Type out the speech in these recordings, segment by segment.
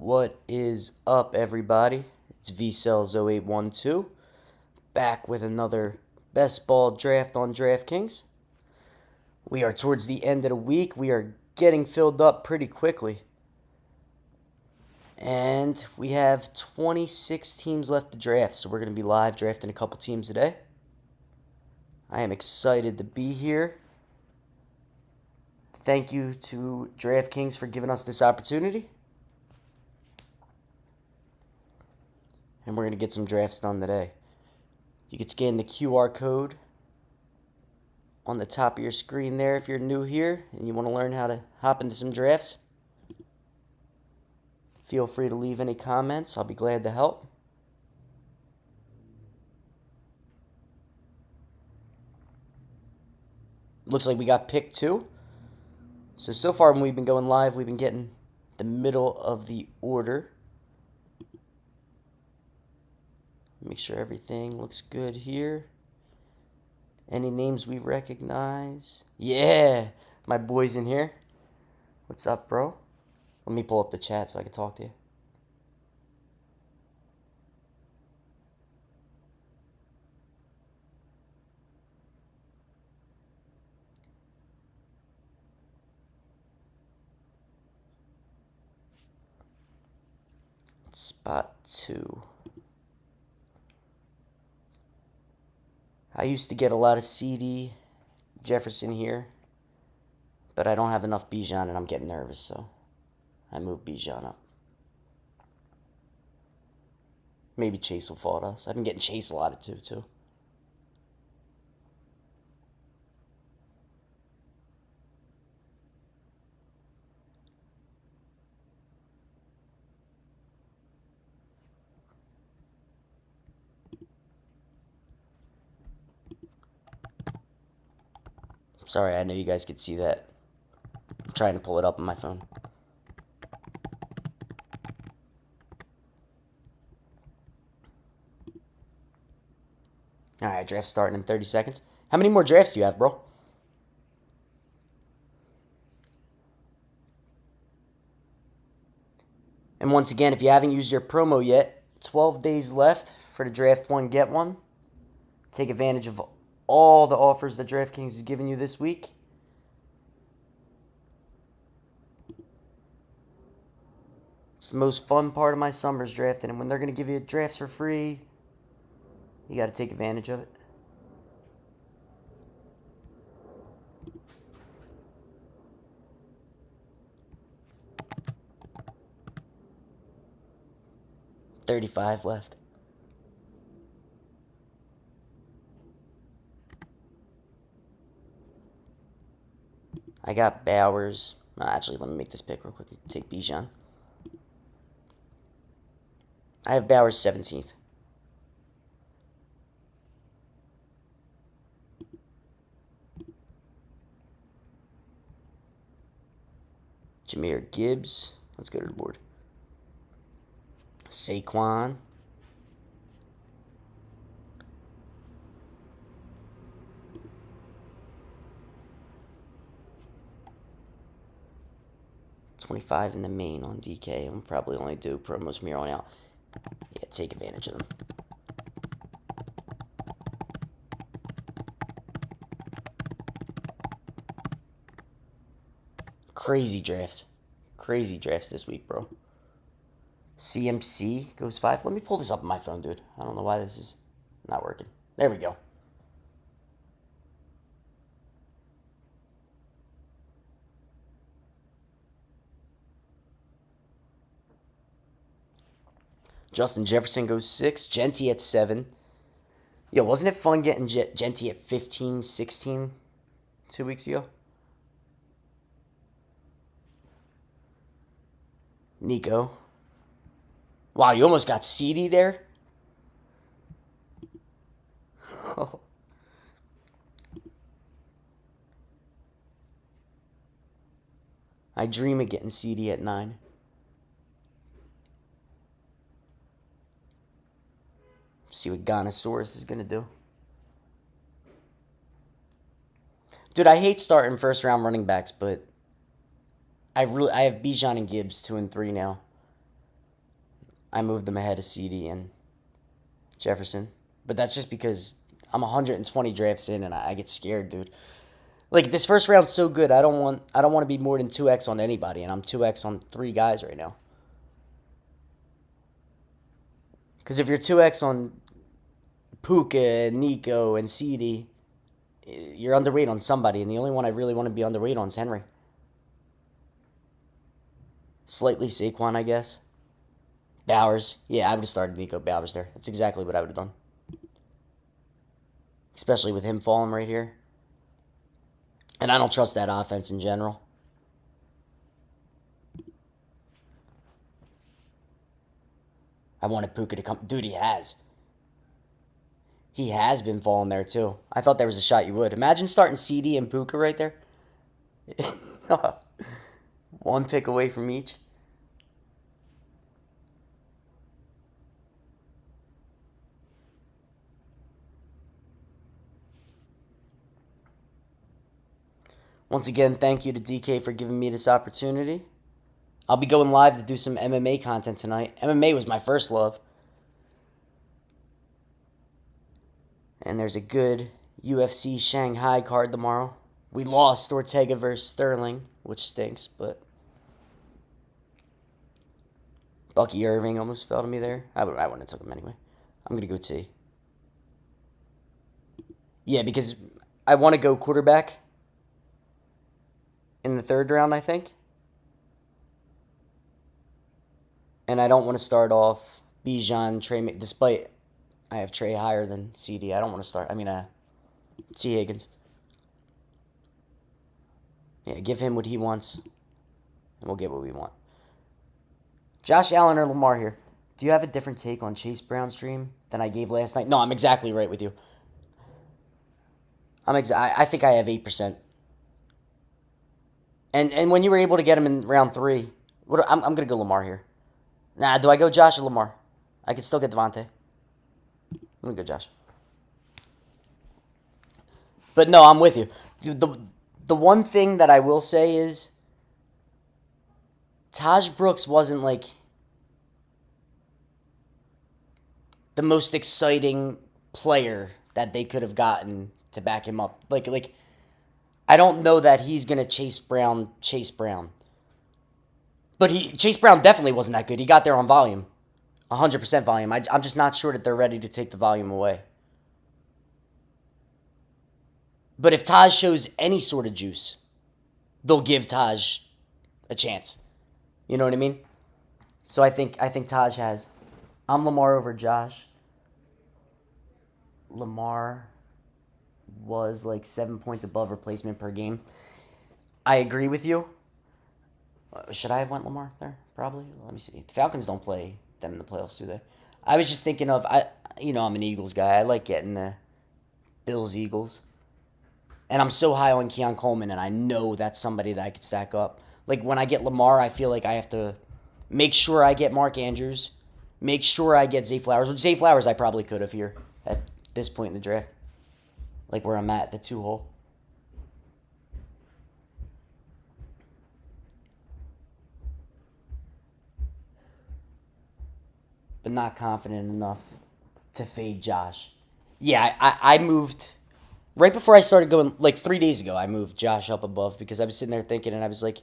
What is up, everybody? It's VCells0812 back with another best ball draft on Dradtkings. We are towards the end of the week. We are getting filled up pretty quickly. And we have 26 teams left to draft, so we're going to be live drafting a couple teams today. I am excited to be here. Thank you to Dradtkings for giving us this opportunity. And we're going to get some drafts done today. You can scan the QR code on the top of your screen there if you're new here and you want to learn how to hop into some drafts. Feel free to leave any comments. I'll be glad to help. Looks like we got pick 2. So far when we've been going live, we've been getting the middle of the order. Make sure everything looks good here. Any names we recognize? Yeah, my boy's in here. What's up, bro? Let me pull up the chat so I can talk to you. Spot 2. I used to get a lot of CD Jefferson here, but I don't have enough Bijan and I'm getting nervous, so I moved Bijan up. Maybe Chase will fall to us. I've been getting Chase a lot of too. Sorry, I know you guys could see that. I'm trying to pull it up on my phone. Alright, draft starting in 30 seconds. How many more drafts do you have, bro? And once again, if you haven't used your promo yet, 12 days left for the draft one, get one. Take advantage of all the offers that Dradtkings is giving you this week. It's the most fun part of my summers drafting, and when they're going to give you drafts for free, you got to take advantage of it. $35 left. I got Bowers. Actually, let me make this pick real quick. Take Bijan. I have Bowers 17th. Jahmyr Gibbs. Let's go to the board. Saquon. $25 in the main on DK. I'm probably only do promos from here on out. Yeah, take advantage of them. Crazy drafts. Crazy drafts this week, bro. CMC goes 5. Let me pull this up on my phone, dude. I don't know why this is not working. There we go. Justin Jefferson goes 6. Genty at 7. Yo, wasn't it fun getting Genty at 15, 16 2 weeks ago? Nico. Wow, you almost got CD there? I dream of getting CD at 9. See what Gonosaurus is going to do. Dude, I hate starting first round running backs, but I have Bijan and Gibbs 2 and 3 now. I moved them ahead of CD and Jefferson. But that's just because I'm 120 drafts in and I get scared, dude. Like this first round's so good. I don't want to be more than 2x on anybody, and I'm 2x on 3 guys right now. Because if you're 2x on Puka, Nico, and CD, you're underweight on somebody, and the only one I really want to be underweight on is Henry. Slightly Saquon, I guess. Bowers. Yeah, I would have started Nico Bowers there. That's exactly what I would have done. Especially with him falling right here. And I don't trust that offense in general. I wanted Puka to come. Dude, he has. He has been falling there, too. I thought there was a shot you would. Imagine starting CD and Puka right there. One pick away from each. Once again, thank you to DK for giving me this opportunity. I'll be going live to do some MMA content tonight. MMA was my first love. And there's a good UFC Shanghai card tomorrow. We lost Ortega versus Sterling, which stinks, but Bucky Irving almost fell to me there. I wouldn't have took him anyway. I'm going to go T. Yeah, because I want to go quarterback in the 3rd round, I think. And I don't want to start off Bijan, Trey, despite I have Trey higher than CD. I don't want to start. T. Higgins. Yeah, give him what he wants, and we'll get what we want. Josh Allen or Lamar here. Do you have a different take on Chase Brown's dream than I gave last night? No, I'm exactly right with you. I think I have 8%. And when you were able to get him in round 3, I'm going to go Lamar here. Nah, do I go Josh or Lamar? I could still get Devontae. I'm going to go Josh. But no, I'm with you. The one thing that I will say is Taj Brooks wasn't like the most exciting player that they could have gotten to back him up. Like I don't know that he's going to Chase Brown. But Chase Brown definitely wasn't that good. He got there on volume. 100% volume. I'm just not sure that they're ready to take the volume away. But if Taj shows any sort of juice, they'll give Taj a chance. You know what I mean? So I think Taj has. I'm Lamar over Josh. Lamar was like 7 points above replacement per game. I agree with you. Should I have went Lamar there? Probably. Let me see. The Falcons don't play them in the playoffs, do they? I was just thinking of I'm an Eagles guy. I like getting the Bills-Eagles. And I'm so high on Keon Coleman, and I know that's somebody that I could stack up. Like, when I get Lamar, I feel like I have to make sure I get Mark Andrews, make sure I get Zay Flowers. Which Zay Flowers I probably could have here at this point in the draft. Like where I'm at, the 2-hole. But not confident enough to fade Josh. Yeah, I moved right before I started going, like 3 days ago, I moved Josh up above because I was sitting there thinking, and I was like,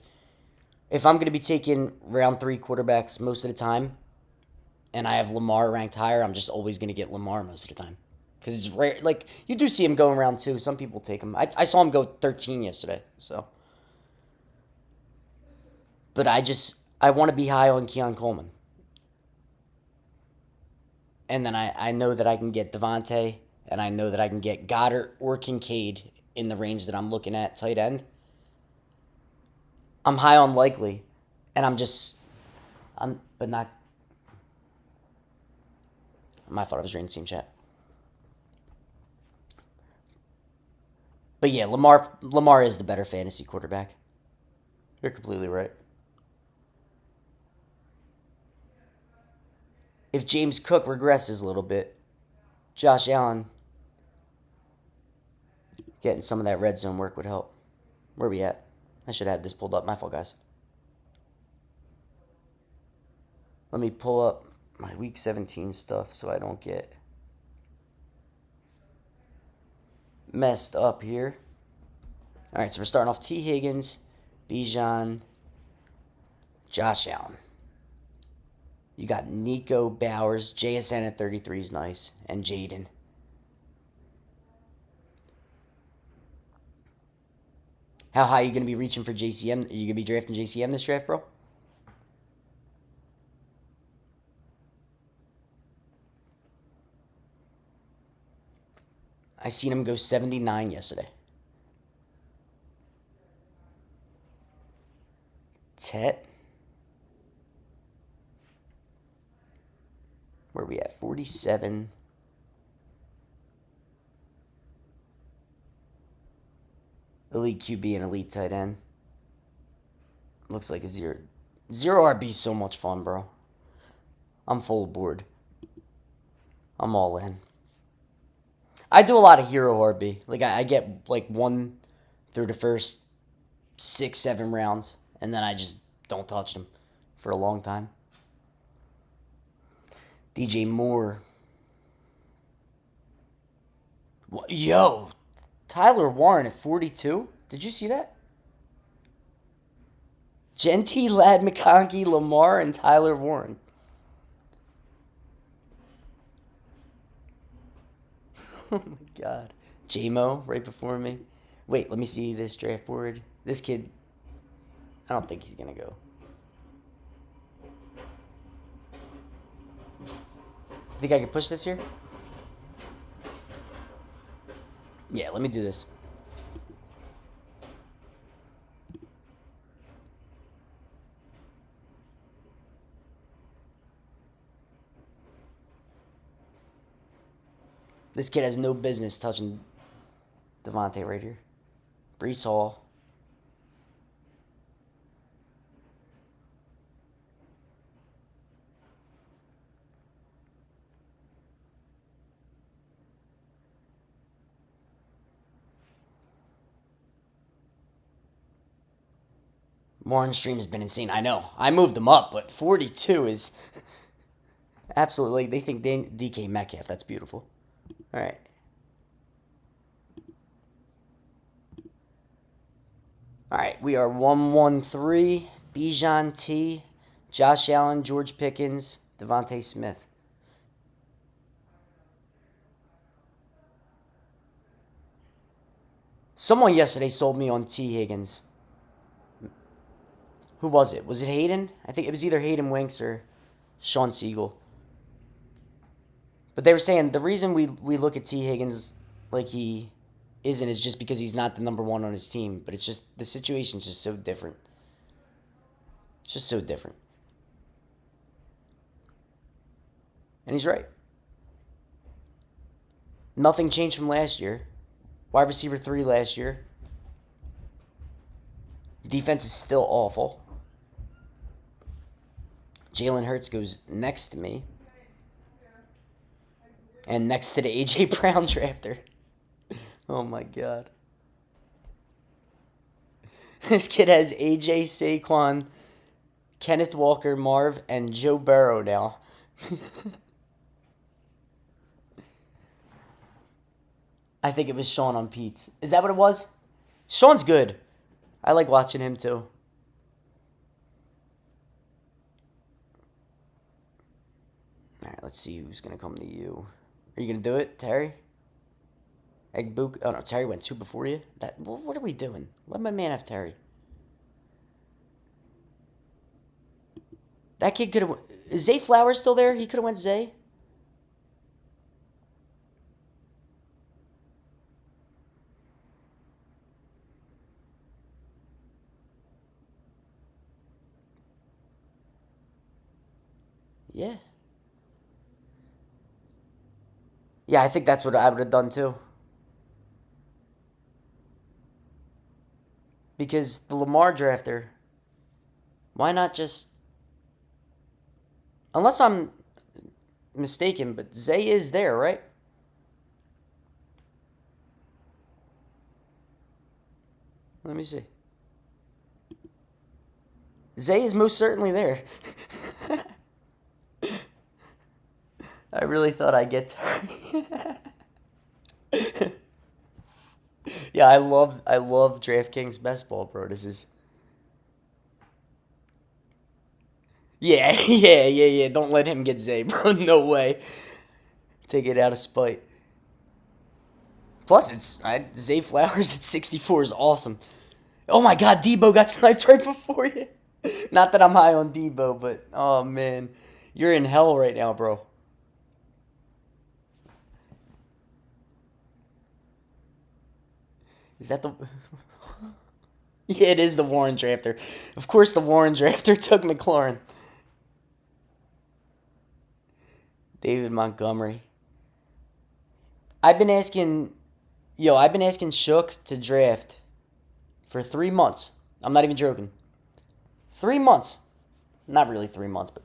if I'm going to be taking round 3 quarterbacks most of the time, and I have Lamar ranked higher, I'm just always going to get Lamar most of the time. Because it's rare. Like, you do see him going round 2. Some people take him. I saw him go 13 yesterday, so. But I want to be high on Keon Coleman. And then I know that I can get Devontae, and I know that I can get Goddard or Kincaid in the range that I'm looking at, tight end. I'm high on Likely, and but not. My fault, I was reading the same chat. But yeah, Lamar is the better fantasy quarterback. You're completely right. If James Cook regresses a little bit, Josh Allen getting some of that red zone work would help. Where are we at? I should have had this pulled up. My fault, guys. Let me pull up my week 17 stuff so I don't get messed up here. All right, so we're starting off T. Higgins, Bijan, Josh Allen. You got Nico Bowers, JSN at 33 is nice, and Jaden. How high are you going to be reaching for JCM? Are you going to be drafting JCM this draft, bro? I seen him go 79 yesterday. Tet. Where are we at? 47. Elite QB and elite tight end. Looks like a zero. Zero RB is so much fun, bro. I'm full board. I'm all in. I do a lot of hero RB. Like I get like 1 through the first 6, 7 rounds, and then I just don't touch them for a long time. DJ Moore. Yo, Tyler Warren at 42. Did you see that? Genty, Lad McConkey, Lamar, and Tyler Warren. Oh my god. J-Mo right before me. Wait, let me see this draft board. This kid, I don't think he's going to go. You think I could push this here? Yeah, let me do this. This kid has no business touching Devontae right here. Brees Hall. Warren Stream has been insane. I know. I moved him up, but 42 is absolutely. They think DK Metcalf. That's beautiful. All right. All right. We are 113. Bijan T. Josh Allen, George Pickens, Devontae Smith. Someone yesterday sold me on T. Higgins. Who was it? Was it Hayden? I think it was either Hayden Winks or Sean Siegel. But they were saying the reason we look at T. Higgins like he isn't is just because he's not the number one on his team. But it's just, the situation's just so different. It's just so different. And he's right. Nothing changed from last year. Wide receiver 3 last year. Defense is still awful. Jalen Hurts goes next to me. And next to the A.J. Brown drafter. Oh my god. This kid has A.J. Saquon, Kenneth Walker, Marv, and Joe Burrow now. I think it was Sean on Pete's. Is that what it was? Sean's good. I like watching him too. Alright, let's see who's going to come to you. Are you going to do it, Terry? Egbook. Oh no, Terry went 2 before you. What are we doing? Let my man have Terry. That kid could have... Is Zay Flowers still there? He could have went Zay. Yeah. Yeah, I think that's what I would have done too. Because the Lamar drafter, why not just... Unless I'm mistaken, but Zay is there, right? Let me see. Zay is most certainly there. I really thought I'd get. Yeah, I love DraftKings best ball, bro. This is. Yeah, yeah. Don't let him get Zay, bro. No way. Take it out of spite. Plus, Zay Flowers at 64 is awesome. Oh my God, Debo got sniped right before you. Not that I'm high on Debo, but oh man, you're in hell right now, bro. Is that the? Yeah, it is the Warren drafter. Of course, the Warren drafter took McLaurin. David Montgomery. I've been asking, I've been asking Shook to draft for 3 months. I'm not even joking. 3 months. Not really 3 months, but.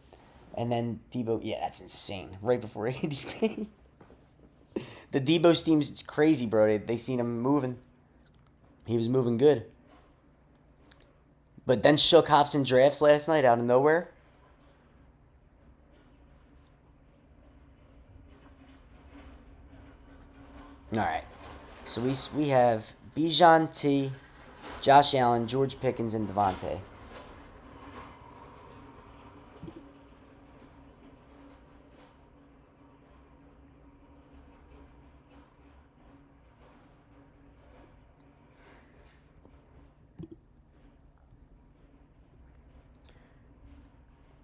And then Debo, yeah, that's insane. Right before ADP. The Debo steams, it's crazy, bro. They seen him moving. He was moving good. But then Shook hops in drafts last night out of nowhere. All right. So we have Bijan T, Josh Allen, George Pickens, and Devontae.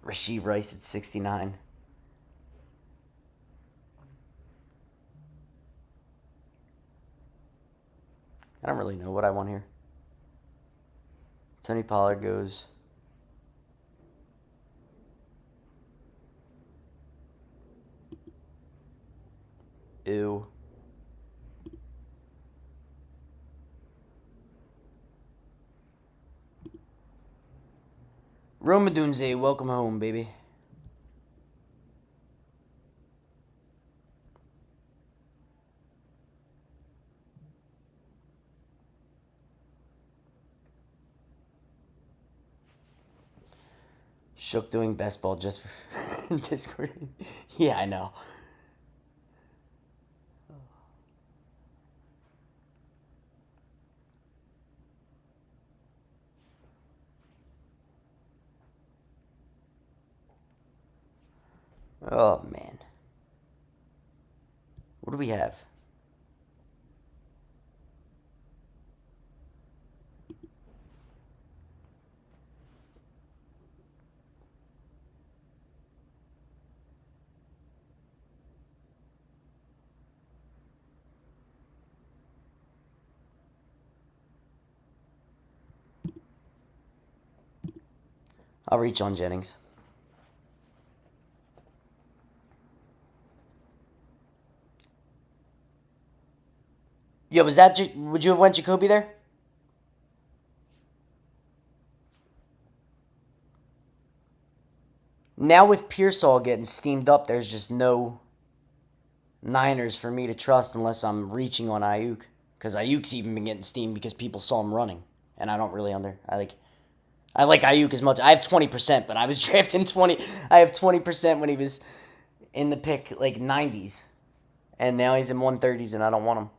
Rashee Rice at 69. I don't really know what I want here. Tony Pollard goes. Ew. Roma Dunze, welcome home, baby. Shook doing best ball just for Discord. Yeah, I know. Oh, man. What do we have? I'll reach on Jennings. Yo, would you have went Jacoby there? Now with Pearsall getting steamed up, there's just no Niners for me to trust unless I'm reaching on Ayuk. Because Ayuk's even been getting steamed because people saw him running. And I don't really I like Ayuk as much. I have 20%, but I was drafting 20. I have 20% when he was in the pick like 90s. And now he's in 130s and I don't want him.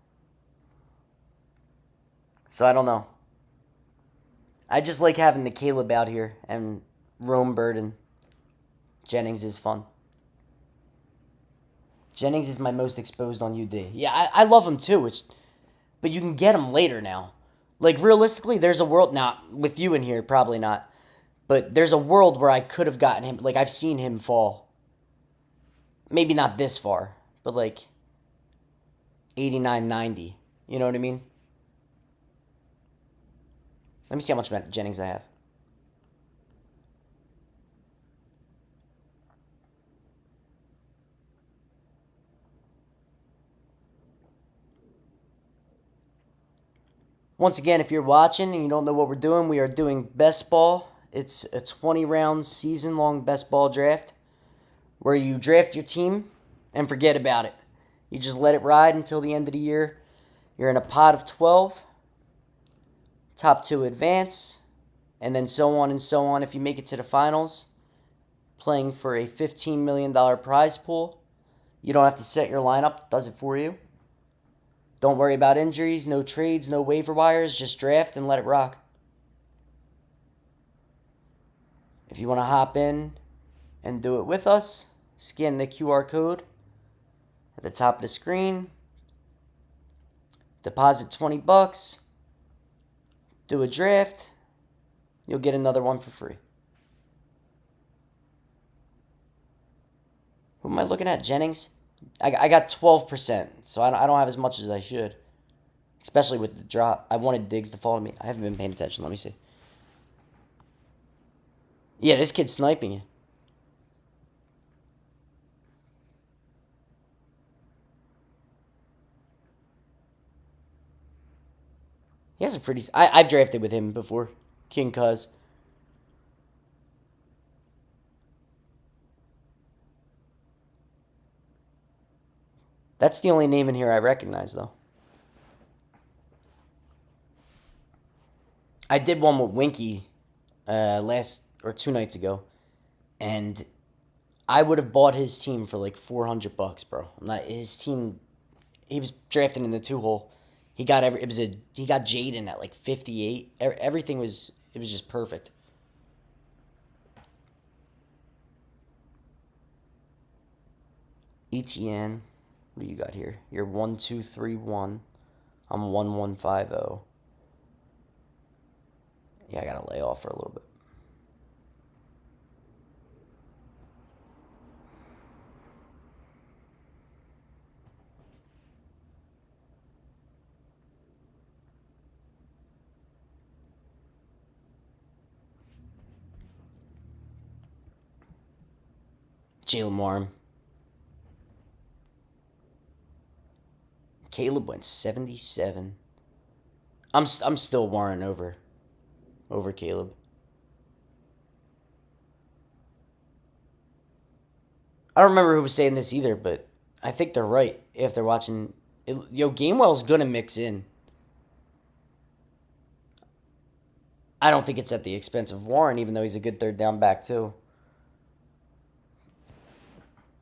So I don't know. I just like having the Caleb out here and Rome Burden. Jennings is fun. Jennings is my most exposed on UD. Yeah, I love him too. But you can get him later now. Like, realistically, there's a world, not with you in here, probably not. But there's a world where I could have gotten him. Like, I've seen him fall. Maybe not this far, but like 89, 90. You know what I mean? Let me see how much Jennings I have. Once again, if you're watching and you don't know what we're doing, we are doing best ball. It's a 20-round season-long best ball draft where you draft your team and forget about it. You just let it ride until the end of the year. You're in a pot of 12. Top 2 advance. And then so on and so on if you make it to the finals. Playing for a $15 million prize pool. You don't have to set your lineup, it does it for you. Don't worry about injuries, no trades, no waiver wires, just draft and let it rock. If you want to hop in and do it with us, scan the QR code at the top of the screen. Deposit 20 bucks. Do a draft. You'll get another one for free. Who am I looking at? Jennings? I got 12%, so I don't have as much as I should. Especially with the drop. I wanted Diggs to follow me. I haven't been paying attention. Let me see. Yeah, this kid's sniping you. He has a pretty... I've drafted with him before. King Cuz. That's the only name in here I recognize, though. I did one with Winky last or 2 nights ago, and I would have bought his team for like 400 bucks, bro. His team. He was drafted in the 2-hole. He got he got Jaden at like 58. Everything was just perfect. ETN, what do you got here? You're 1231. I'm 1150. Yeah, I gotta lay off for a little bit. Jalen Warren. Caleb went 77. I'm still Warren over Caleb. I don't remember who was saying this either, but I think they're right if they're watching. Gainwell's gonna mix in. I don't think it's at the expense of Warren, even though he's a good third down back too.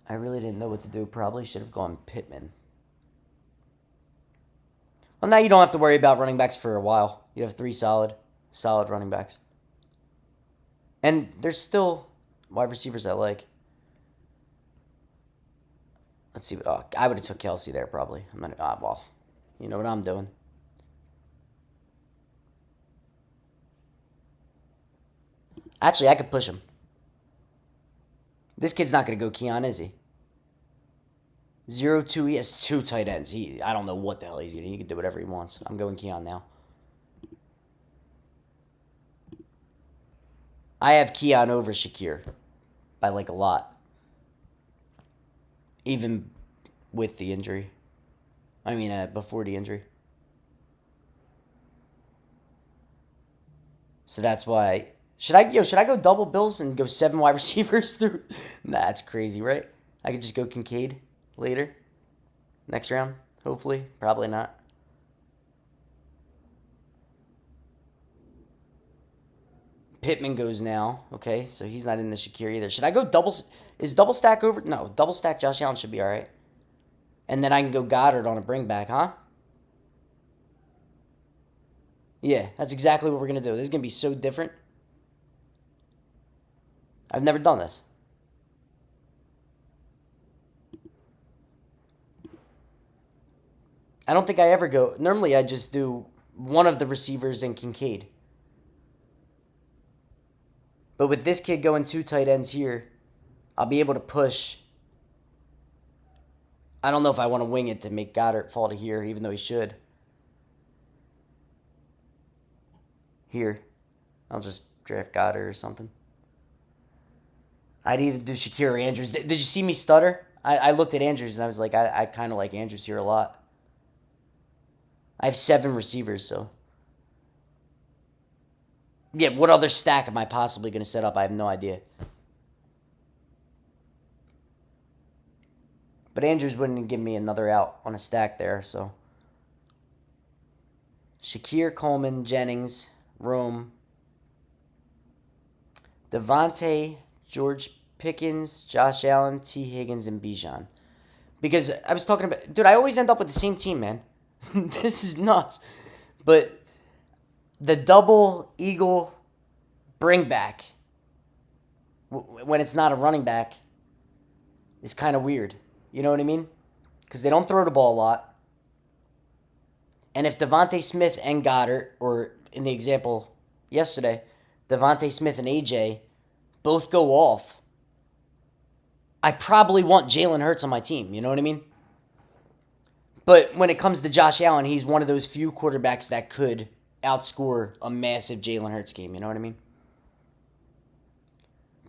I really didn't know what to do. Probably should have gone Pittman. Well, now you don't have to worry about running backs for a while. You have 3 solid running backs. And there's still wide receivers I like. Let's see. I would have took Kelsey there probably. Well, you know what I'm doing. Actually, I could push him. This kid's not going to go Keon, is he? 0-2. He has 2 tight ends. I don't know what the hell he's getting. He can do whatever he wants. I'm going Keon now. I have Keon over Shakir by like a lot. Even with the injury. I mean, before the injury. So that's why. Should I go double Bills and go 7 wide receivers through? Nah, that's crazy, right? I could just go Kincaid later. Next round, hopefully. Probably not. Pittman goes now. Okay, so he's not in the Shakir either. Should I go double? Is double stack over? No, double stack Josh Allen should be all right. And then I can go Goddard on a bring back, huh? Yeah, that's exactly what we're going to do. This is going to be so different. I've never done this. I don't think I ever go. Normally, I just do one of the receivers and Kincaid. But with this kid going 2 tight ends here, I'll be able to push. I don't know if I want to wing it to make Goddard fall to here, even though he should. Here. I'll just draft Goddard or something. I need to do Shakir or Andrews. Did you see me stutter? I looked at Andrews and I was like, I kind of like Andrews here a lot. I have 7 receivers, so. Yeah, what other stack am I possibly going to set up? I have no idea. But Andrews wouldn't give me another out on a stack there, so. Shakir, Coleman, Jennings, Rome, Devontae, George Pickens, Josh Allen, T. Higgins, and Bijan. Because I was talking about, dude, I always end up with the same team, man. This is nuts. But the double Eagle bring back, when it's not a running back, is kind of weird. You know what I mean? Because they don't throw the ball a lot. And if Devontae Smith and Goddard, or in the example yesterday, Devontae Smith and AJ both go off, I probably want Jalen Hurts on my team. You know what I mean? But when it comes to Josh Allen, he's one of those few quarterbacks that could outscore a massive Jalen Hurts game. You know what I mean?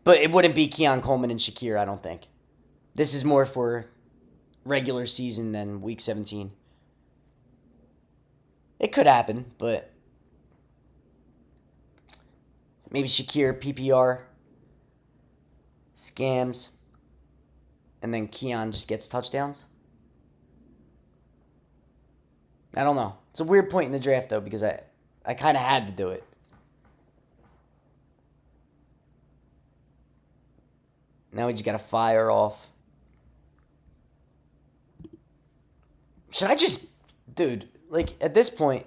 But it wouldn't be Keon Coleman and Shakir, I don't think. This is more for regular season than Week 17. It could happen, but maybe Shakir, PPR, scams, and then Keon just gets touchdowns. I don't know. It's a weird point in the draft, though, because I kind of had to do it. Now we just got to fire off. Should I just... Dude, like, at this point,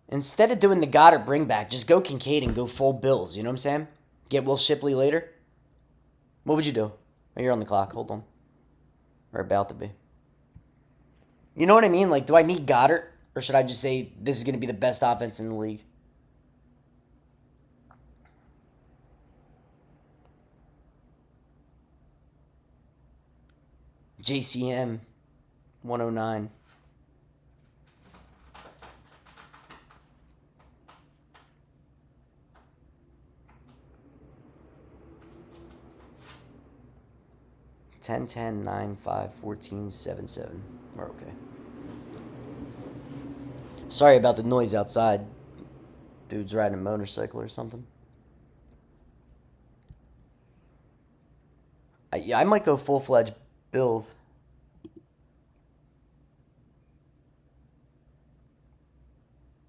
instead of doing the Goddard bring back, just go Kincaid and go full Bills. You know what I'm saying? Get Will Shipley later. What would you do? Oh, you're on the clock. Hold on. Or about to be. You know what I mean? Like, do I need Goddard? Or should I just say this is going to be the best offense in the league? JCM 109. Ten, 10, 9, 5, 14, 7, 7. We're okay. Sorry about the noise outside. Dude's riding a motorcycle or something. I might go full-fledged Bills.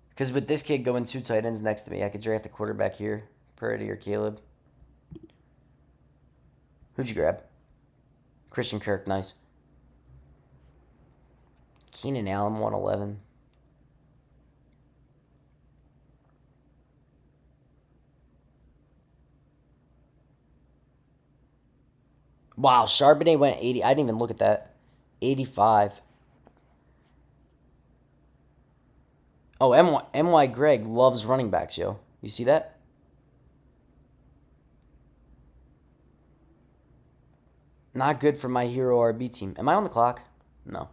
Because with this kid going 2 tight ends next to me, I could draft a quarterback here. Purdy or Caleb. Who'd you grab? Christian Kirk, nice. Keenan Allen, 111. Wow, Charbonnet went 80. I didn't even look at that. 85. Oh, M.Y. Greg loves running backs, yo. You see that? Not good for my hero RB team. Am I on the clock? No.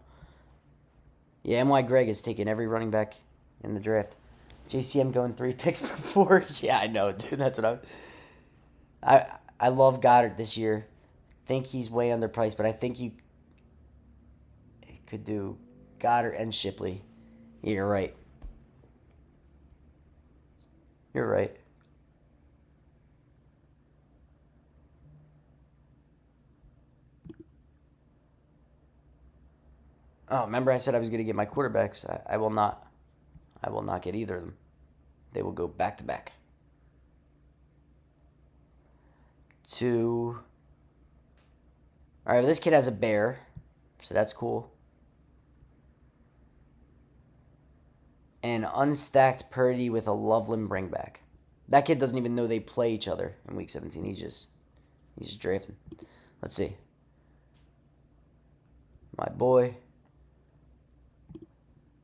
Yeah, M.Y. Greg has taken every running back in the draft. JCM going 3 picks before. Yeah, I know, dude. That's what I love Goddard this year. Think he's way underpriced, but I think you could do Goddard and Shipley. Yeah, you're right. You're right. Oh, remember I said I was going to get my quarterbacks. I will not. I will not get either of them. They will go back to back. 2. All right, well, this kid has a bear, so that's cool. And unstacked Purdy with a Loveland bringback. That kid doesn't even know they play each other in Week 17. He's just drafting. Let's see. My boy.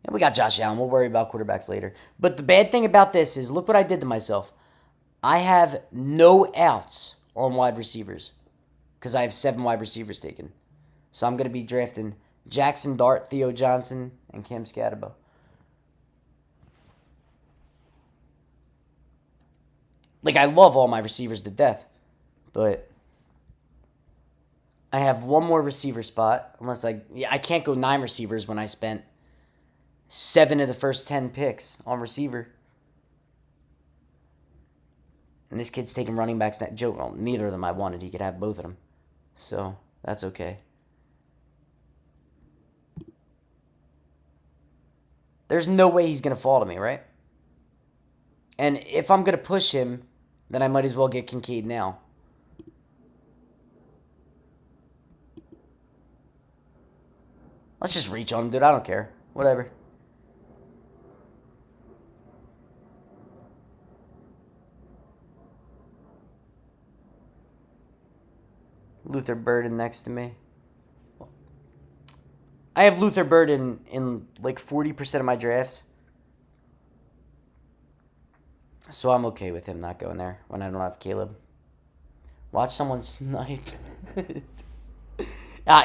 And we got Josh Allen. We'll worry about quarterbacks later. But the bad thing about this is, look what I did to myself. I have no outs on wide receivers because I have 7 wide receivers taken. So I'm going to be drafting Jackson Dart, Theo Johnson, and Cam Scatterbo. Like, I love all my receivers to death, but I have one more receiver spot unless I can't go 9 receivers when I spent 7 of the first 10 picks on receiver. And this kid's taking running backs that joke. Well, neither of them I wanted. He could have both of them. So, that's okay. There's no way he's going to fall to me, right? And if I'm going to push him, then I might as well get Kincaid now. Let's just reach on him, dude. I don't care. Whatever. Luther Burden next to me. I have Luther Burden in like 40% of my drafts. So I'm okay with him not going there when I don't have Caleb. Watch someone snipe.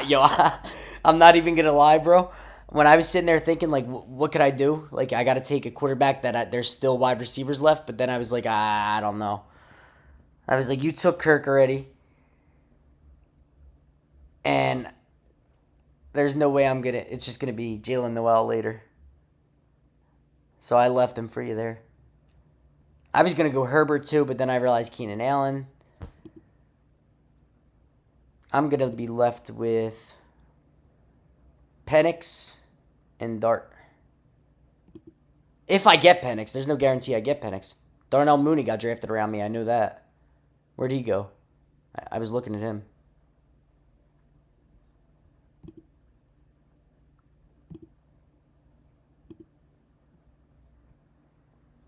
Yo, I'm not even going to lie, bro. When I was sitting there thinking, like, what could I do? Like, I got to take a quarterback that there's still wide receivers left. But then I was like, I don't know. I was like, you took Kirk already. And there's no way it's just going to be Jalen Noel later. So I left him for you there. I was going to go Herbert too, but then I realized Keenan Allen. I'm going to be left with Penix and Dart. If I get Penix, there's no guarantee I get Penix. Darnell Mooney got drafted around me. I knew that. Where'd he go? I was looking at him.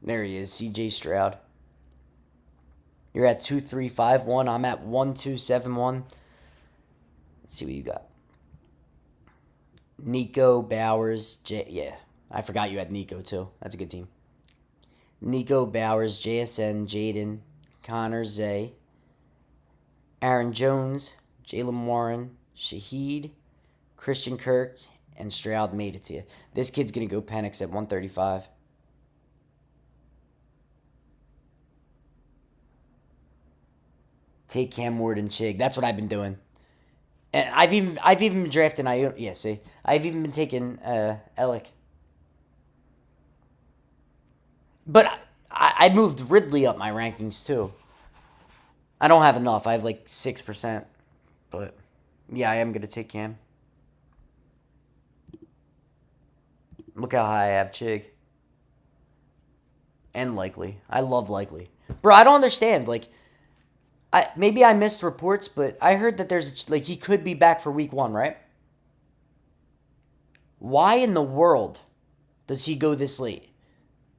There he is, CJ Stroud. You're at 2-3-5-1. I'm at 1-2-7-1. Let's see what you got. Nico, Bowers, yeah. I forgot you had Nico too. That's a good team. Nico, Bowers, JSN, Jaden, Connor, Zay, Aaron Jones, Jalen Warren, Shaheed, Christian Kirk, and Stroud made it to you. This kid's going to go Penix at 135. Take Cam Ward and Chig. That's what I've been doing. And I've even been drafting Iona. Yeah, see. I've even been taking Alec. But I moved Ridley up my rankings too. I don't have enough. I have like 6%. But yeah, I am going to take Cam. Look how high I have Chig. And Likely. I love Likely. Bro, I don't understand. Like, maybe I missed reports, but I heard that there's, like, he could be back for week 1, right? Why in the world does he go this late?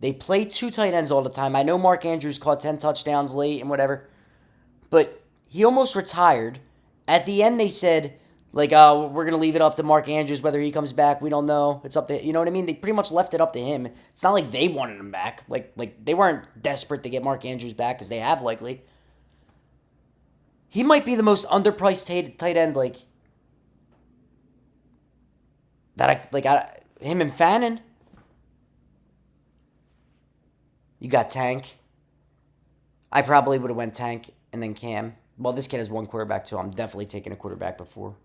They play 2 tight ends all the time. I know Mark Andrews caught 10 touchdowns late and whatever, but he almost retired. At the end, they said, like, we're going to leave it up to Mark Andrews. Whether he comes back, we don't know. It's up to, you know what I mean? They pretty much left it up to him. It's not like they wanted him back. Like they weren't desperate to get Mark Andrews back because they have Likely. He might be the most underpriced tight end, like, him and Fannin. You got Tank. I probably would have went Tank and then Cam. Well, this kid has 1 quarterback too. I'm definitely taking a quarterback before.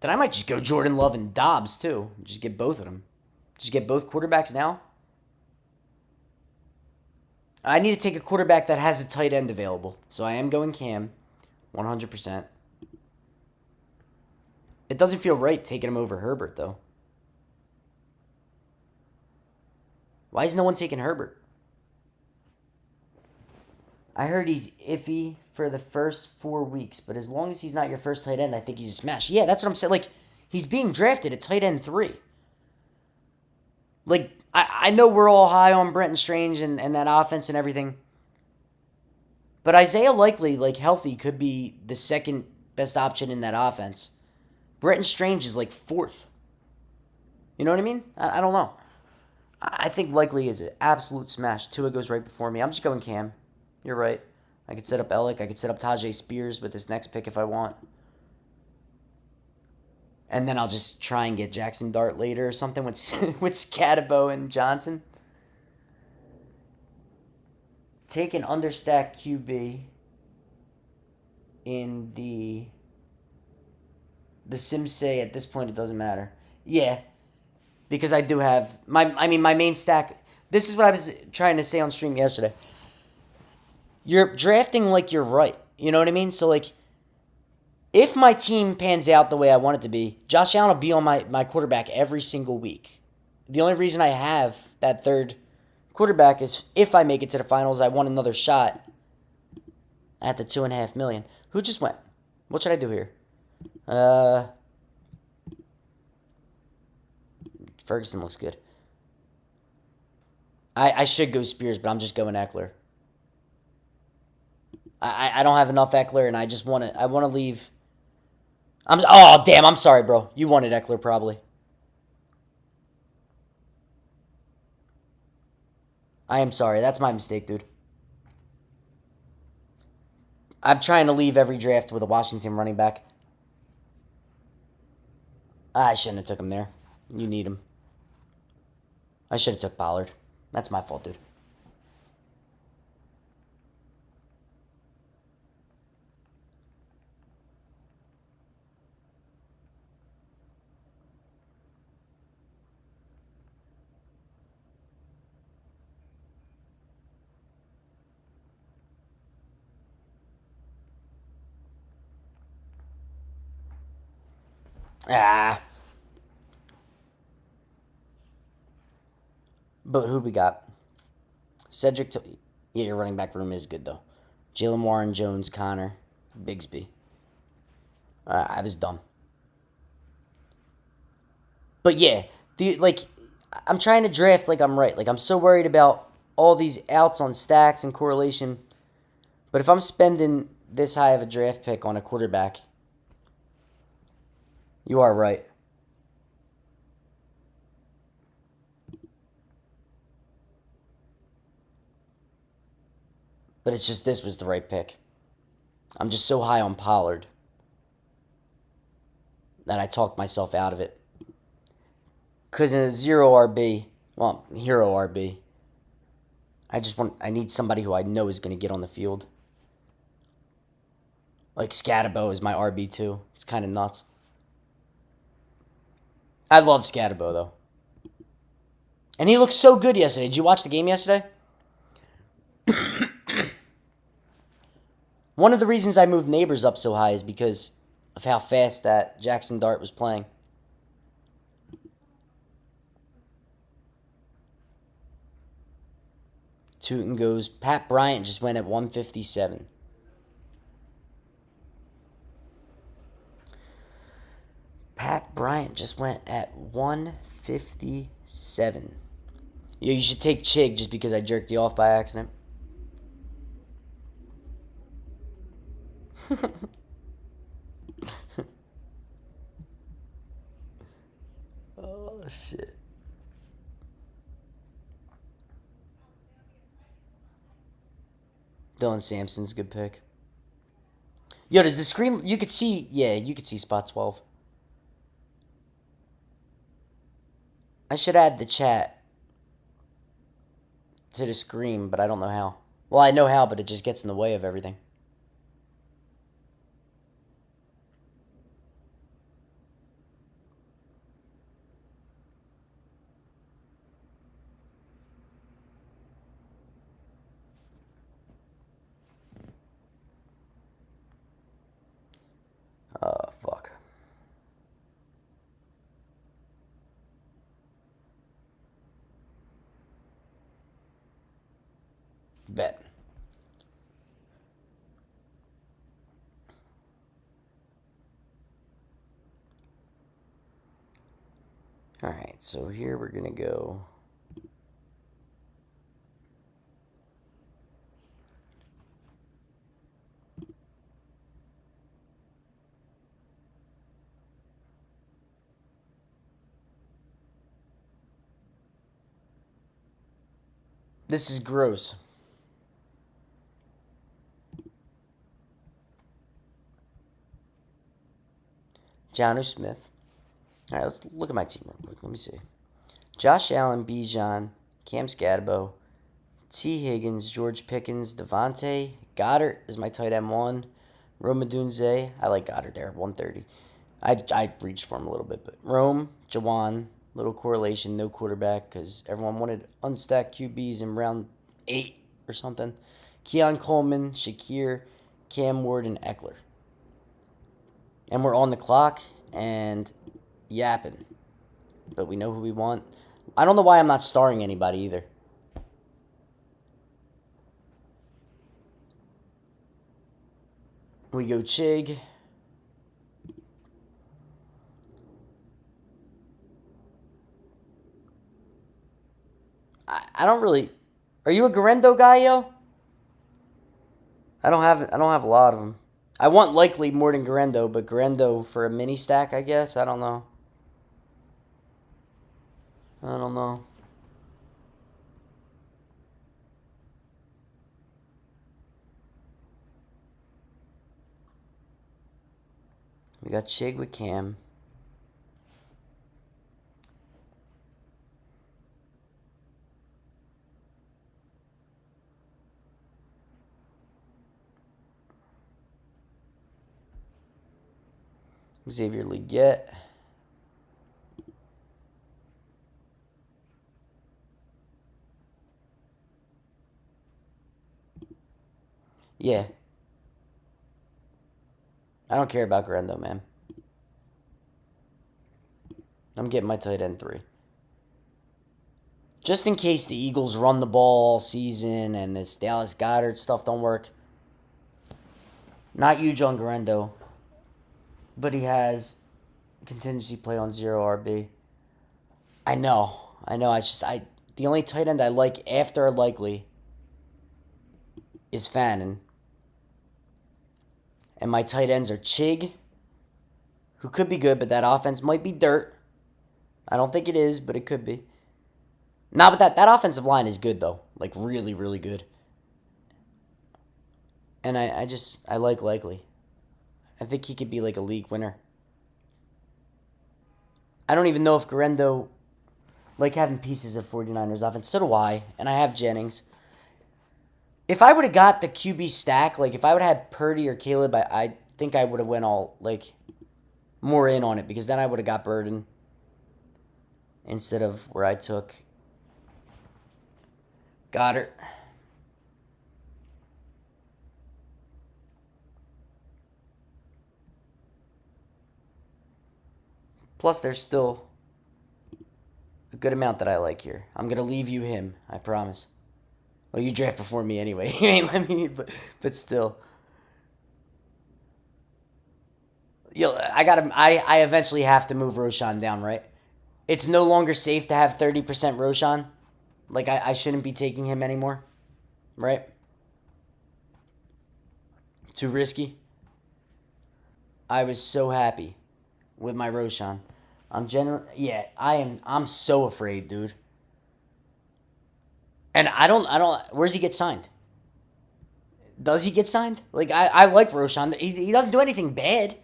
Then I might just go Jordan Love and Dobbs too. Just get both of them. Just get both quarterbacks now. I need to take a quarterback that has a tight end available. So I am going Cam, 100%. It doesn't feel right taking him over Herbert, though. Why is no one taking Herbert? I heard he's iffy for the first 4 weeks, but as long as he's not your first tight end, I think he's a smash. Yeah, that's what I'm saying. Like, he's being drafted at tight end 3. Like, I know we're all high on Brenton Strange and that offense and everything. But Isaiah Likely, like, healthy, could be the second best option in that offense. Brenton Strange is, like, 4th. You know what I mean? I don't know. I think Likely is an absolute smash. Tua goes right before me. I'm just going Cam. You're right. I could set up Ellick. I could set up Tajay Spears with this next pick if I want. And then I'll just try and get Jackson Dart later or something with Scatabo and Johnson. Take an understacked QB in the Sims say at this point it doesn't matter. Yeah, because I do have my main stack. This is what I was trying to say on stream yesterday. You're drafting like you're right. You know what I mean? So, like, if my team pans out the way I want it to be, Josh Allen will be on my quarterback every single week. The only reason I have that third quarterback is if I make it to the finals, I want another shot at the 2.5 million. Who just went? What should I do here? Ferguson looks good. I should go Spears, but I'm just going Eckler. I don't have enough Eckler, and I just want to. I want to leave. Oh damn! I'm sorry, bro. You wanted Eckler probably. I am sorry. That's my mistake, dude. I'm trying to leave every draft with a Washington running back. I shouldn't have took him there. You need him. I should have took Pollard. That's my fault, dude. Ah. But who we got? Cedric. Yeah, your running back room is good, though. Jalen Warren, Jones, Connor, Bigsby. I was dumb. But yeah, I'm trying to draft like I'm right. Like, I'm so worried about all these outs on stacks and correlation. But if I'm spending this high of a draft pick on a quarterback, you are right. But it's just this was the right pick. I'm just so high on Pollard that I talked myself out of it. Because in a zero RB, well, hero RB, I need somebody who I know is going to get on the field. Like Scatabo is my RB2. It's kind of nuts. I love Scatabo, though. And he looked so good yesterday. Did you watch the game yesterday? One of the reasons I moved Neighbors up so high is because of how fast that Jackson Dart was playing. Tootin goes. Pat Bryant just went at 157. Pat Bryant just went at 157. You should take Chig just because I jerked you off by accident. Oh, shit. Dylan Sampson's a good pick. Yo, does the screen... You could see... Yeah, you could see spot 12. I should add the chat to the screen, but I don't know how. Well, I know how, but it just gets in the way of everything. Oh, fuck. Bet. Alright, so here we're going to go... This is gross. Jonnu Smith. All right, let's look at my team real quick. Let me see. Josh Allen, Bijan, Cam Scatabo, T. Higgins, George Pickens, Devontae, Goddard is my tight end one. Rome Odunze. I like Goddard there, 130. I reached for him a little bit, but Rome, Jawan, little correlation, no quarterback because everyone wanted unstacked QBs in round 8 or something. Keon Coleman, Shakir, Cam Ward, and Eckler. And we're on the clock and yapping. But we know who we want. I don't know why I'm not starring anybody either. We go Chig. I don't really. Are you a Garendo guy, yo? I don't have a lot of them. I want Likely more than Garendo, but Garendo for a mini stack, I guess. I don't know. I don't know. We got Chig with Cam. Xavier Leggett. Yeah. I don't care about Garendo, man. I'm getting my tight end 3. Just in case the Eagles run the ball all season and this Dallas Goedert stuff don't work. Not huge on Garendo, but he has contingency play on 0 RB. I know. The only tight end I like after Likely is Fannin. And my tight ends are Chig, who could be good, but that offense might be dirt. I don't think it is, but it could be. Nah, but that offensive line is good, though. Like, really, really good. And I like Likely. I think he could be like a league winner. I don't even know if Garendo like having pieces of 49ers offense. So do I. And I have Jennings. If I would have got the QB stack, like if I would have had Purdy or Caleb, I think I would have went all like more in on it because then I would have got Burden instead of where I took Goddard. Plus, there's still a good amount that I like here. I'm going to leave you him, I promise. Well, you draft before me anyway. You ain't let me, but still. I eventually have to move Roshan down, right? It's no longer safe to have 30% Roshan. Like, I shouldn't be taking him anymore, right? Too risky. I was so happy with my Roshan. I'm so afraid, dude. And I don't where's he get signed? Does he get signed? Like I like Roshan. He doesn't do anything bad.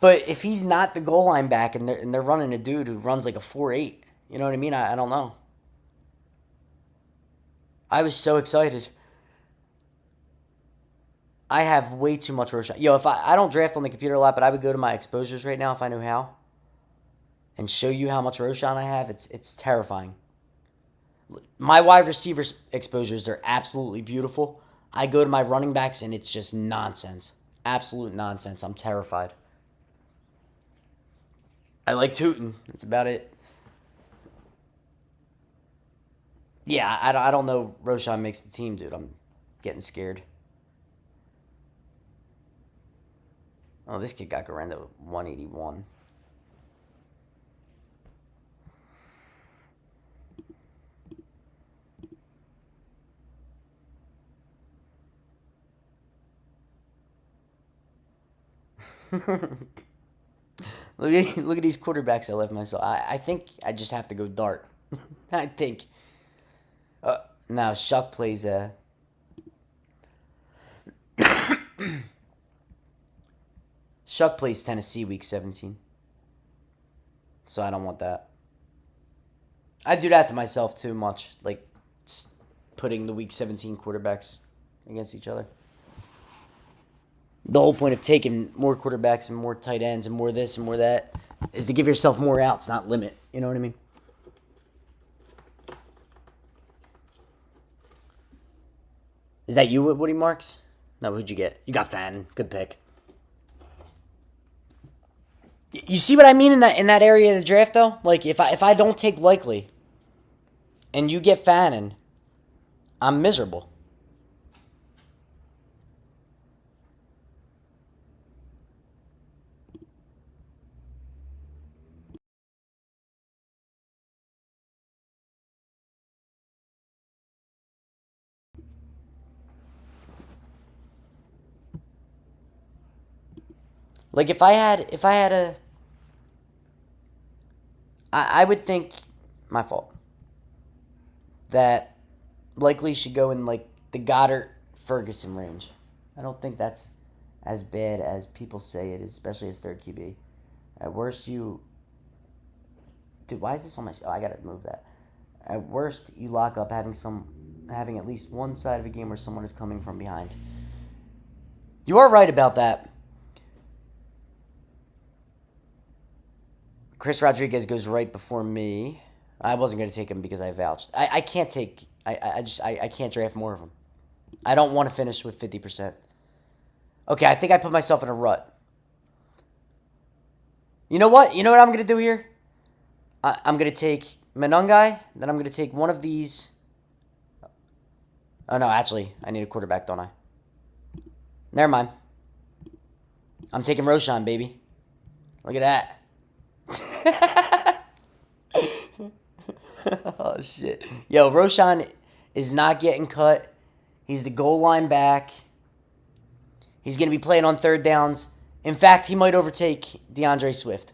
But if he's not the goal line back and they're running a dude who runs like a 4.8, you know what I mean? I don't know. I was so excited. I have way too much Roshan. Yo, if I don't draft on the computer a lot, but I would go to my exposures right now if I knew how. And show you how much Roshan I have. It's terrifying. My wide receiver exposures are absolutely beautiful. I go to my running backs and it's just nonsense. Absolute nonsense. I'm terrified. I like Tootin. That's about it. Yeah, I don't know Roshan makes the team, dude. I'm getting scared. Oh, this kid got Garendo 181. Look at these quarterbacks I left myself. I think I just have to go dart. I think. Now Shuck plays Shuck plays Tennessee week 17. So I don't want that. I do that to myself too much, like putting the week 17 quarterbacks against each other. The whole point of taking more quarterbacks and more tight ends and more this and more that is to give yourself more outs, not limit. You know what I mean? Is that you, Woody Marks? No, who'd you get? You got Fannin. Good pick. You see what I mean in that area of the draft though? Like if I don't take Likely and you get Fannin, I'm miserable. Like if I had a, I would think, my fault, that likely should go in like the Goddard Ferguson range. I don't think that's as bad as people say it is, especially as third QB. At worst, you. Dude, why is this on my. Oh, I gotta move that. At worst, you lock up having at least one side of a game where someone is coming from behind. You are right about that. Chris Rodriguez goes right before me. I wasn't going to take him because I vouched. I can't take. I can't draft more of them. I don't want to finish with 50%. Okay, I think I put myself in a rut. You know what? You know what I'm going to do here? I'm going to take Menungai. Then I'm going to take one of these. Oh, no, actually, I need a quarterback, don't I? Never mind. I'm taking Roshan, baby. Look at that. Oh, shit. Yo, Roshan is not getting cut. He's the goal line back. He's going to be playing on third downs. In fact, he might overtake DeAndre Swift.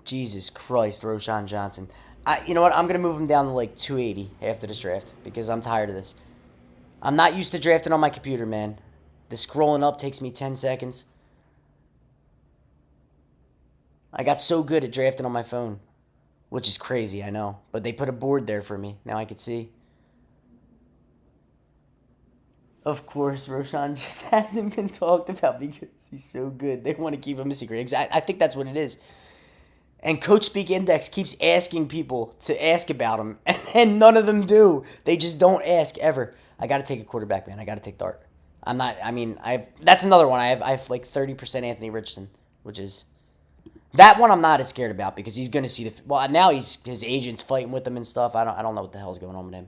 Jesus Christ, Roshan Johnson. You know what? I'm going to move him down to like 280 after this draft because I'm tired of this. I'm not used to drafting on my computer, man. The scrolling up takes me 10 seconds. I got so good at drafting on my phone, which is crazy, I know. But they put a board there for me. Now I can see. Of course, Roshan just hasn't been talked about because he's so good. They want to keep him a secret. I think that's what it is. And Coach Speak Index keeps asking people to ask about him, and none of them do. They just don't ask ever. I got to take a quarterback, man. I got to take Dart. I'm not. I mean, that's another one. I have like 30% Anthony Richardson, which is that one I'm not as scared about because he's gonna see the. Well, now his agent's fighting with him and stuff. I don't know what the hell's going on with him.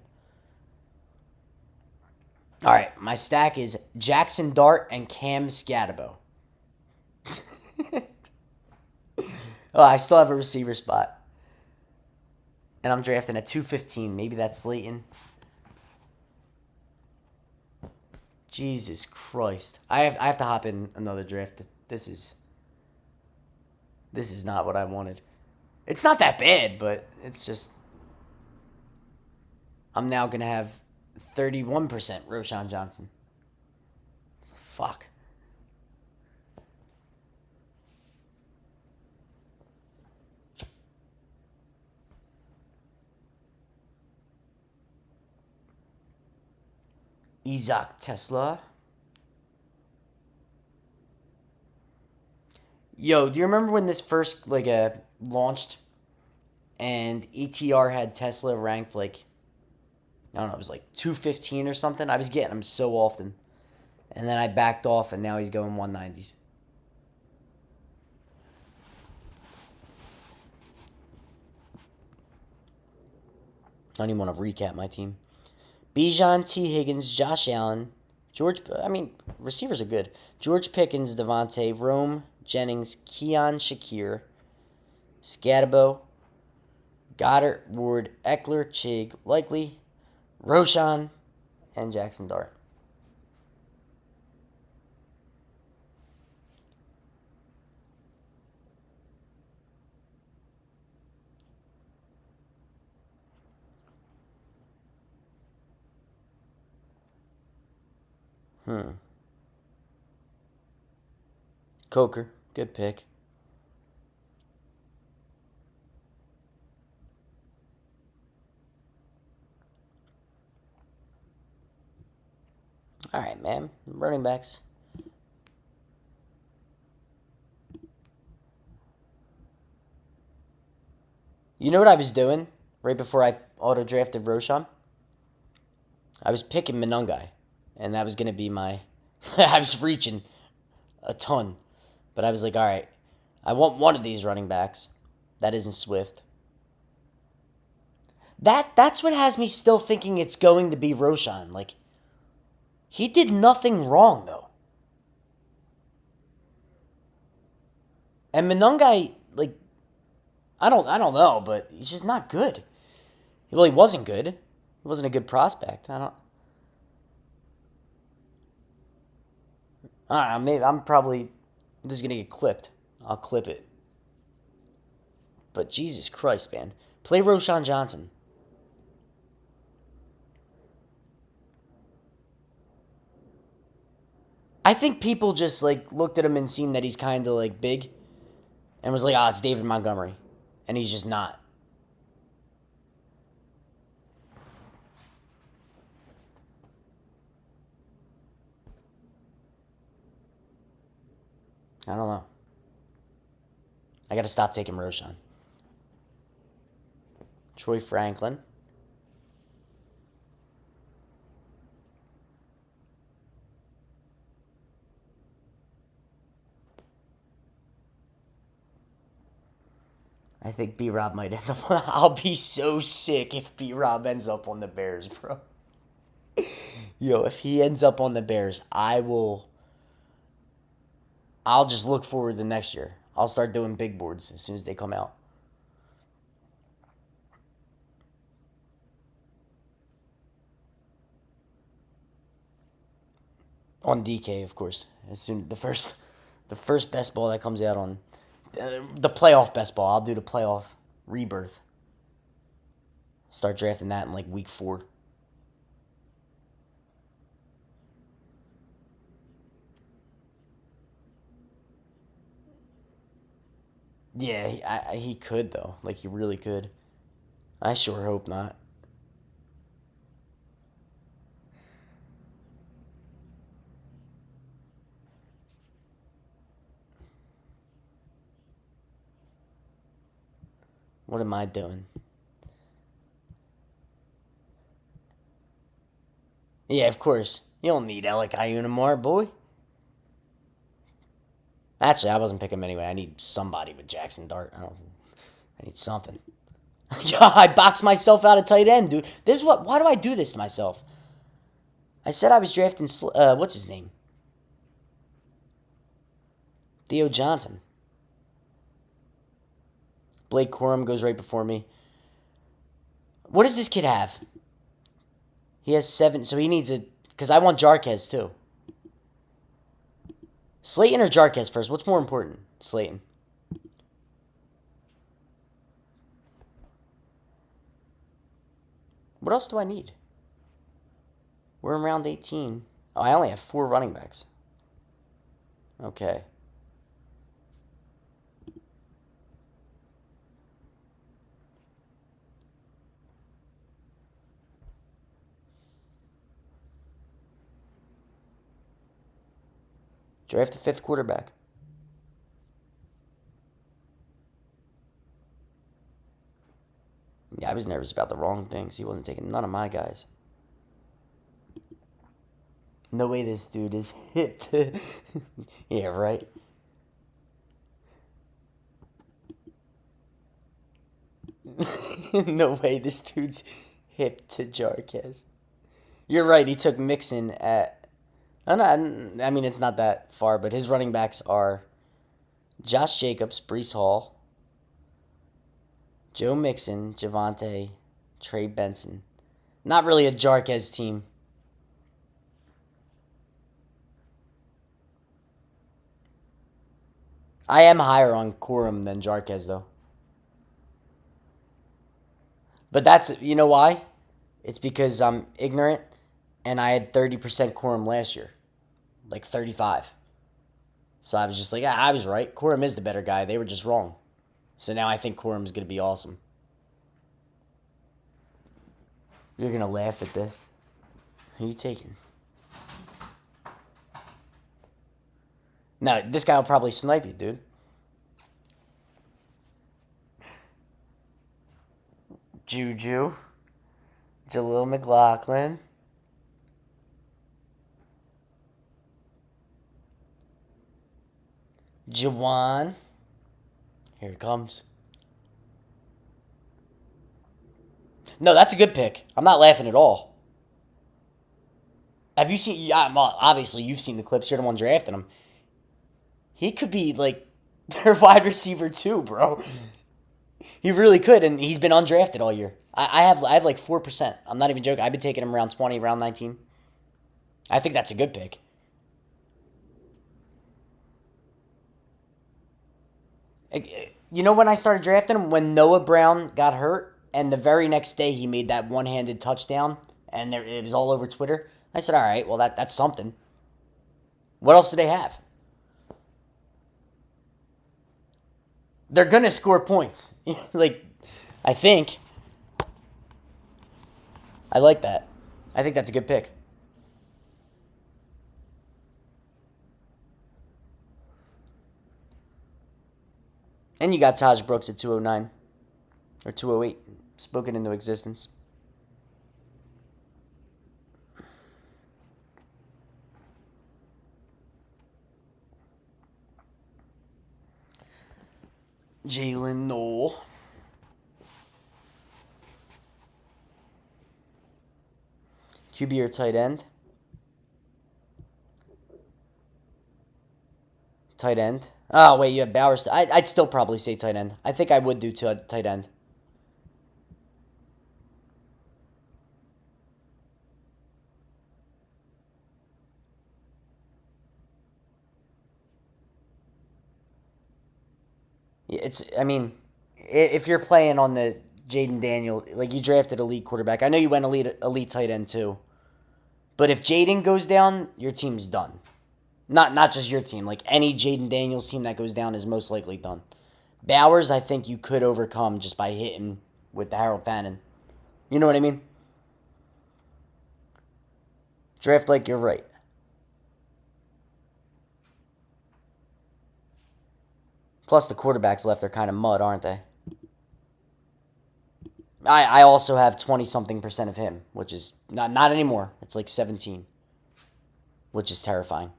All right, my stack is Jackson Dart and Cam Scatabo. Oh, I still have a receiver spot. And I'm drafting at 215. Maybe that's Slayton. Jesus Christ. I have to hop in another draft. This is not what I wanted. It's not that bad, but it's just I'm now going to have 31% Roshan Johnson. Fuck. Isaac Tesla. Yo, do you remember when this first launched and ETR had Tesla ranked like I don't know, it was like 215 or something? I was getting him so often. And then I backed off and now he's going 190s. I don't even want to recap my team. Bijan, T. Higgins, Josh Allen, receivers are good. George Pickens, Devontae, Rome, Jennings, Keon Shakir, Scatabo, Goddard, Ward, Eckler, Chig, Likely, Roshan, and Jackson Dart. Coker, good pick. All right, man. Running backs. You know what I was doing right before I auto-drafted Roshan? I was picking Menungai, and that was going to be my... I was reaching a ton. But I was like, all right, I want one of these running backs. That isn't Swift. That's what has me still thinking it's going to be Roshan. Like, he did nothing wrong, though. And Menungai, like, I don't know, but he's just not good. Well, he wasn't good. He wasn't a good prospect. I don't. I don't know. Maybe I'm probably this is gonna get clipped. I'll clip it. But Jesus Christ, man, play Roshan Johnson. I think people just like looked at him and seen that he's kind of like big, and was like, "Oh, it's David Montgomery," and he's just not. I don't know. I got to stop taking Roshan. Troy Franklin. I think B Rob might end up. I'll be so sick if B Rob ends up on the Bears, bro. Yo, if he ends up on the Bears, I will. I'll just look forward to next year. I'll start doing big boards as soon as they come out. On DK, of course. As soon the first best ball that comes out on the playoff best ball. I'll do the playoff rebirth. Start drafting that in like week 4. Yeah, he could though. Like he really could. I sure hope not. What am I doing? Yeah, of course. You don't need Alec Ayunamar, boy. Actually, I wasn't picking him anyway. I need somebody with Jackson Dart. I need something. Yeah, I boxed myself out of tight end, dude. This is what. Why do I do this to myself? I said I was drafting. What's his name? Theo Johnson. Blake Corum goes right before me. What does this kid have? He has 7, so he needs a. Because I want Jarquez too. Slayton or Jarquez first? What's more important? Slayton. What else do I need? We're in round 18. Oh, I only have 4 running backs. Okay. Draft the 5th quarterback. Yeah, I was nervous about the wrong things. He wasn't taking none of my guys. No way this dude is hip to... Yeah, right? No way this dude's hip to Jarquez. You're right, he took Mixon at... I mean, it's not that far, but his running backs are Josh Jacobs, Brees Hall, Joe Mixon, Javante, Trey Benson. Not really a Jarquez team. I am higher on Corum than Jarquez, though. But that's, you know why? It's because I'm ignorant and I had 30% Corum last year. Like 35. So I was just like, I was right. Corum is the better guy. They were just wrong. So now I think Corum's going to be awesome. You're going to laugh at this. Who are you taking? No, this guy will probably snipe you, dude. Juju. Jaleel McLaughlin. Jawan. Here it comes. No, that's a good pick. I'm not laughing at all. Have you seen... Yeah, obviously, you've seen the clips. You're the one drafting him. He could be, like, their wide receiver, too, bro. He really could, and he's been undrafted all year. I have like 4%. I'm not even joking. I've been taking him round 20, round 19. I think that's a good pick. You know when I started drafting him? When Noah Brown got hurt, and the very next day he made that one-handed touchdown, and it was all over Twitter. I said, all right, well, that's something. What else do they have? They're going to score points. Like, I think. I like that. I think that's a good pick. And you got Taj Brooks at 209 or 208, spoken into existence. Jalen Noel. QB or tight end? Tight end. Oh, wait, you have Bowers. I'd still probably say tight end. I think I would do tight end. I mean, if you're playing on the Jaden Daniel, like you drafted elite quarterback. I know you went elite tight end too. But if Jaden goes down, your team's done. Not just your team. Like any Jaden Daniels team that goes down is most likely done. Bowers, I think you could overcome just by hitting with the Harold Fannin. You know what I mean? Draft like you're right. Plus the quarterbacks left are kind of mud, aren't they? I also have 20 something percent of him, which is not anymore. It's like 17, which is terrifying.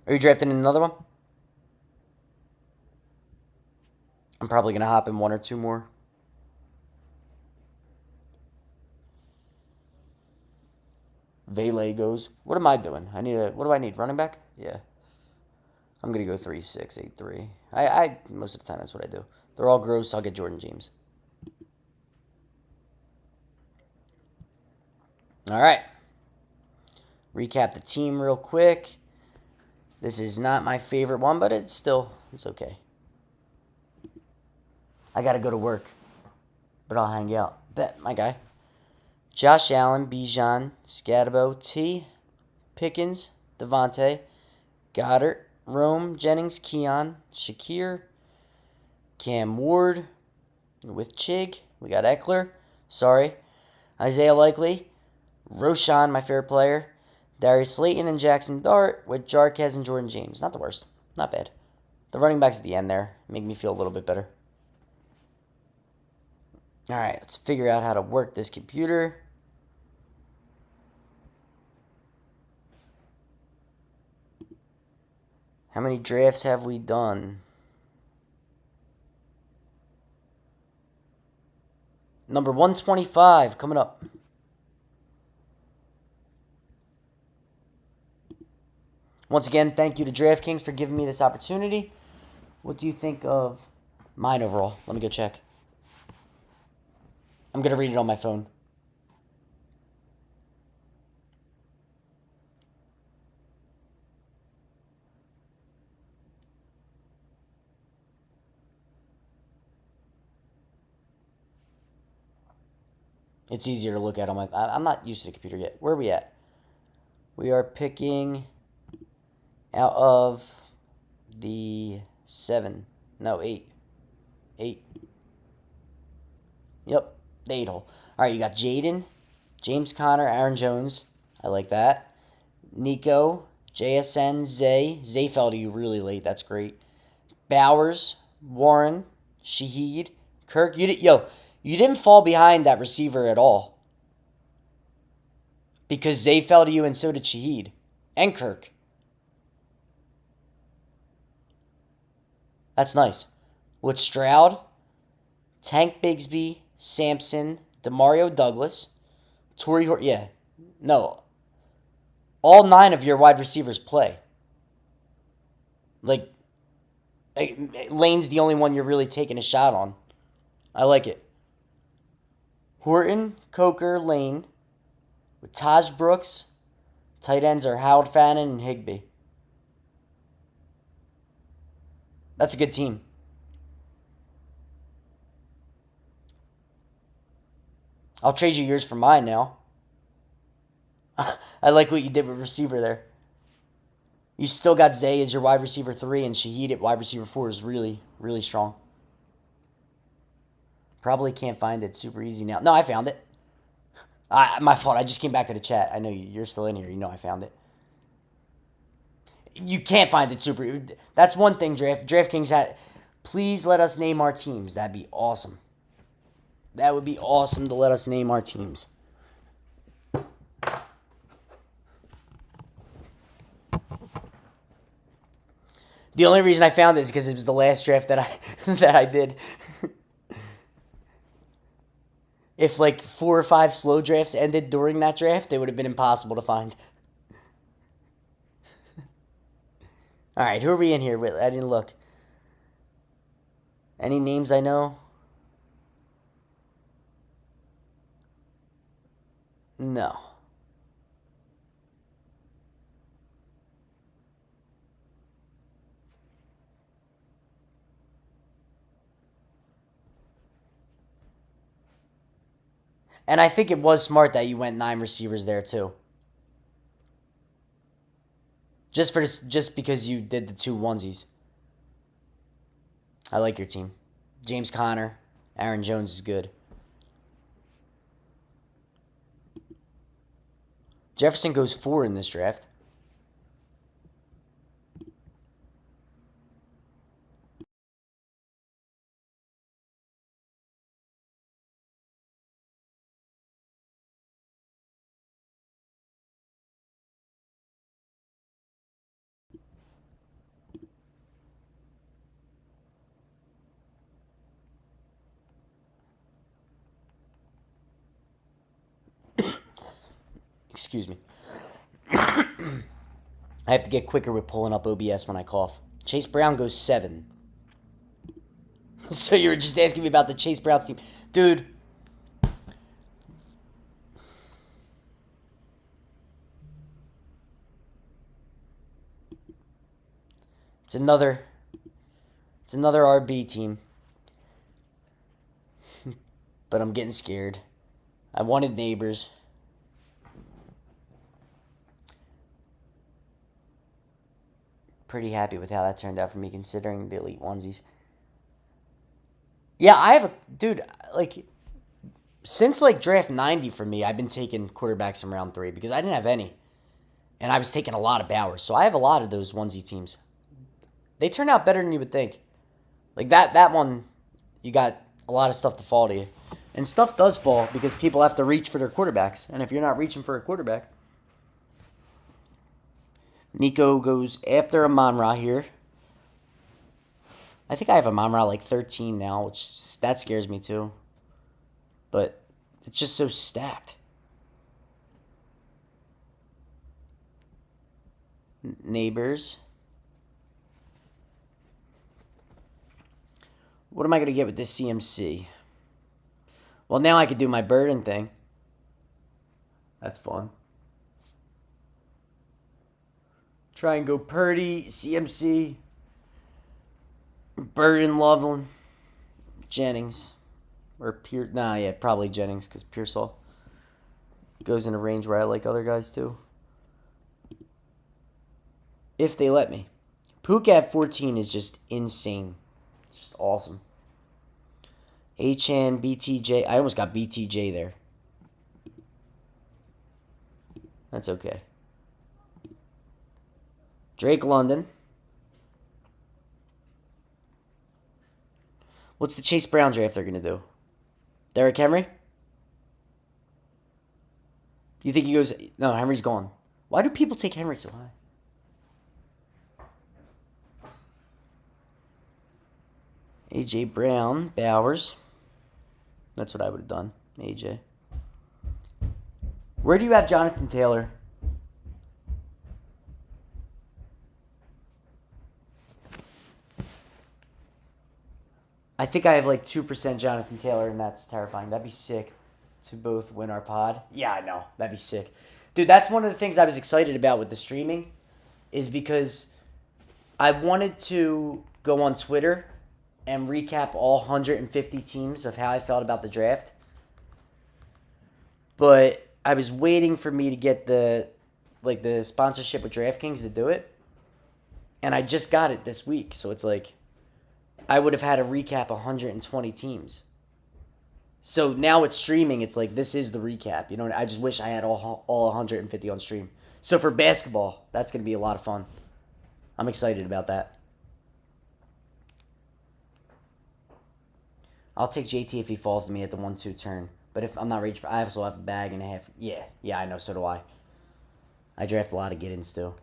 Are you drafting in another one? I'm probably gonna hop in one or two more. Vele goes. What am I doing? What do I need? Running back? Yeah. I'm gonna go 3-6-8-3. I most of the time that's what I do. They're all gross. I'll get Jordan James. All right. Recap the team real quick. This is not my favorite one, but it's okay. I gotta go to work, but I'll hang out. Bet, my guy. Josh Allen, Bijan, Scadabo, T, Pickens, Devontae, Goddard, Rome, Jennings, Keon, Shakir, Cam Ward with Chig. We got Eckler. Sorry. Isaiah Likely, Roshan, my favorite player, Darius Slayton and Jackson Dart with Jarquez and Jordan James. Not the worst. Not bad. The running backs at the end there make me feel a little bit better. All right, let's figure out how to work this computer. How many drafts have we done? Number 125 coming up. Once again, thank you to Dradtkings for giving me this opportunity. What do you think of mine overall? Let me go check. I'm going to read it on my phone. It's easier to look at on my... I'm not used to the computer yet. Where are we at? We are picking out of the 7. No, 8. 8. Yep, the 8 hole. All right, you got Jaden, James Conner, Aaron Jones. I like that. Nico, JSN, Zay. Zay fell to you really late. That's great. Bowers, Warren, Shaheed, Kirk. You didn't fall behind that receiver at all. Because Zay fell to you and so did Shaheed. And Kirk. That's nice. With Stroud, Tank Bigsby, Sampson, Demario Douglas, Torrey Horton. Yeah. No. All 9 of your wide receivers play. Like, Lane's the only one you're really taking a shot on. I like it. Horton, Coker, Lane. With Taj Brooks. Tight ends are Howard Fannin and Higbee. That's a good team. I'll trade you yours for mine now. I like what you did with receiver there. You still got Zay as your wide receiver 3, and Shaheed at wide receiver 4 is really, really strong. Probably can't find it super easy now. No, I found it. My fault. I just came back to the chat. I know you're still in here. You know I found it. You can't find it super. That's one thing, DraftKings had. Please let us name our teams. That'd be awesome. That would be awesome to let us name our teams. The only reason I found it is because it was the last draft that I did. If like 4 or 5 slow drafts ended during that draft, it would have been impossible to find. All right, who are we in here with? I didn't look. Any names I know? No. And I think it was smart that you went 9 receivers there too. Just because you did the 2 onesies. I like your team. James Conner, Aaron Jones is good. Jefferson goes 4 in this draft. Excuse me. I have to get quicker with pulling up OBS when I cough. Chase Brown goes 7. So you were just asking me about the Chase Brown team. Dude. It's another RB team. But I'm getting scared. I wanted Neighbors. Pretty happy with how that turned out for me considering the elite onesies. Yeah, I have a dude, like since like draft 90 for me, I've been taking quarterbacks in round 3 because I didn't have any. And I was taking a lot of Bowers. So I have a lot of those onesie teams. They turn out better than you would think. Like that one, you got a lot of stuff to fall to you. And stuff does fall because people have to reach for their quarterbacks. And if you're not reaching for a quarterback. Nico goes after Amon-Ra here. I think I have Amon-Ra like 13 now, which that scares me too. But it's just so stacked. Neighbors. What am I going to get with this CMC? Well, now I could do my Burden thing. That's fun. Try and go Purdy, CMC, Burden, Loveland, Jennings. Or Pierce. Nah, yeah, probably Jennings because Pearsall goes in a range where I like other guys too. If they let me. Puka at 14 is just insane. It's just awesome. HN, BTJ. I almost got BTJ there. That's okay. Drake London. What's the Chase Brown draft they're going to do? Derrick Henry? You think he goes... No, Henry's gone. Why do people take Henry so high? AJ Brown, Bowers. That's what I would have done. AJ. Where do you have Jonathan Taylor? I think I have like 2% Jonathan Taylor, and that's terrifying. That'd be sick to both win our pod. Yeah, I know. That'd be sick. Dude, that's one of the things I was excited about with the streaming is because I wanted to go on Twitter and recap all 150 teams of how I felt about the draft. But I was waiting for me to get the sponsorship with Dradtkings to do it. And I just got it this week, so it's like I would have had to recap 120 teams. So now it's streaming. It's like this is the recap. You know, I just wish I had all 150 on stream. So for basketball, that's going to be a lot of fun. I'm excited about that. I'll take JT if he falls to me at the 1-2 turn. But if I'm not reaching for, I also have a bag and a half. Yeah, I know. So do I. I draft a lot of get-ins still.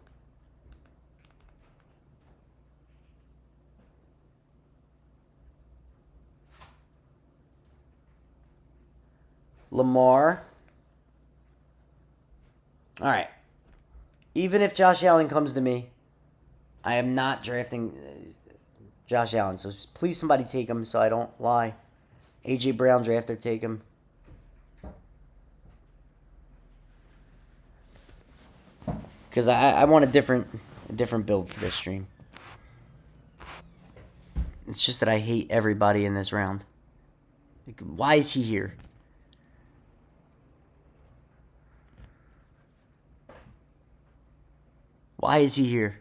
Lamar. All right. Even if Josh Allen comes to me, I am not drafting Josh Allen. So please somebody take him so I don't lie. A.J. Brown drafter, take him. Because I want a different build for this stream. It's just that I hate everybody in this round. Like, why is he here? Why is he here?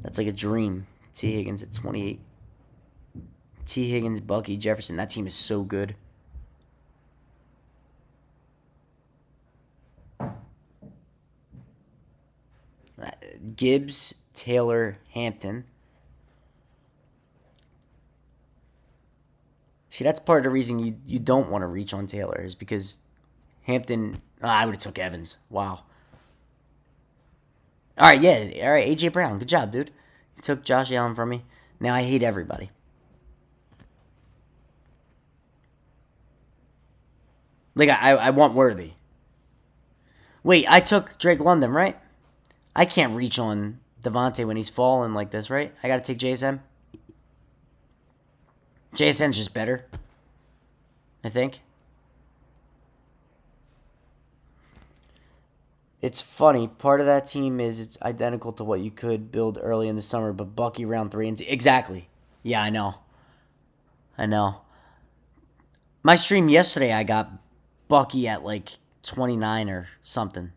That's like a dream. T. Higgins at 28. T. Higgins, Bucky, Jefferson. That team is so good. Gibbs, Taylor, Hampton. See, that's part of the reason you don't want to reach on Taylor is because Hampton... I would have took Evans. Wow. All right, yeah. All right, A.J. Brown. Good job, dude. You took Josh Allen from me. Now I hate everybody. Like, I want Worthy. Wait, I took Drake London, right? I can't reach on Devontae when he's falling like this, right? I got to take JSN. JSN's just better, I think. It's funny. Part of that team is it's identical to what you could build early in the summer, but Bucky round 3 and exactly. Yeah, I know. My stream yesterday, I got Bucky at like 29 or something.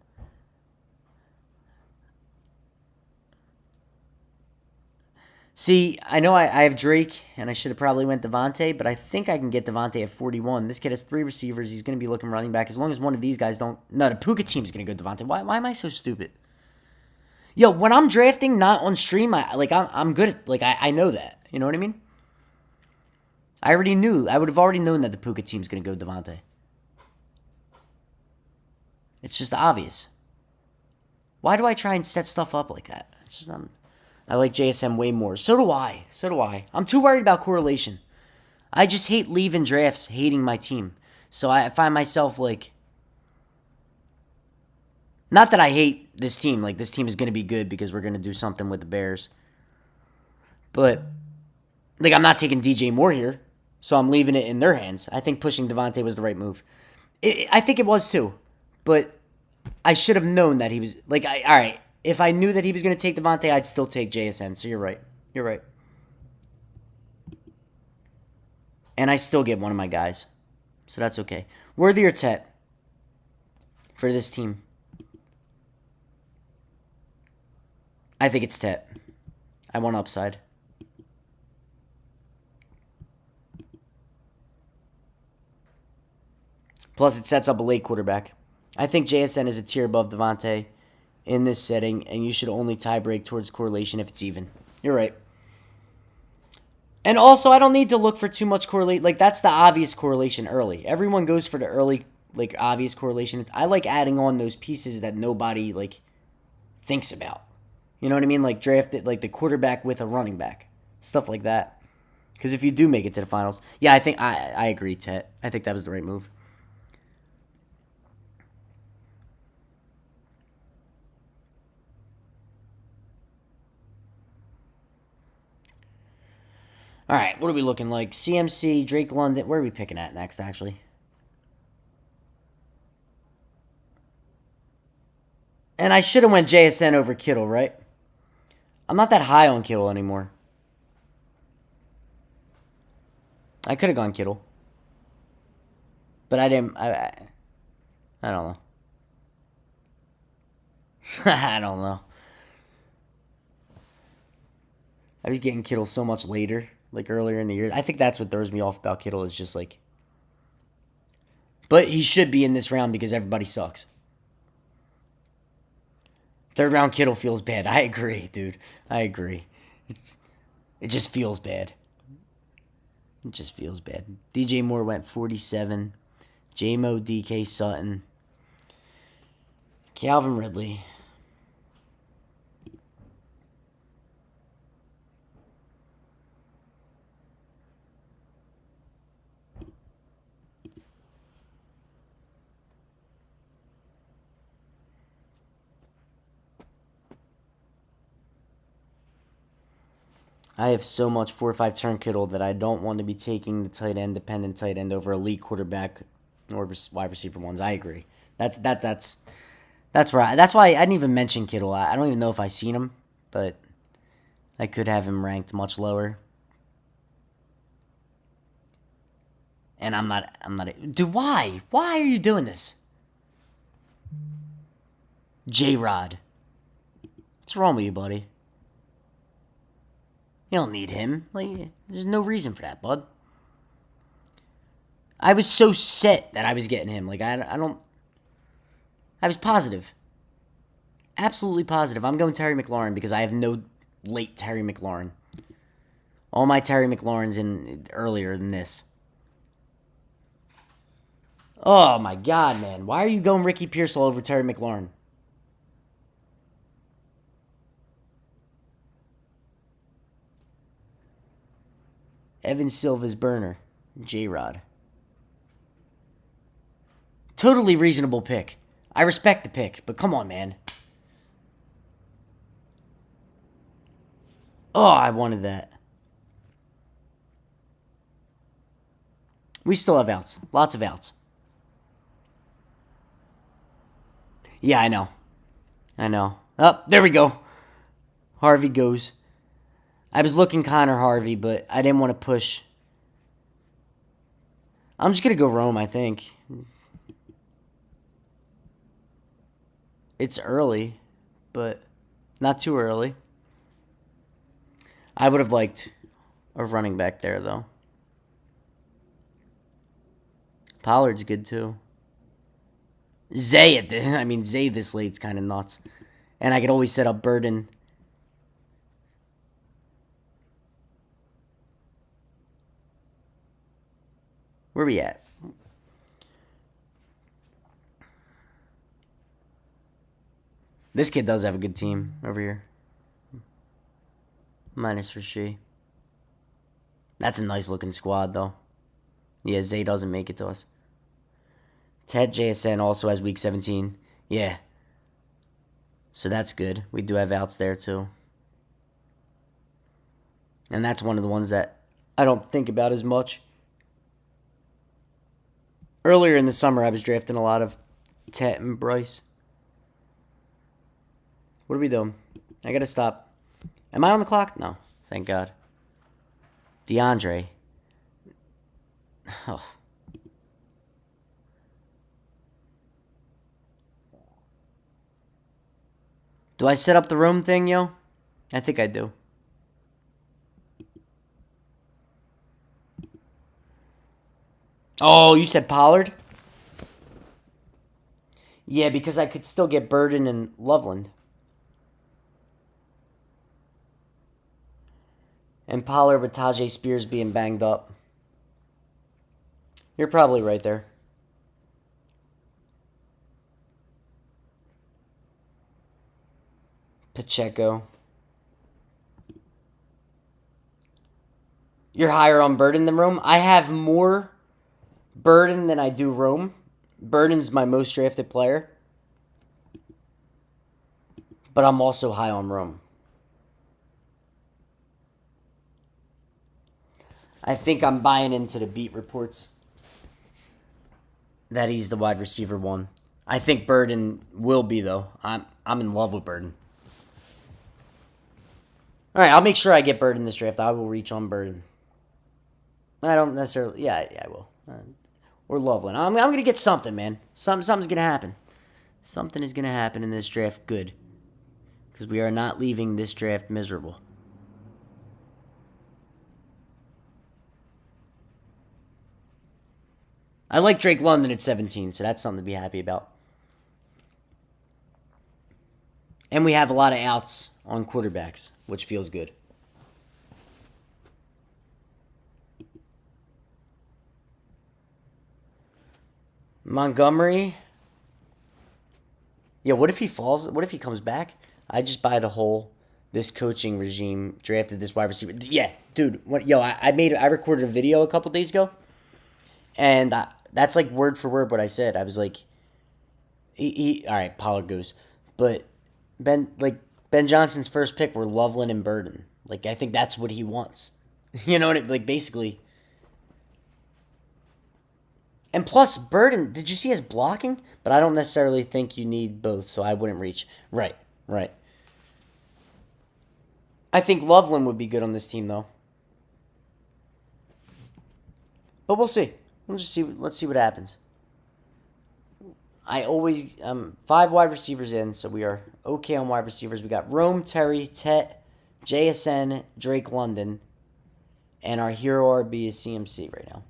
See, I know I have Drake, and I should have probably went Devontae, but I think I can get Devontae at 41. This kid has 3 receivers. He's going to be looking running back. As long as one of these guys don't... No, the Puka team's going to go Devontae. Why am I so stupid? Yo, when I'm drafting not on stream, I'm good at... Like, I know that. You know what I mean? I already knew. I would have already known that the Puka team's going to go Devontae. It's just obvious. Why do I try and set stuff up like that? It's just... I like JSM way more. So do I. I'm too worried about correlation. I just hate leaving drafts hating my team. So I find myself like... Not that I hate this team. Like, this team is going to be good because we're going to do something with the Bears. But, like, I'm not taking DJ Moore here. So I'm leaving it in their hands. I think pushing Devontae was the right move. I think it was too. But I should have known that he was... Like, all right... If I knew that he was going to take Devontae, I'd still take JSN. So you're right. And I still get one of my guys. So that's okay. Worthy or Tet for this team? I think it's Tet. I want upside. Plus, it sets up a late quarterback. I think JSN is a tier above Devontae in this setting, and you should only tie break towards correlation if it's even. You're right. And also, I don't need to look for too much correlation. Like, that's the obvious correlation early. Everyone goes for the early, like, obvious correlation. I like adding on those pieces that nobody, like, thinks about. You know what I mean? Like, draft it, like, the quarterback with a running back. Stuff like that. Because if you do make it to the finals, yeah, I think, I agree, Tet. I think that was the right move. All right, what are we looking like? CMC, Drake London. Where are we picking at next, actually? And I should have went JSN over Kittle, right? I'm not that high on Kittle anymore. I could have gone Kittle. But I didn't. I don't know. I don't know. I was getting Kittle so much later, like earlier in the year. I think that's what throws me off about Kittle is just like. But he should be in this round because everybody sucks. Third round Kittle feels bad. I agree, dude. I agree. It just feels bad. It just feels bad. DJ Moore went 47. J-Mo, DK Sutton. Calvin Ridley. I have so much 4-5 turn Kittle that I don't want to be taking the tight end, dependent tight end over elite quarterback or wide receiver ones. I agree. That's why I didn't even mention Kittle. I don't even know if I seen him, but I could have him ranked much lower. And I'm not. Dude, why? Why are you doing this? J-Rod. What's wrong with you, buddy? You don't need him. Like, there's no reason for that, bud. I was so set that I was getting him. Like, I was positive. Absolutely positive. I'm going Terry McLaurin because I have no late Terry McLaurin. All my Terry McLaurin's in earlier than this. Oh, my God, man. Why are you going Ricky Pearsall over Terry McLaurin? Evan Silva's burner. J-Rod. Totally reasonable pick. I respect the pick, but come on, man. Oh, I wanted that. We still have outs. Lots of outs. Yeah, I know. Oh, there we go. Harvey goes. I was looking Connor Harvey, but I didn't want to push. I'm just going to go Rome, I think. It's early, but not too early. I would have liked a running back there, though. Pollard's good, too. Zay this late's kind of nuts. And I could always set up Burden. Where we at? This kid does have a good team over here. Minus Rasheed. That's a nice looking squad, though. Yeah, Zay doesn't make it to us. Ted JSN also has week 17. Yeah. So that's good. We do have outs there, too. And that's one of the ones that I don't think about as much. Earlier in the summer, I was drafting a lot of Tet and Bryce. What are we doing? I gotta stop. Am I on the clock? No. Thank God. DeAndre. Oh. Do I set up the room thing, yo? I think I do. Oh, you said Pollard? Yeah, because I could still get Burden and Loveland. And Pollard with Tajay Spears being banged up. You're probably right there. Pacheco. You're higher on Burden than Rome? I have more Burden than I do Rome. Burden's my most drafted player. But I'm also high on Rome. I think I'm buying into the beat reports that he's the wide receiver one. I think Burden will be, though. I'm in love with Burden. All right, I'll make sure I get Burden this draft. I will reach on Burden. I don't necessarily. Yeah, I will. Or Loveland. I'm gonna get something, man. Something's gonna happen. Something is gonna happen in this draft. Good, because we are not leaving this draft miserable. I like Drake London at 17, so that's something to be happy about. And we have a lot of outs on quarterbacks, which feels good. Montgomery. Yeah, what if he falls? What if he comes back? I just buy the whole this coaching regime drafted this wide receiver. Yeah, dude. What? Yo, I recorded a video a couple days ago, and that's like word for word what I said. I was like, all right, Pollard goes, but Ben Johnson's first pick were Loveland and Burden. Like I think that's what he wants. You know what? Like basically. And plus, Burden, did you see his blocking? But I don't necessarily think you need both, so I wouldn't reach. Right. I think Loveland would be good on this team, though. But we'll see. We'll just see. Let's see what happens. I always 5 wide receivers in, so we are okay on wide receivers. We got Rome, Terry, Tet, JSN, Drake London, and our hero RB is CMC right now.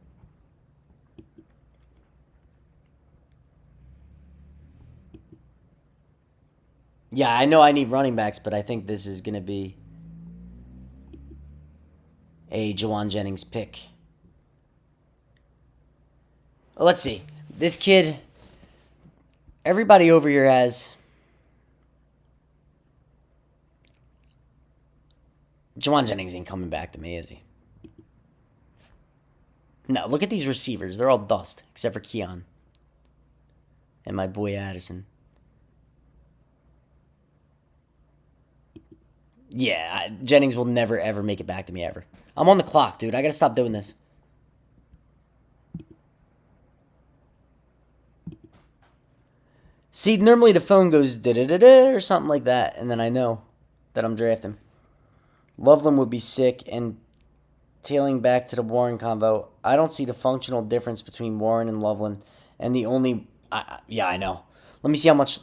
Yeah, I know I need running backs, but I think this is going to be a Jawan Jennings pick. Well, let's see. This kid, everybody over here has Jawan Jennings ain't coming back to me, is he? No, look at these receivers. They're all dust, except for Keon and my boy Addison. Yeah, Jennings will never, ever make it back to me, ever. I'm on the clock, dude. I gotta stop doing this. See, normally the phone goes da-da-da-da or something like that, and then I know that I'm drafting. Loveland would be sick, and tailing back to the Warren convo, I don't see the functional difference between Warren and Loveland, and the only... yeah, I know. Let me see how much...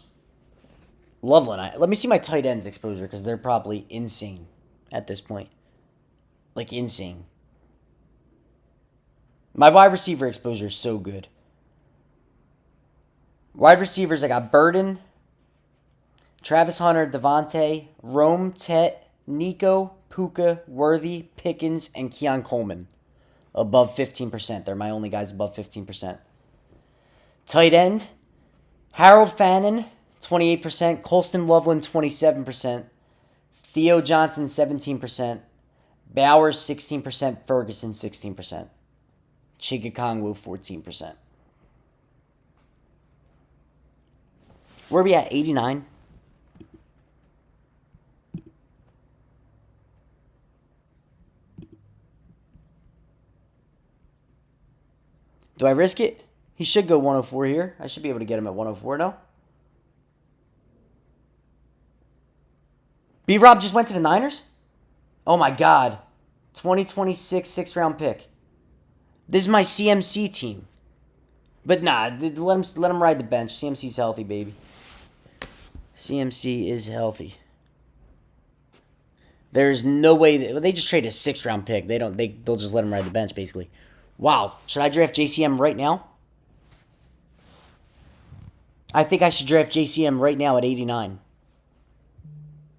Loveland. Let me see my tight ends exposure because they're probably insane at this point. Like, insane. My wide receiver exposure is so good. Wide receivers, I got Burden, Travis Hunter, Devontae, Rome, Tet, Nico, Puka, Worthy, Pickens, and Keon Coleman. Above 15%. They're my only guys above 15%. Tight end, Harold Fannin, 28%, Colston Loveland, 27%, Theo Johnson, 17%, Bowers, 16%, Ferguson, 16%, Chigakongwu, 14%. Where are we at, 89? Do I risk it? He should go 104 here. I should be able to get him at 104 now. B-Rob just went to the Niners? Oh my God. 2026 6th-round pick. This is my CMC team. But nah, let him ride the bench. CMC's healthy, baby. CMC is healthy. There's no way they just trade a 6th-round pick. They'll just let him ride the bench, basically. Wow. Should I draft JCM right now? I think I should draft JCM right now at 89.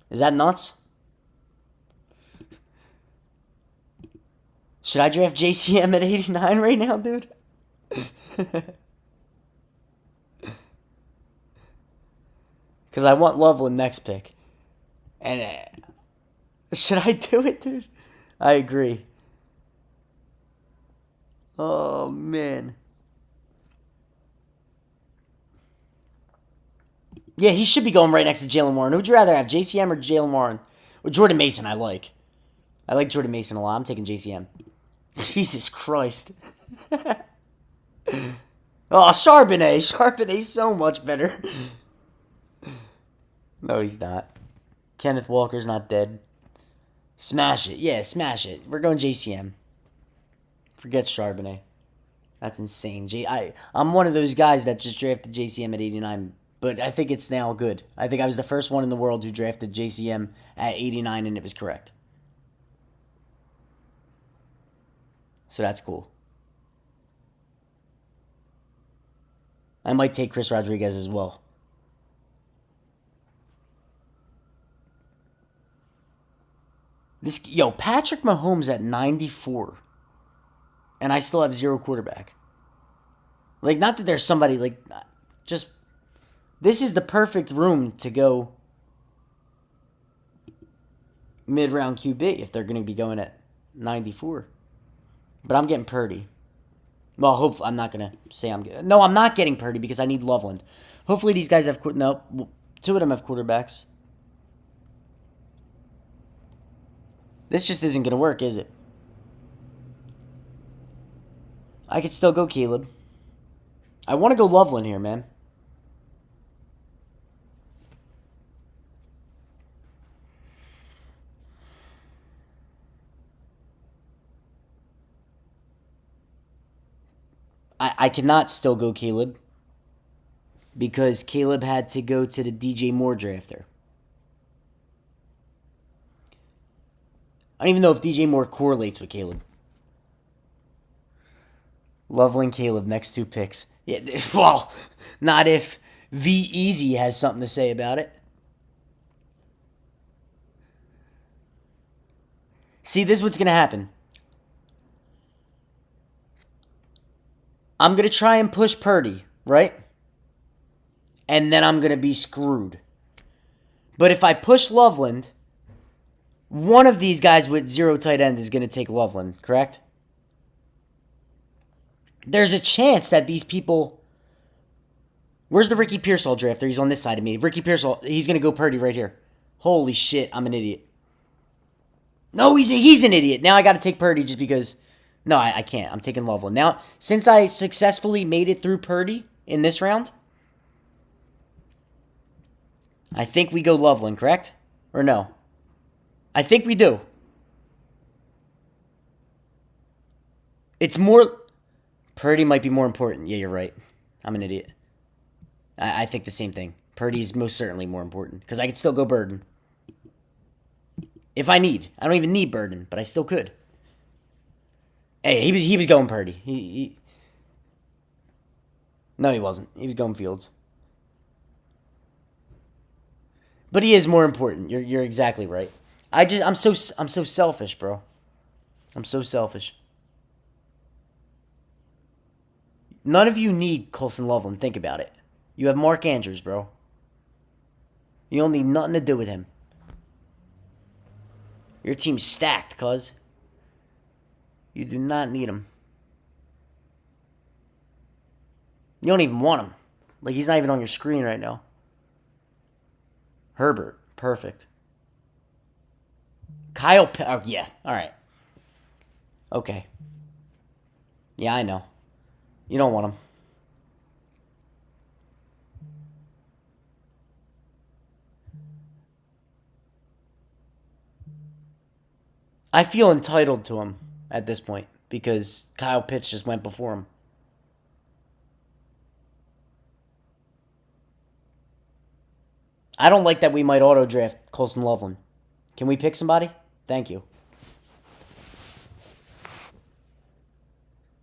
Is that nuts? Should I draft JCM at 89 right now, dude? Because I want Loveland next pick. And should I do it, dude? I agree. Oh, man. Yeah, he should be going right next to Jalen Warren. Who would you rather have, JCM or Jalen Warren? Well, Jordan Mason I like. I like Jordan Mason a lot. I'm taking JCM. Jesus Christ. Oh, Charbonnet. Charbonnet's so much better. No, he's not. Kenneth Walker's not dead. Smash it. Yeah, smash it. We're going JCM. Forget Charbonnet. That's insane. I'm one of those guys that just drafted JCM at 89, but I think it's now good. I think I was the first one in the world who drafted JCM at 89, and it was correct. So that's cool. I might take Chris Rodriguez as well. Patrick Mahomes at 94, and I still have zero quarterback. Like, not that there's somebody, like, just, this is the perfect room to go mid-round QB if they're going to be going at 94. But I'm getting Purdy. Well, hopefully, I'm not going to say I'm getting, no, I'm not getting Purdy because I need Loveland. Hopefully these guys have, no, two of them have quarterbacks. This just isn't going to work, is it? I could still go Caleb. I want to go Loveland here, man. I cannot still go Caleb because Caleb had to go to the DJ Moore drafter. I don't even know if DJ Moore correlates with Caleb. Loveland, Caleb, next two picks. Yeah, well, not if V Easy has something to say about it. See, this is what's going to happen. I'm going to try and push Purdy, right? And then I'm going to be screwed. But if I push Loveland, one of these guys with zero tight end is going to take Loveland, correct? There's a chance that these people... Where's the Ricky Pearsall drafter? He's on this side of me. Ricky Pearsall, he's going to go Purdy right here. Holy shit, I'm an idiot. No, he's an idiot. Now I got to take Purdy just because... No, I can't. I'm taking Loveland. Now, since I successfully made it through Purdy in this round, I think we go Loveland, correct? Or no? I think we do. It's more... Purdy might be more important. Yeah, you're right. I'm an idiot. I think the same thing. Purdy's most certainly more important because I could still go Burden. If I need. I don't even need Burden, but I still could. Hey, he was going Purdy. No, he wasn't. He was going Fields. But he is more important. You're exactly right. I'm so selfish, bro. I'm so selfish. None of you need Colson Loveland. Think about it. You have Mark Andrews, bro. You don't need nothing to do with him. Your team's stacked, cuz. You do not need him. You don't even want him. Like, he's not even on your screen right now. Herbert. Perfect. Kyle... Oh, yeah. All right. Okay. Yeah, I know. You don't want him. I feel entitled to him at this point because Kyle Pitts just went before him. I don't like that we might auto-draft Colson Loveland. Can we pick somebody? Thank you.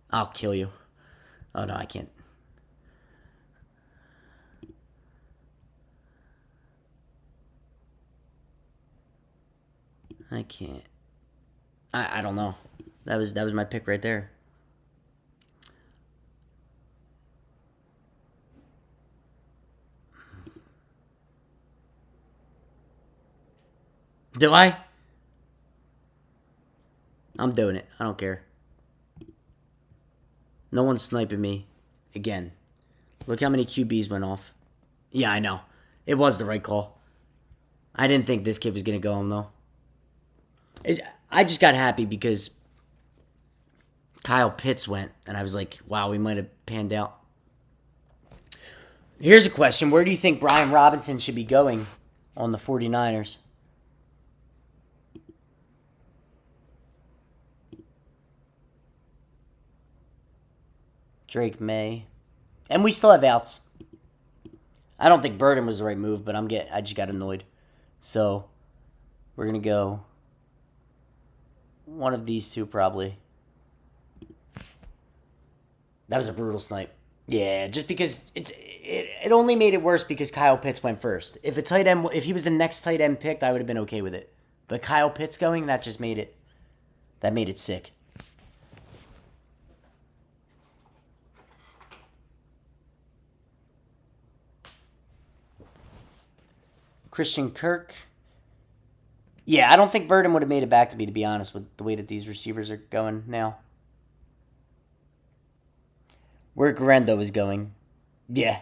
I'll kill you. Oh, no, I can't. I can't. I don't know. That was my pick right there. Do I? I'm doing it. I don't care. No one's sniping me. Again. Look how many QBs went off. Yeah, I know. It was the right call. I didn't think this kid was going to go home, though. I just got happy because Kyle Pitts went, and I was like, wow, we might have panned out. Here's a question. Where do you think Brian Robinson should be going on the 49ers? Drake May. And we still have outs. I don't think Burden was the right move, but I just got annoyed. So we're gonna go one of these two probably. That was a brutal snipe. Yeah, just because it only made it worse because Kyle Pitts went first. If he was the next tight end picked, I would have been okay with it. But Kyle Pitts going, that made it sick. Christian Kirk. Yeah, I don't think Burden would have made it back to me, to be honest, with the way that these receivers are going now. Where Garendo is going. Yeah.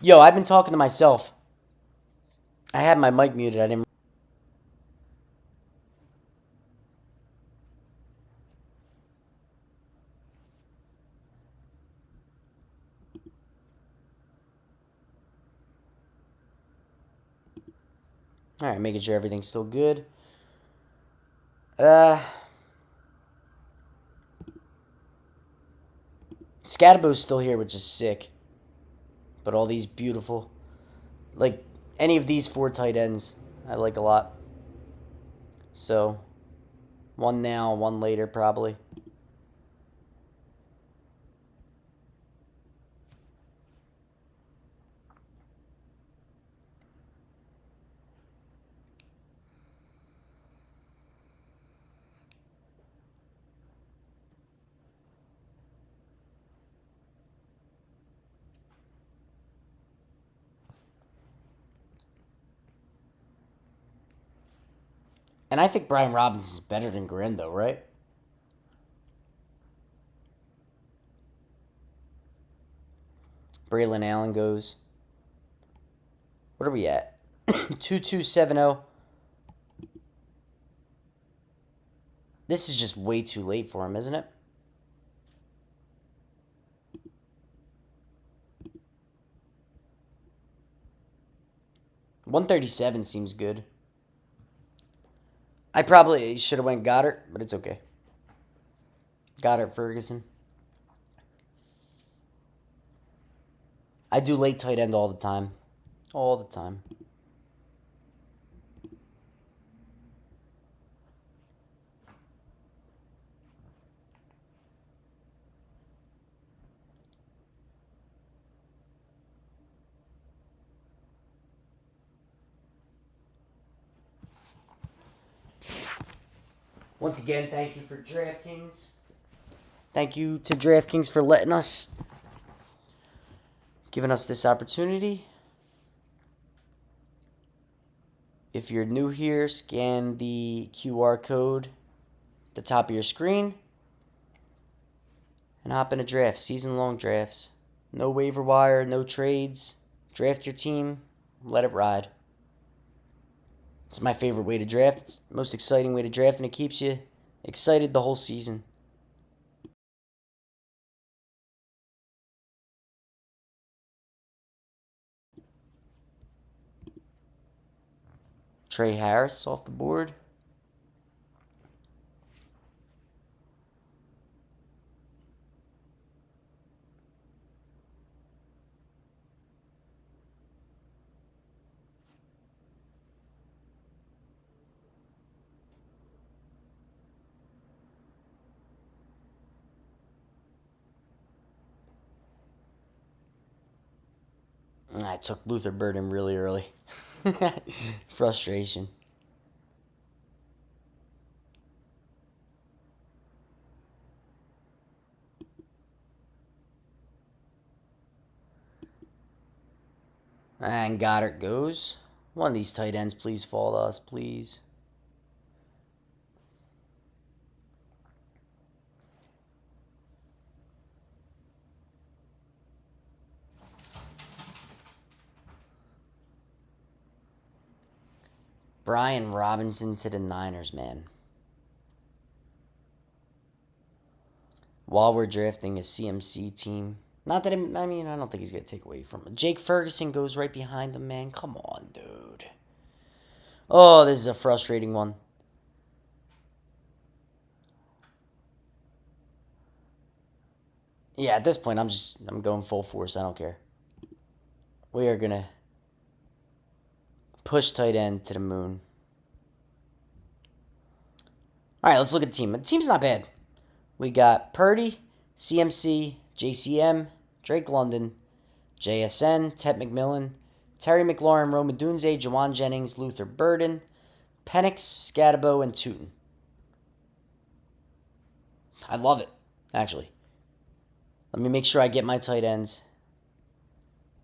Yo, I've been talking to myself. I had my mic muted. I didn't. All right, making sure everything's still good. Scadaboo's still here, which is sick. But all these beautiful, like any of these four tight ends, I like a lot. So, one now, one later, probably. And I think Brian Robinson's better than Garendo, right? Braylon Allen goes. What are we at? 2270. This is just way too late for him, isn't it? $137 seems good. I probably should have went Goddard, but it's okay. Goddard Ferguson. I do late tight end all the time. All the time. Once again, thank you for Dradtkings. Thank you to Dradtkings for giving us this opportunity. If you're new here, scan the QR code at the top of your screen. and hop in a draft. Season-long drafts. No waiver wire, no trades. Draft your team. Let it ride. It's my favorite way to draft. It's the most exciting way to draft, and it keeps you excited the whole season. Trey Harris off the board. I took Luther Burden really early. Frustration. And Goddard goes. One of these tight ends, please fall to us, please. Brian Robinson to the Niners, man. While we're drafting a CMC team. Not that I don't think he's going to take away from him. Jake Ferguson goes right behind him, man. Come on, dude. Oh, this is a frustrating one. Yeah, at this point, I'm going full force. I don't care. We are going to push tight end to the moon. All right, let's look at the team. The team's not bad. We got Purdy, CMC, JCM, Drake London, JSN, Ted McMillan, Terry McLaurin, Rome Odunze, Jawan Jennings, Luther Burden, Penix, Scatabo, and Tootin. I love it, actually. Let me make sure I get my tight ends,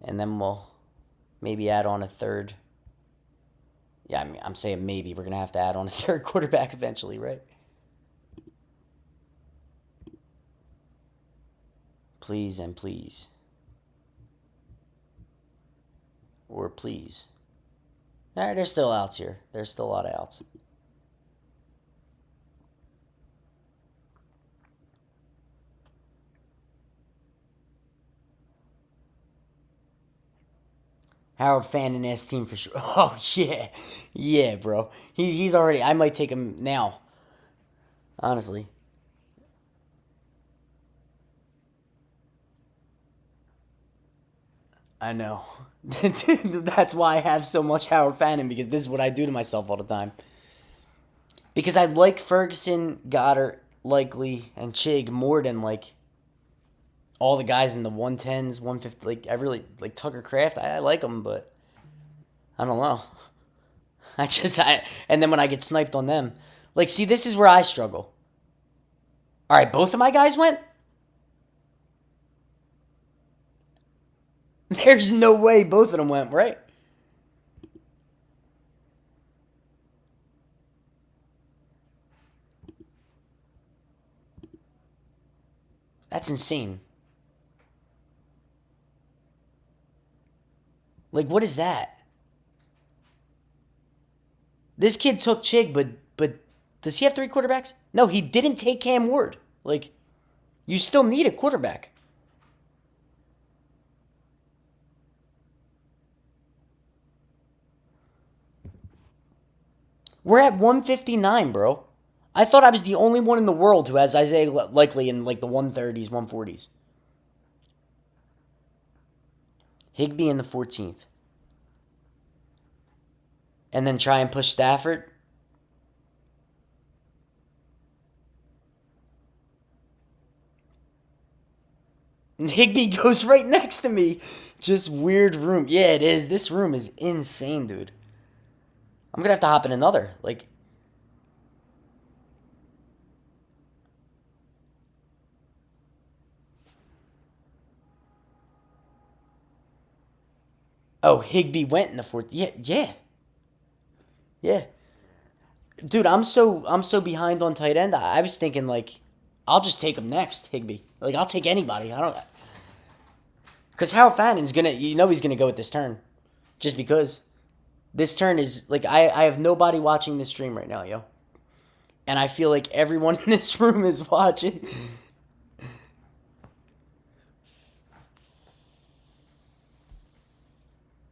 and then we'll maybe add on a third. Yeah, I'm saying maybe. We're going to have to add on a third quarterback eventually, right? Please and please. Or please. There's still outs here. There's still a lot of outs. Harold Fannin-ass team for sure. Oh, yeah. Yeah, bro. He's already... I might take him now. Honestly. I know. That's why I have so much Howard Fannin, because this is what I do to myself all the time. Because I like Ferguson, Goddard, Likely, and Chig more than, like, all the guys in the 110s, 150. Like, I really... Like, Tucker Kraft, I like him, but... I don't know. And then when I get sniped on them... Like, see, this is where I struggle. All right, both of my guys went? There's no way both of them went, right? That's insane. Like, what is that? This kid took Chig, but does he have 3 quarterbacks? No, he didn't take Cam Ward. Like, you still need a quarterback. We're at 159, bro. I thought I was the only one in the world who has Isaiah Likely in like the 130s, 140s. Higbee in the 14th. And then try and push Stafford. And Higbee goes right next to me. Just weird room. Yeah, it is. This room is insane, dude. I'm going to have to hop in another. Like, oh, Higbee went in the 4th. Yeah. Yeah. Dude, I'm so behind on tight end. I was thinking like I'll just take him next, Higbee. Like, I'll take anybody. I don't... Because Harold Fannon's going to... You know he's going to go with this turn. Just because. This turn is... Like, I have nobody watching this stream right now, yo. And I feel like everyone in this room is watching.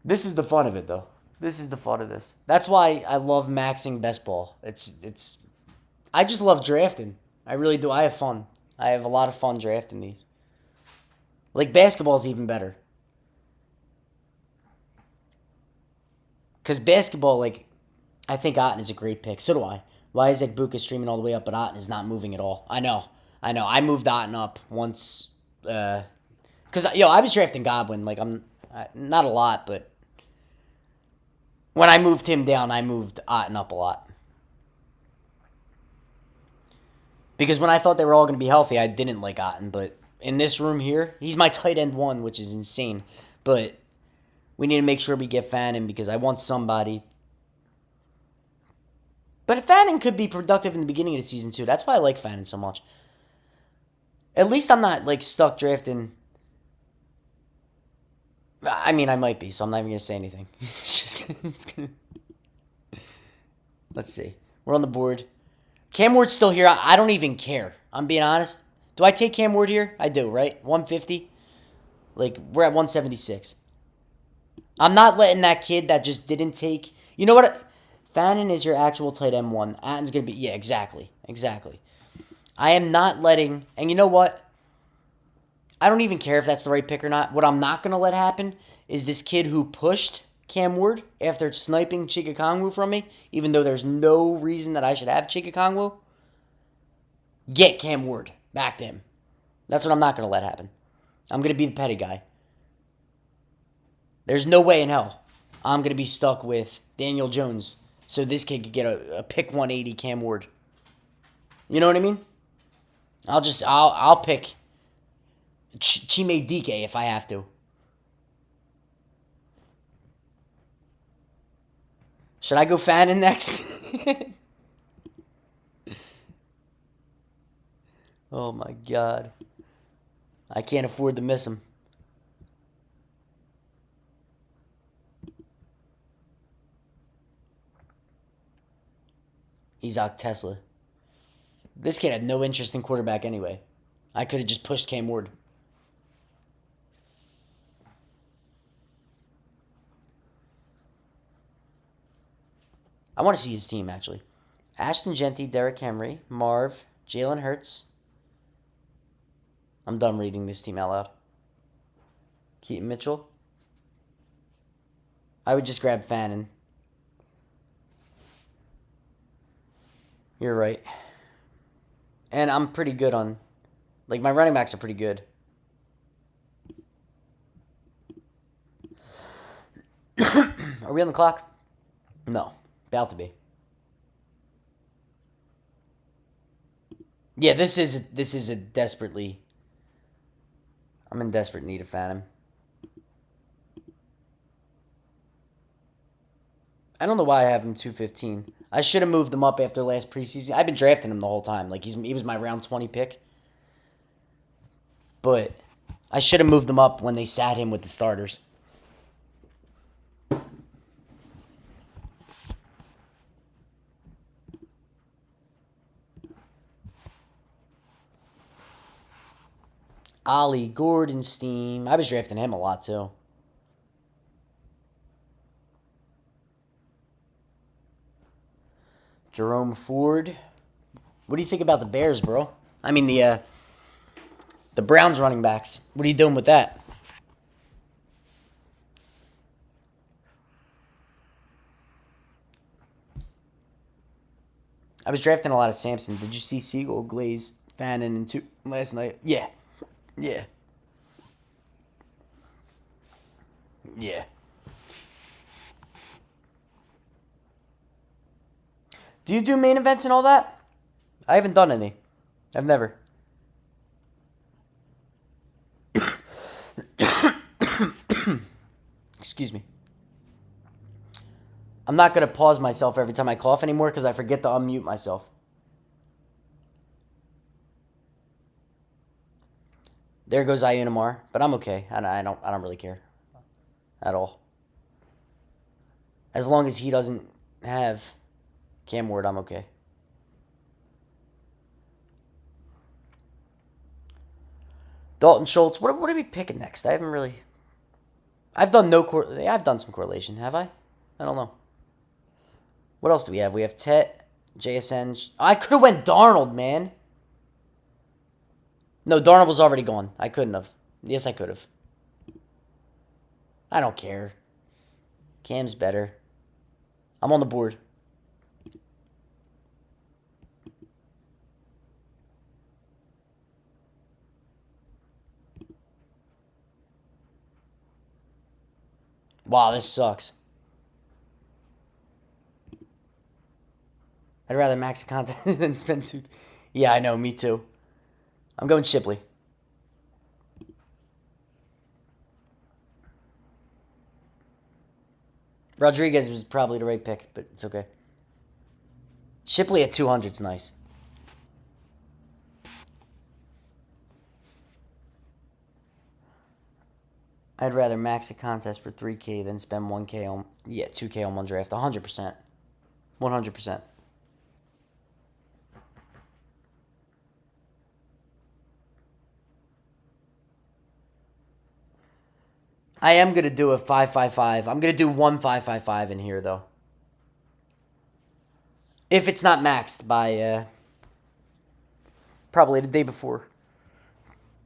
This is the fun of it, though. This is the fun of this. That's why I love maxing best ball. It's. I just love drafting. I really do. I have fun. I have a lot of fun drafting these. Like, basketball's even better. Because basketball, like, I think Otten is a great pick. So do I. Why is Ekbuka streaming all the way up, but Otten is not moving at all? I know. I moved Otten up once. Because, I was drafting Godwin. Like, not a lot, but when I moved him down, I moved Otten up a lot. Because when I thought they were all going to be healthy, I didn't like Otten. But in this room here, he's my tight end 1, which is insane. But we need to make sure we get Fannin because I want somebody. But Fannin could be productive in the beginning of the season, too. That's why I like Fannin so much. At least I'm not, like, stuck drafting. I mean, I might be, so I'm not even going to say anything. It's gonna... Let's see. We're on the board. Cam Ward's still here. I don't even care. I'm being honest. Do I take Cam Ward here? I do, right? 150? Like, we're at 176. I'm not letting that kid that just didn't take... You know what? Fannin is your actual tight end 1. Atten's going to be... Yeah, exactly. Exactly. I am not letting... And you know what? I don't even care if that's the right pick or not. What I'm not going to let happen is this kid who pushed Cam Ward after sniping Chikakongwu from me, even though there's no reason that I should have Chikakongwu, get Cam Ward back to him. That's what I'm not going to let happen. I'm going to be the petty guy. There's no way in hell I'm going to be stuck with Daniel Jones so this kid could get a pick 180 Cam Ward. You know what I mean? I'll pick Chime Dike if I have to. Should I go Fannin next? Oh my god. I can't afford to miss him. Isaac Tesla. This kid had no interest in quarterback anyway. I could have just pushed Cam Ward. I want to see his team, actually. Ashton Genty, Derrick Henry, Marv, Jalen Hurts. I'm done reading this team out loud. Keaton Mitchell. I would just grab Fannin. You're right. And I'm pretty good on... Like, my running backs are pretty good. Are we on the clock? No. About to be. Yeah, this is a desperately... I'm in desperate need of Fannin. I don't know why I have him 215. I should have moved him up after last preseason. I've been drafting him the whole time. Like, he was my round 20 pick. But I should have moved him up when they sat him with the starters. Ollie Gordonstein. I was drafting him a lot, too. Jerome Ford. What do you think about the Bears, bro? I mean, the Browns running backs. What are you doing with that? I was drafting a lot of Samson. Did you see Siegel, Glaze, Fannin, and two last night? Yeah. Yeah. Yeah. Do you do main events and all that? I haven't done any. I've never. Excuse me. I'm not going to pause myself every time I cough anymore because I forget to unmute myself. There goes Ayunamar, but I'm okay. I don't really care at all. As long as he doesn't have Cam Ward, I'm okay. Dalton Schultz. What are we picking next? I haven't really. I've done no I've done some correlation. Have I? I don't know. What else do we have? We have Tet, JSN. I could have went Darnold, man. No, Darnold was already gone. I couldn't have. Yes, I could have. I don't care. Cam's better. I'm on the board. Wow, this sucks. I'd rather max the content than spend two. Yeah, I know. Me too. I'm going Shipley. Rodriguez was probably the right pick, but it's okay. Shipley at 200 is nice. I'd rather max a contest for 3K than spend 1K on, 2K on one draft. 100%. 100%. I am going to do a 555. I'm going to do one 555 in here, though. If it's not maxed by probably the day before.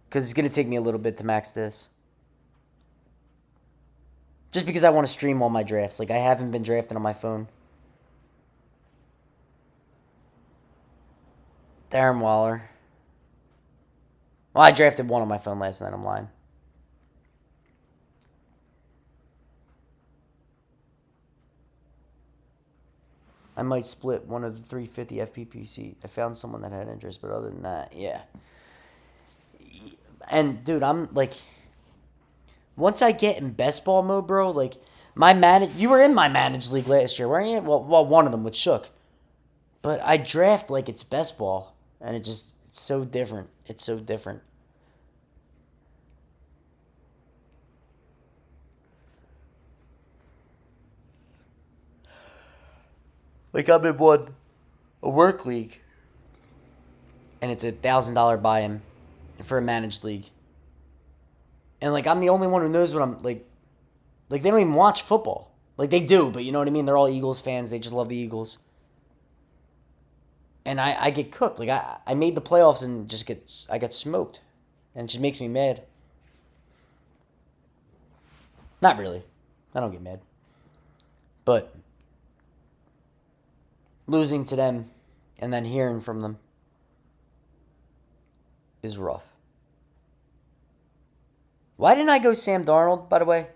Because it's going to take me a little bit to max this. Just because I want to stream all my drafts. Like, I haven't been drafting on my phone. Darren Waller. Well, I drafted one on my phone last night. I'm lying. I might split one of the 350 FPPC. I found someone that had interest, but other than that, yeah. And, dude, I'm, like... Once I get in best ball mode, bro, like... You were in my managed league last year, weren't you? Well, one of them with Shook. But I draft like it's best ball. And it's so different. It's so different. Like, I'm in a work league. And it's $1,000 buy-in for a managed league. And, like, I'm the only one who knows what I'm, like, they don't even watch football. Like, they do, but you know what I mean? They're all Eagles fans. They just love the Eagles. And I get cooked. Like, I made the playoffs and I got smoked. And it just makes me mad. Not really. I don't get mad. But losing to them and then hearing from them is rough. Why didn't I go Sam Darnold, by the way?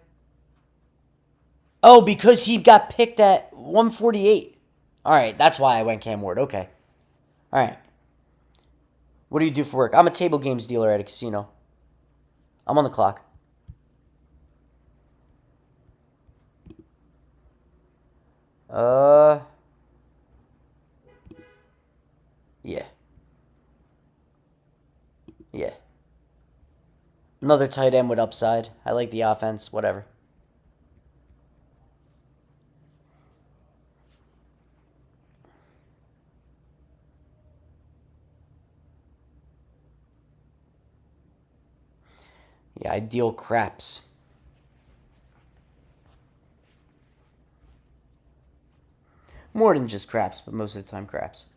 Oh, because he got picked at 148. All right, that's why I went Cam Ward. Okay. All right. What do you do for work? I'm a table games dealer at a casino. I'm on the clock. Yeah. Yeah. Another tight end with upside. I like the offense. Whatever. Yeah, I deal craps. More than just craps, but most of the time craps.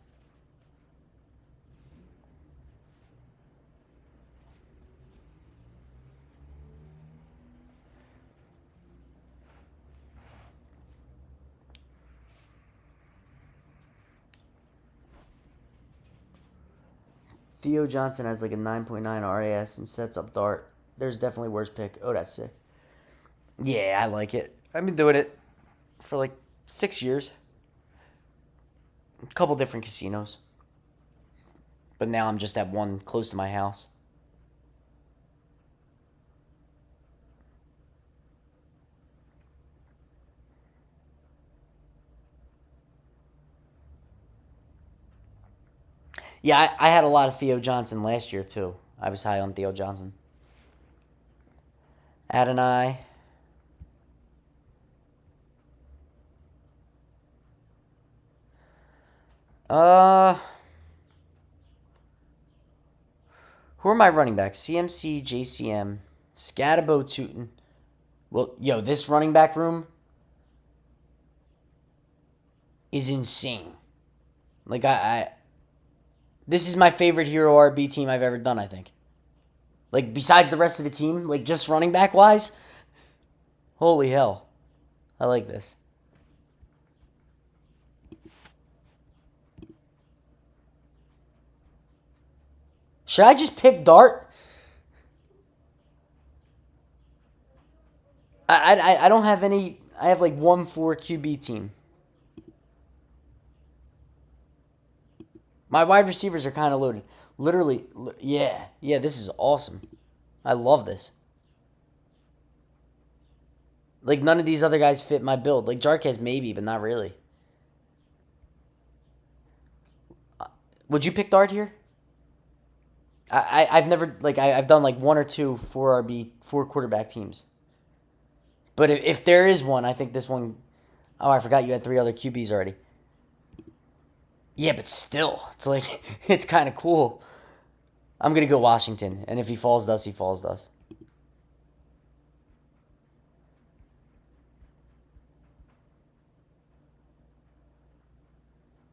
Theo Johnson has like a 9.9 RAS and sets up Dart. There's definitely worse pick. Oh, that's sick. Yeah, I like it. I've been doing it for like 6 years. A couple different casinos. But now I'm just at one close to my house. Yeah, I had a lot of Theo Johnson last year, too. I was high on Theo Johnson. Adonai. Uh, who are my running backs? CMC, JCM, Scatabo, Tootin. Well, yo, this running back room is insane. Like this is my favorite Hero RB team I've ever done, I think. Like, besides the rest of the team, like, just running back wise, holy hell. I like this. Should I just pick Dart? I don't have any. I have like 1-4 QB team. My wide receivers are kind of loaded. Literally, yeah. Yeah, this is awesome. I love this. Like, none of these other guys fit my build. Like, Jarquez maybe, but not really. Would you pick Dart here? I've never, like, I've done like 1 or 2 4 quarterback teams. But if there is one, I think this one. Oh, I forgot you had 3 other QBs already. Yeah, but still, it's like, it's kind of cool. I'm going to go Washington. And if he falls to us, he falls to us.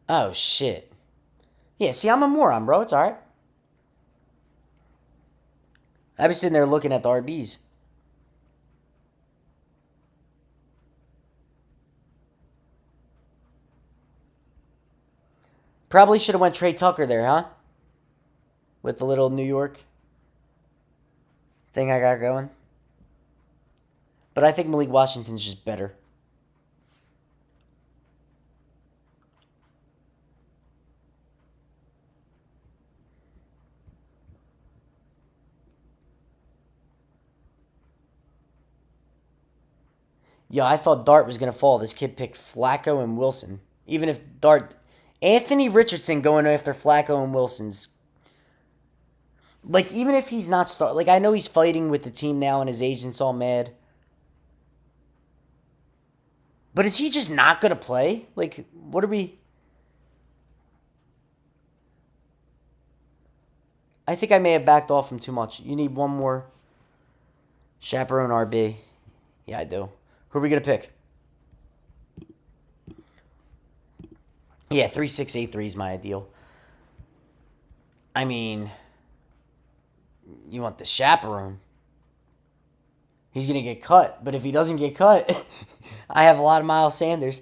Oh, shit. Yeah, see, I'm a moron, bro. It's all right. I was sitting there looking at the RBs. Probably should have went Trey Tucker there, huh? With the little New York thing I got going. But I think Malik Washington's just better. Yeah, I thought Dart was going to fall. This kid picked Flacco and Wilson. Even if Dart... Anthony Richardson going after Flacco and Wilson's... Like, even if he's not start... Like, I know he's fighting with the team now and his agent's all mad. But is he just not going to play? Like, what are we... I think I may have backed off him too much. You need one more chaperone RB. Yeah, I do. Who are we going to pick? Yeah, 3-6-8-3 is my ideal. I mean, you want the chaperone. He's going to get cut. But if he doesn't get cut, I have a lot of Miles Sanders.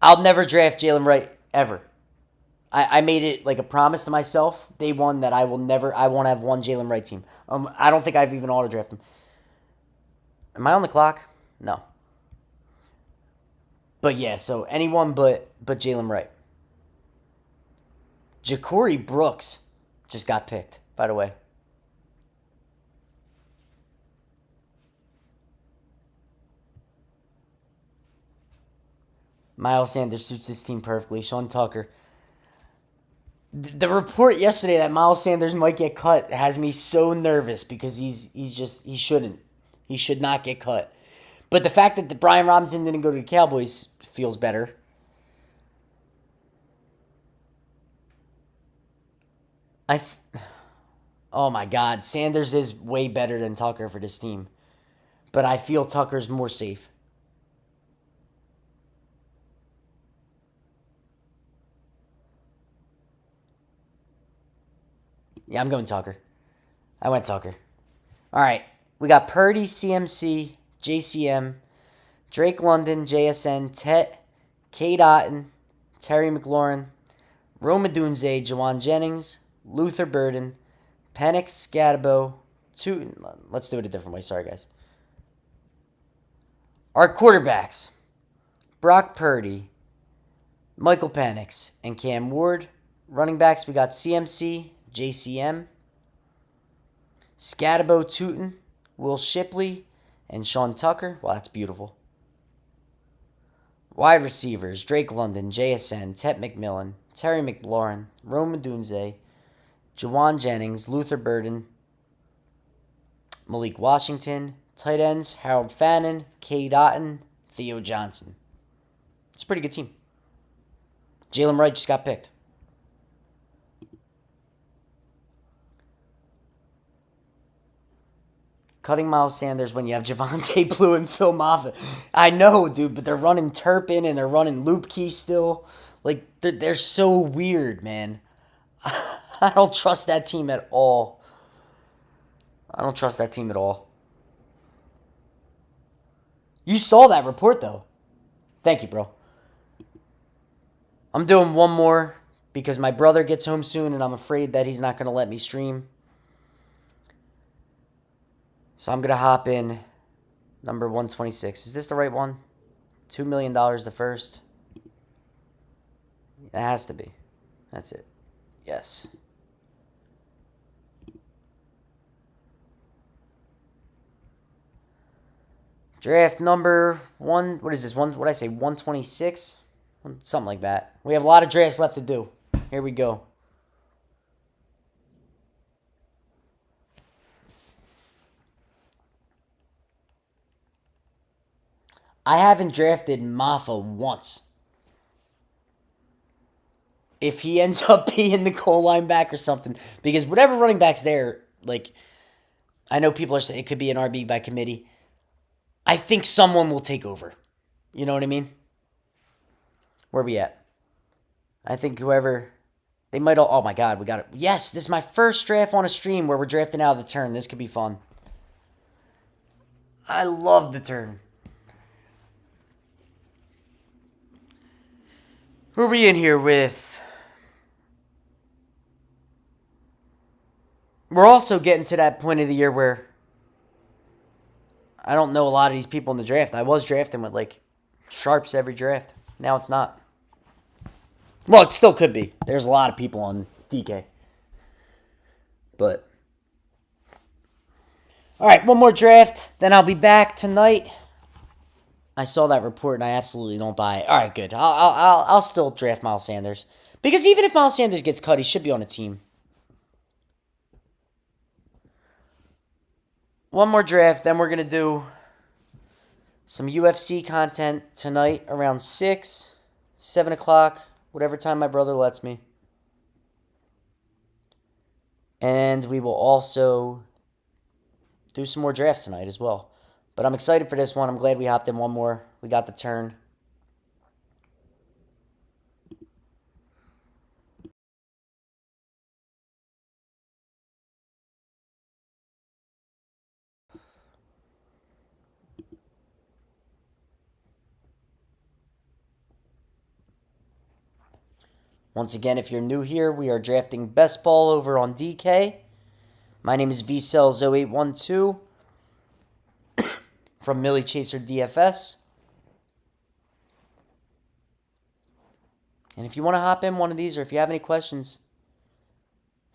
I'll never draft Jalen Wright, ever. I made it like a promise to myself, day one, that I won't have one Jalen Wright team. I don't think I've even auto-drafted him. Am I on the clock? No. But yeah, so anyone but Jalen Wright. Ja'Cory Brooks just got picked, by the way. Miles Sanders suits this team perfectly. Sean Tucker. The report yesterday that Miles Sanders might get cut has me so nervous because he shouldn't. He should not get cut. But the fact that Brian Robinson didn't go to the Cowboys feels better. Oh my God, Sanders is way better than Tucker for this team. But I feel Tucker's more safe. Yeah, I'm going Tucker. I went Tucker. All right. We got Purdy, CMC, JCM, Drake London, JSN, Tet, Kate Otten, Terry McLaurin, Roma Dunze, Jawan Jennings, Luther Burden, Penix, Scatabo, let's do it a different way. Sorry, guys. Our quarterbacks, Brock Purdy, Michael Penix, and Cam Ward. Running backs, we got CMC, JCM, Scatabo Tootin, Will Shipley, and Sean Tucker. Wow, that's beautiful. Wide receivers, Drake London, JSN, Tet McMillan, Terry McLaurin, Roma Dunze, Jawan Jennings, Luther Burden, Malik Washington. Tight ends, Harold Fannin, K. Dotton, Theo Johnson. It's a pretty good team. Jalen Wright just got picked. Cutting Miles Sanders when you have Javonte Blue and Phil Moffitt. I know, dude, but they're running Turpin and they're running Loop Key still. Like, they're so weird, man. I don't trust that team at all. I don't trust that team at all. You saw that report, though. Thank you, bro. I'm doing one more because my brother gets home soon and I'm afraid that he's not going to let me stream. So I'm going to hop in number 126. Is this the right one? $2 million the first. It has to be. That's it. Yes. Draft number one. What is this? What did I say? 126? Something like that. We have a lot of drafts left to do. Here we go. I haven't drafted Maffa once. If he ends up being the goal line back or something. Because whatever running back's there, like, I know people are saying it could be an RB by committee. I think someone will take over. You know what I mean? Where we at? I think whoever... They might all... Oh, my God. We got it. Yes, this is my first draft on a stream where we're drafting out of the turn. This could be fun. I love the turn. Who are we in here with? We're also getting to that point of the year where I don't know a lot of these people in the draft. I was drafting with, like, sharps every draft. Now it's not. Well, it still could be. There's a lot of people on DK. But. All right, one more draft. Then I'll be back tonight. I saw that report and I absolutely don't buy it. All right, good. I'll still draft Miles Sanders. Because even if Miles Sanders gets cut, he should be on a team. One more draft, then we're going to do some UFC content tonight around 6, 7 o'clock, whatever time my brother lets me. And we will also do some more drafts tonight as well. But I'm excited for this one. I'm glad we hopped in one more. We got the turn. Once again, if you're new here, we are drafting best ball over on DK. My name is VCells0812 from Millie Chaser DFS. And if you want to hop in one of these or if you have any questions,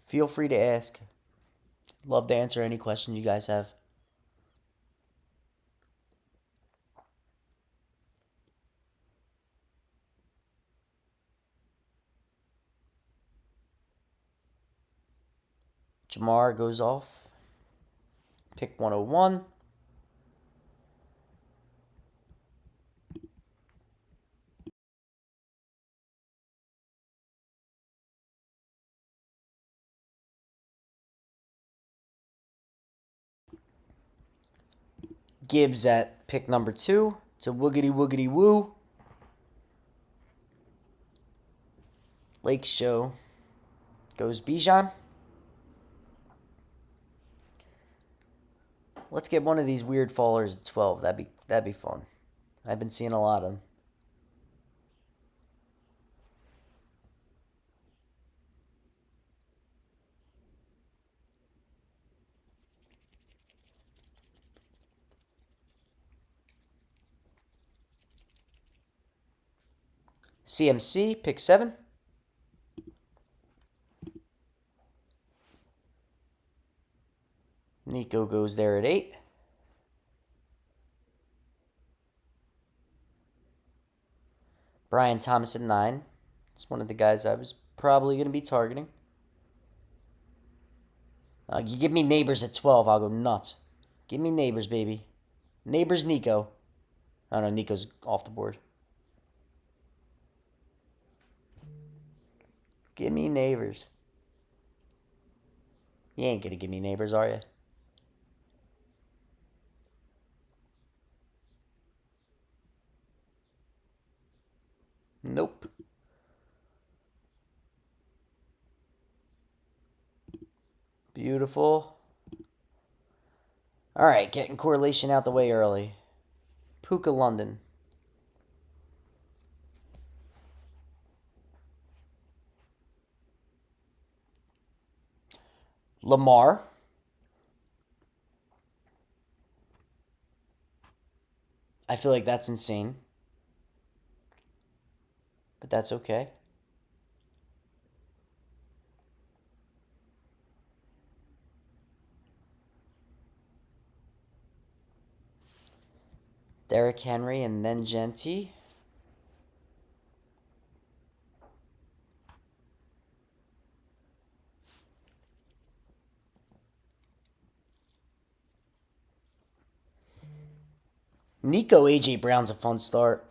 feel free to ask. Love to answer any questions you guys have. Jamar goes off. Pick 101. Gibbs at pick number 2 to Woogity Woogity Woo. Lake Show goes Bijan. Let's get one of these weird fallers at 12. That'd be fun. I've been seeing a lot of them. CMC, pick 7. Nico goes there at 8. Brian Thomas at 9. It's one of the guys I was probably going to be targeting. You give me Neighbors at 12, I'll go nuts. Give me Neighbors, baby. Neighbors Nico. Oh no, Nico's off the board. Give me Neighbors. You ain't gonna give me Neighbors, are you? Nope. Beautiful. All right, getting correlation out the way early. Puka London. Lamar. I feel like that's insane. But that's okay. Derrick Henry and then Genti. Nico AJ Brown's a fun start.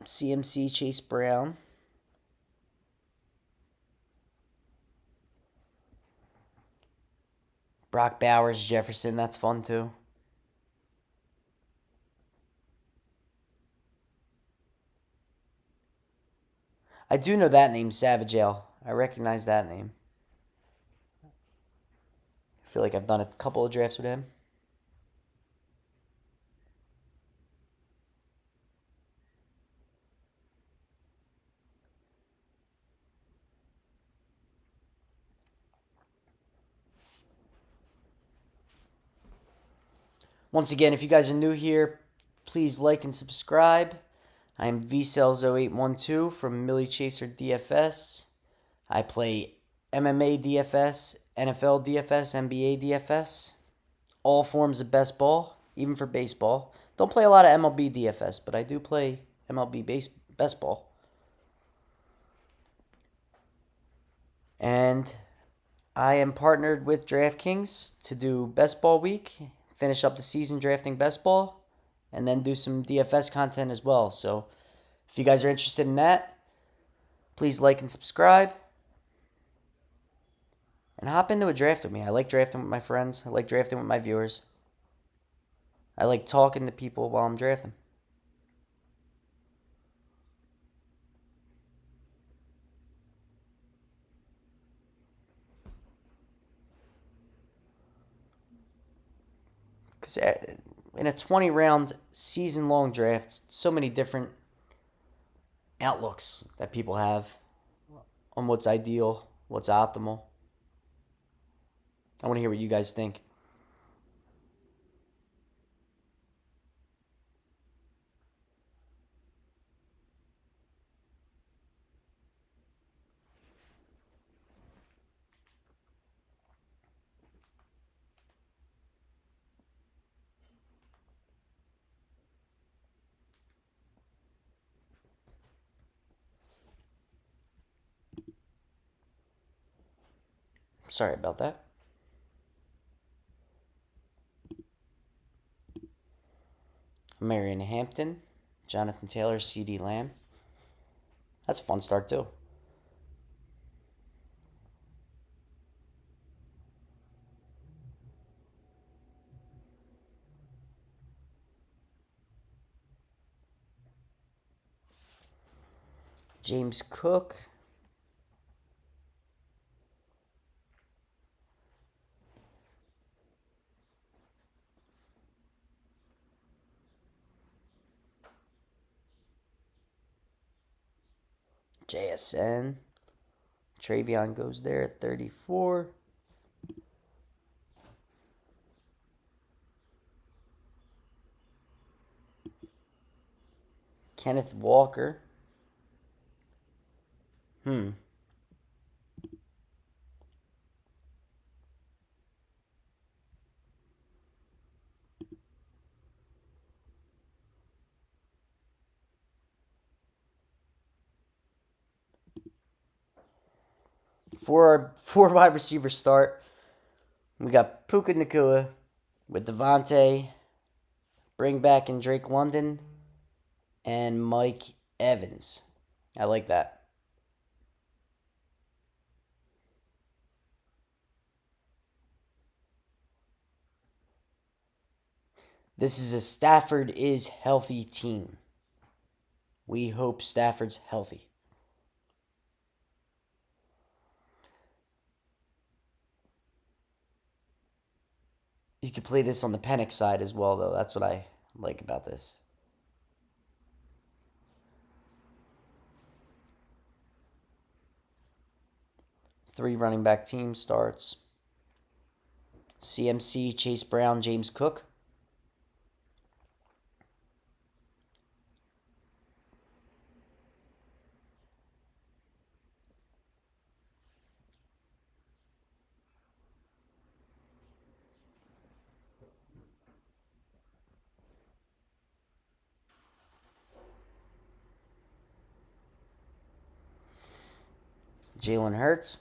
CMC Chase Brown. Brock Bowers Jefferson, that's fun too. I do know that name, Savage Ale. I recognize that name. I feel like I've done a couple of drafts with him. Once again, if you guys are new here, please like and subscribe. I am VCells0812 from Millie Chaser DFS. I play MMA DFS, NFL DFS, NBA DFS, all forms of best ball, even for baseball. Don't play a lot of MLB DFS, but I do play MLB best ball. And I am partnered with Dradtkings to do best ball week, finish up the season drafting best ball, and then do some DFS content as well. So if you guys are interested in that, please like and subscribe. And hop into a draft with me. I like drafting with my friends. I like drafting with my viewers. I like talking to people while I'm drafting. Because in a 20 round season long draft, so many different outlooks that people have on what's ideal, what's optimal. I want to hear what you guys think. Sorry about that. Marion Hampton, Jonathan Taylor, CD Lamb. That's a fun start too. James Cook. JSN. Travion goes there at 34. Kenneth Walker. Hmm. For our four wide receiver start, We got Puka Nakua with Devontae, bring back in Drake London, and Mike Evans. I like that. This is a Stafford is healthy team. We hope Stafford's healthy. You could play this on the Penix side as well, though. That's what I like about this. Three running back team starts. CMC, Chase Brown, James Cook. Jalen Hurts.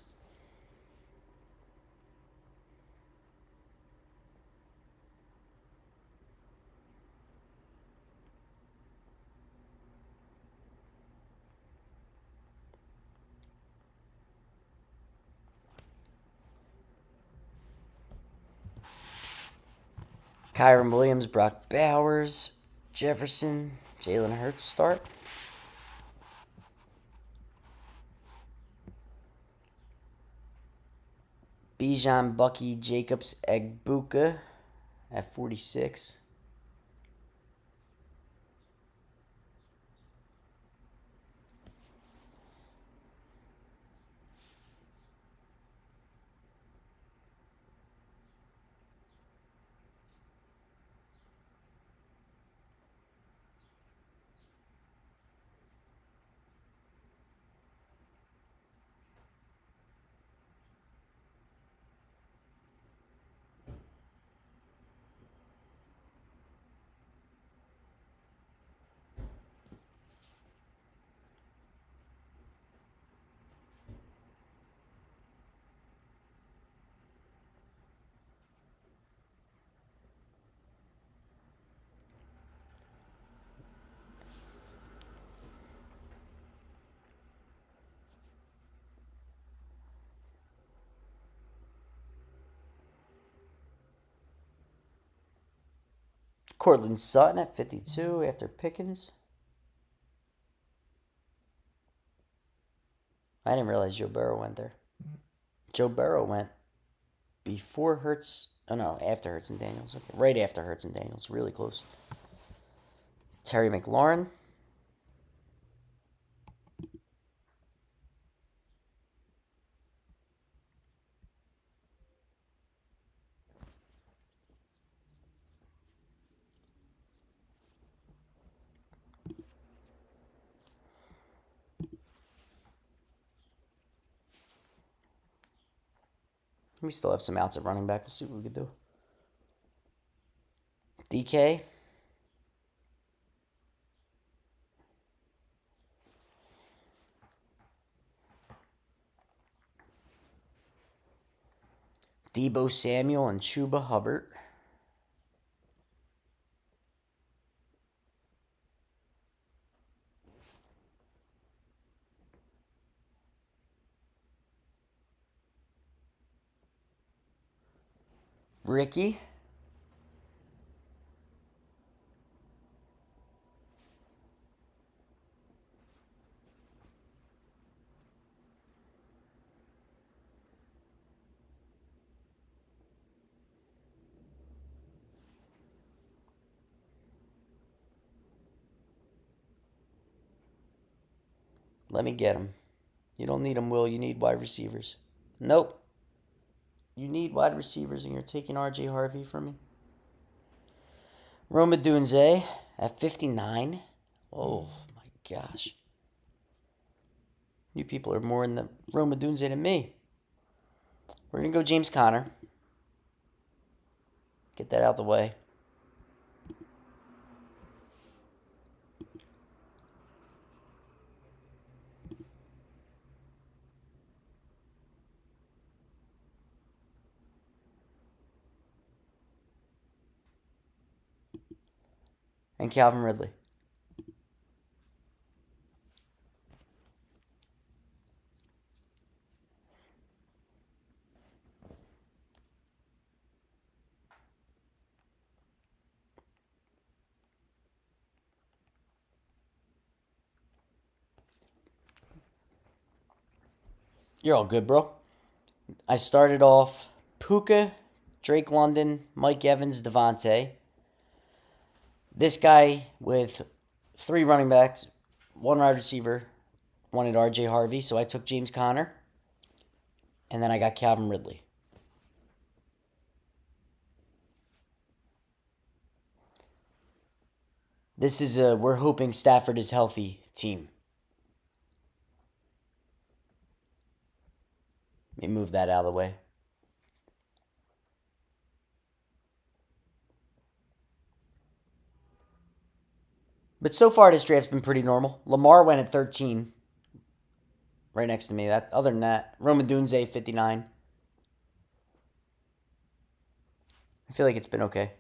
Kyron Williams, Brock Bowers, Jefferson, Jalen Hurts start. Bijan, Bucky, Jacobs, Egbuka at 46. Cortland Sutton at 52 after Pickens. I didn't realize Joe Burrow went there. Joe Burrow went before Hurts. Oh no, after Hurts and Daniels. Okay, right after Hurts and Daniels. Really close. Terry McLaurin. We still have some outs at running back. We'll see what we can do. DK. Debo Samuel and Chuba Hubbard. Ricky. Let me get him. You don't need them, Will. You need wide receivers. Nope. You need wide receivers, and you're taking R.J. Harvey from me. Roma Dunze at 59. Oh, my gosh. You people are more in the Roma Dunze than me. We're going to go James Conner. Get that out the way. and Calvin Ridley. You're all good, bro. I started off Puka, Drake London, Mike Evans, Devontae. This guy with 3 running backs, 1 wide receiver, wanted RJ Harvey, so I took James Conner. And then I got Calvin Ridley. This is a we're hoping Stafford is healthy team. Let me move that out of the way. But so far, this draft's been pretty normal. Lamar went at 13, right next to me. Other than that, Roman Dunze 59. I feel like it's been okay.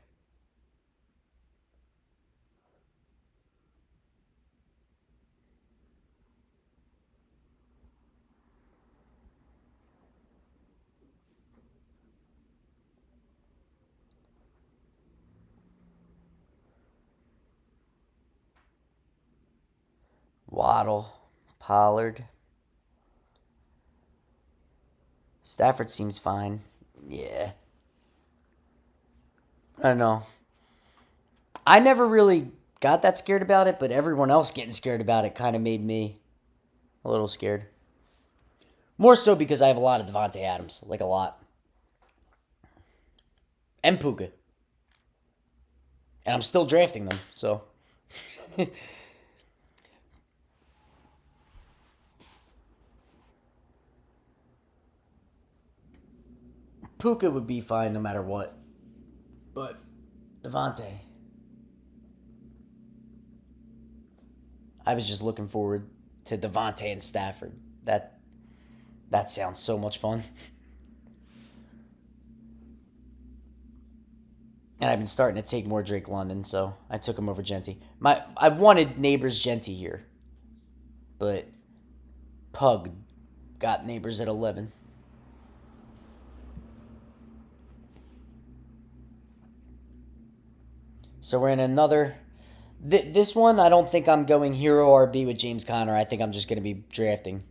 Waddle, Pollard. Stafford seems fine. Yeah. I don't know. I never really got that scared about it, but everyone else getting scared about it kind of made me a little scared. More so because I have a lot of Devontae Adams, like a lot. And Puka. And I'm still drafting them, so. Puka would be fine no matter what. But Devontae. I was just looking forward to Devontae and Stafford. That sounds so much fun. And I've been starting to take more Drake London, so I took him over Genty. I wanted Neighbors Genty here, but Pug got Neighbors at 11. So we're in another. This one, I don't think I'm going hero RB with James Conner. I think I'm just going to be drafting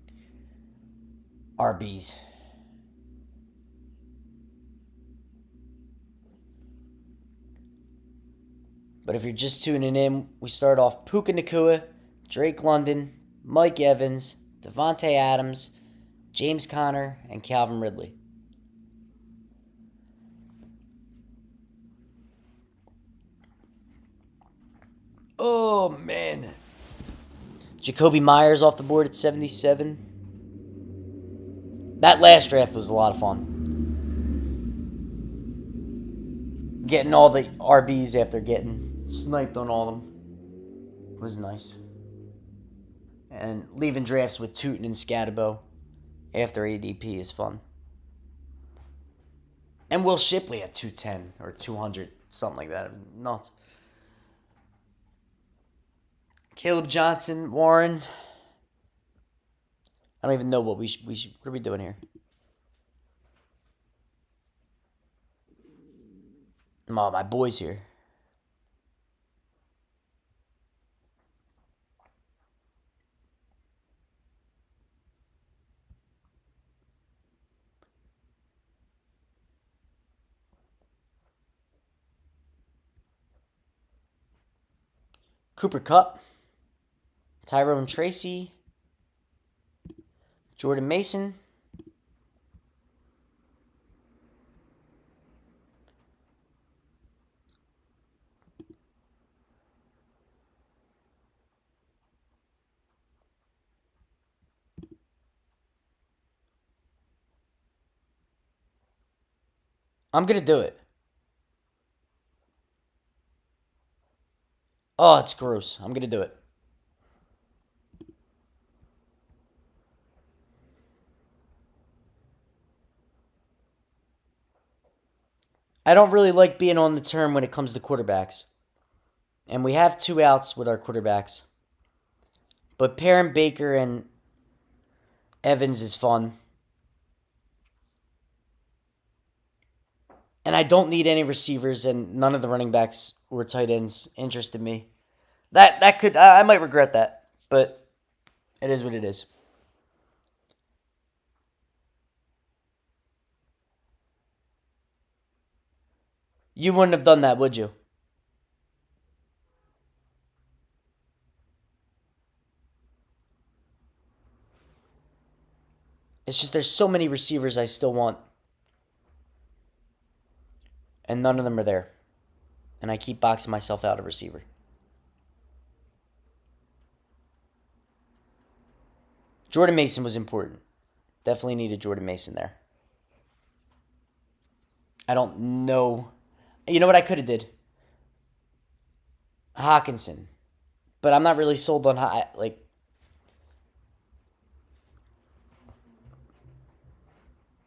RBs. But if you're just tuning in, we start off Puka Nacua, Drake London, Mike Evans, Devontae Adams, James Conner, and Calvin Ridley. Oh, man. Jacoby Myers off the board at 77. That last draft was a lot of fun. Getting all the RBs after getting sniped on all of them was nice. And leaving drafts with Tootin and Scatabo after ADP is fun. And Will Shipley at 210 or 200, something like that. Nuts. Caleb Johnson, Warren. I don't even know what what are we doing here? Oh, my boy's here. Cooper Kupp, Tyrone Tracy, Jordan Mason, I'm going to do it. Oh, it's gross. I'm going to do it. I don't really like being on the term when it comes to quarterbacks. And we have 2 outs with our quarterbacks. But pairing Baker and Evans is fun. And I don't need any receivers, and none of the running backs or tight ends interested me. That could I might regret that, but it is what it is. You wouldn't have done that, would you? It's just there's so many receivers I still want, and none of them are there. And I keep boxing myself out of receiver. Jordan Mason was important. Definitely needed Jordan Mason there. I don't know. You know what I could have did? Hawkinson. But I'm not really sold on like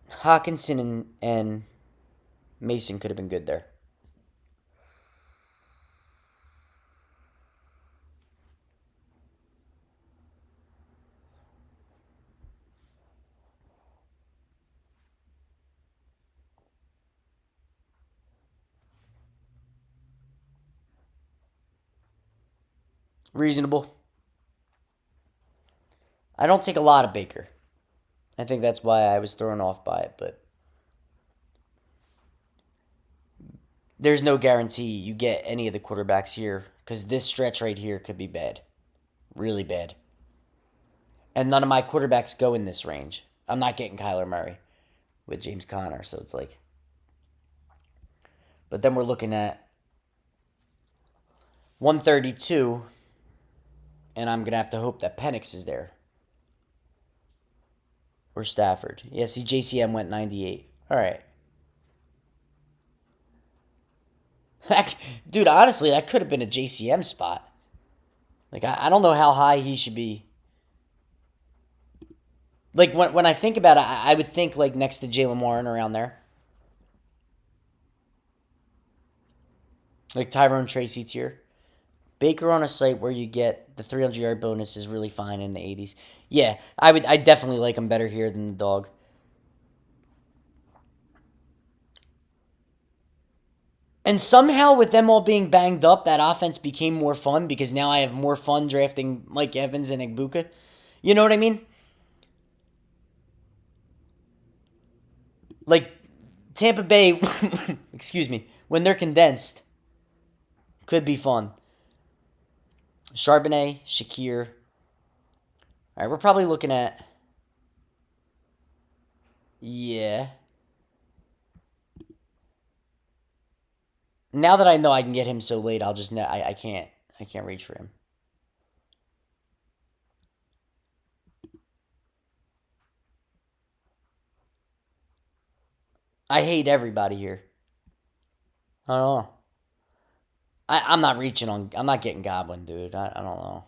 Hawkinson and Mason could have been good there. Reasonable. I don't take a lot of Baker. I think that's why I was thrown off by it, but there's no guarantee you get any of the quarterbacks here because this stretch right here could be bad. Really bad. And none of my quarterbacks go in this range. I'm not getting Kyler Murray with James Conner, so it's like. But then we're looking at 132, and I'm going to have to hope that Penix is there. Or Stafford. Yeah, see, JCM went 98. All right. Dude, honestly, that could have been a JCM spot. Like, I don't know how high he should be. Like, when I think about it, I would think, like, next to Jalen Warren around there. Like, Tyrone Tracy tier. Baker on a site where you get the 300-yard bonus is really fine in the 80s. Yeah, I definitely like him better here than the dog. And somehow, with them all being banged up, that offense became more fun because now I have more fun drafting Mike Evans and Igbuka. You know what I mean? Like, Tampa Bay, excuse me, when they're condensed, could be fun. Charbonnet, Shakir. All right, we're probably looking at. Yeah. Now that I know I can get him so late, I'll just I can't reach for him. I hate everybody here. I don't know. I'm not reaching on. I'm not getting Goblin, dude. I don't know.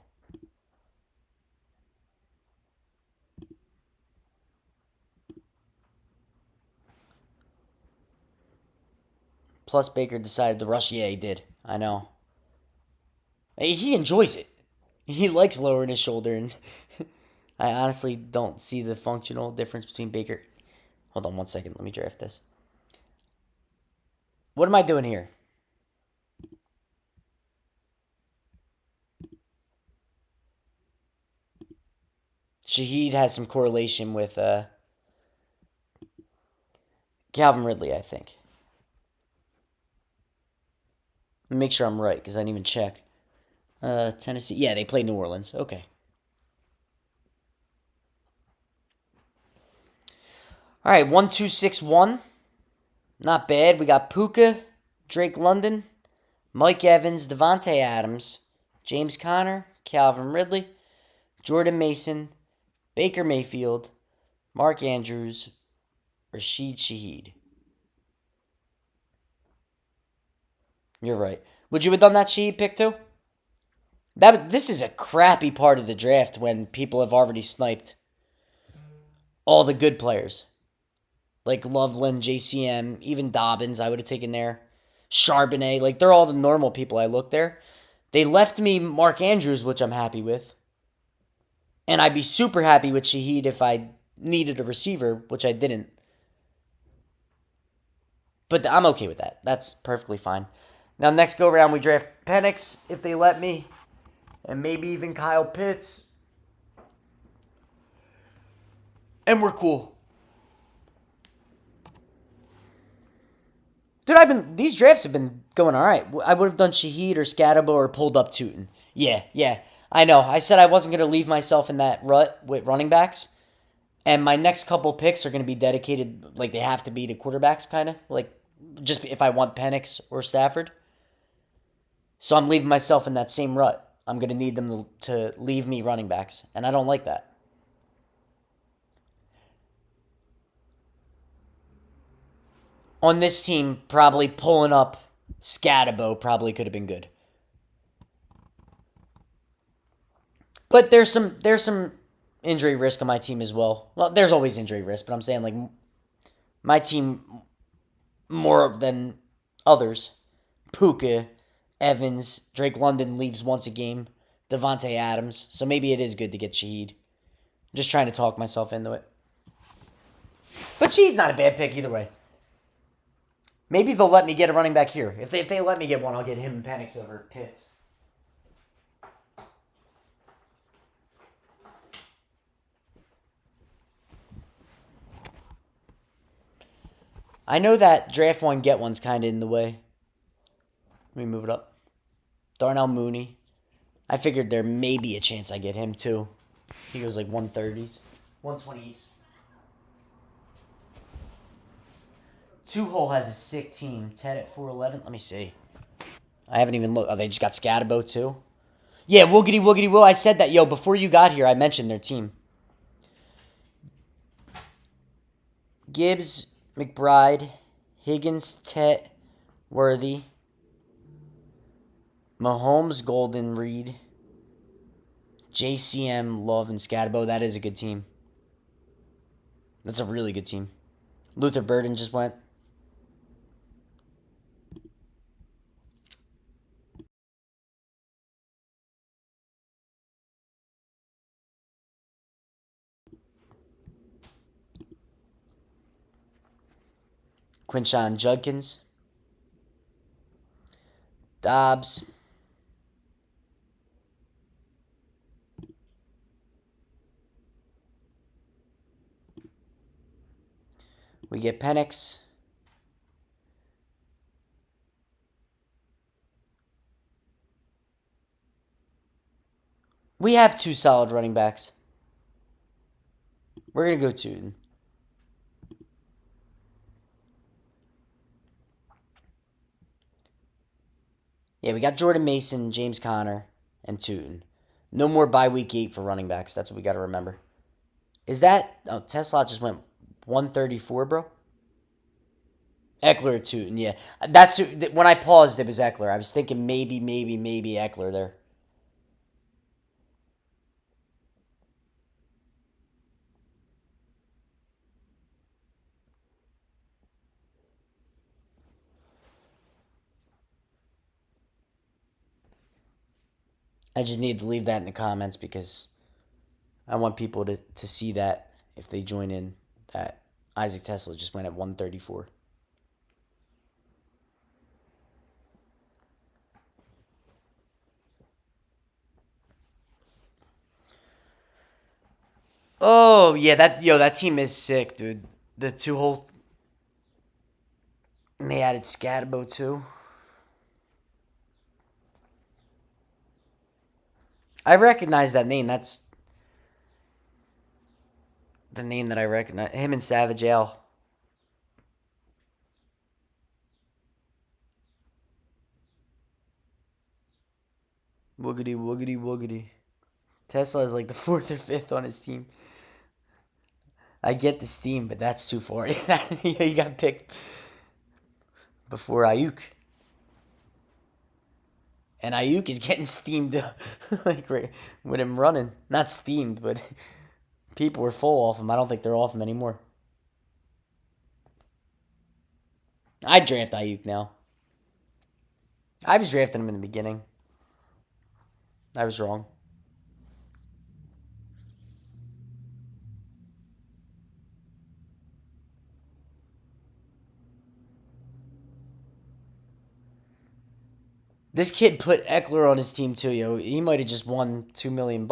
Plus, Baker decided to rush. Yeah, he did. I know. He enjoys it. He likes lowering his shoulder, and I honestly don't see the functional difference between Baker. Hold on 1 second. Let me draft this. What am I doing here? Shaheed has some correlation with Calvin Ridley, I think. Let me make sure I'm right because I didn't even check. Tennessee. Yeah, they play New Orleans. Okay. All right, 1-2-6-1. Not bad. We got Puka, Drake London, Mike Evans, Devontae Adams, James Conner, Calvin Ridley, Jordan Mason, Baker Mayfield, Mark Andrews, Rashid Shaheed. You're right. Would you have done that Shaheed pick too? This is a crappy part of the draft when people have already sniped all the good players. Like Loveland, JCM, even Dobbins, I would have taken there. Charbonnet, like they're all the normal people I look there. They left me Mark Andrews, which I'm happy with. And I'd be super happy with Shaheed if I needed a receiver, which I didn't. But I'm okay with that. That's perfectly fine. Now, next go round, we draft Penix if they let me, and maybe even Kyle Pitts, and we're cool. Dude, these drafts have been going all right. I would have done Shaheed or Scatabo or pulled up Tootin. Yeah. I know. I said I wasn't going to leave myself in that rut with running backs. And my next couple picks are going to be dedicated, like they have to be to quarterbacks, kind of. Like, just if I want Penix or Stafford. So I'm leaving myself in that same rut. I'm going to need them to leave me running backs. And I don't like that. On this team, probably pulling up Scatabo probably could have been good. But there's some injury risk on my team as well. Well, there's always injury risk, but I'm saying like my team more than others. Puka, Evans, Drake London leaves once a game. Devontae Adams. So maybe it is good to get Shaheed. I'm just trying to talk myself into it. But Shaheed's not a bad pick either way. Maybe they'll let me get a running back here. If they let me get one, I'll get him and Penix over Pitts. I know that draft one, get one's kind of in the way. Let me move it up. Darnell Mooney. I figured there may be a chance I get him too. He goes like 130s, 120s. Two Hole has a sick team. Ted at 411. Let me see. I haven't even looked. Oh, they just got Scatabo too? Yeah, woogity woogity woo. I said that. Yo, before you got here, I mentioned their team. Gibbs, McBride, Higgins, Tet, Worthy, Mahomes, Golden, Reed, JCM, Love, and Scatabo. That is a good team. That's a really good team. Luther Burden just went. Quinshawn Judkins, Dobbs, we get Penix. We have two solid running backs. We're going to go Tootin. Yeah, we got Jordan Mason, James Conner, and Tootin. No more bye week 8 for running backs. That's what we got to remember. Is that... Oh, Tesla just went 134, bro? Eckler or Tootin, yeah. That's... When I paused, it was Eckler. I was thinking maybe Eckler there. I just need to leave that in the comments because I want people to see that if they join in that Isaac Tesla just went at 134. Oh, yeah, that team is sick, dude. The two whole... And they added Scatabo too. I recognize that name. That's the name that I recognize. Him and Savage Al. Woogity, woogity, woogity. Tesla is like the fourth or fifth on his team. I get the steam, but that's too far. You got picked before Ayuk. And Ayuk is getting steamed like with him running. Not steamed, but people were full off him. I don't think they're off him anymore. I'd draft Ayuk now. I was drafting him in the beginning. I was wrong. This kid put Eckler on his team too, yo. He might have just won $2 million.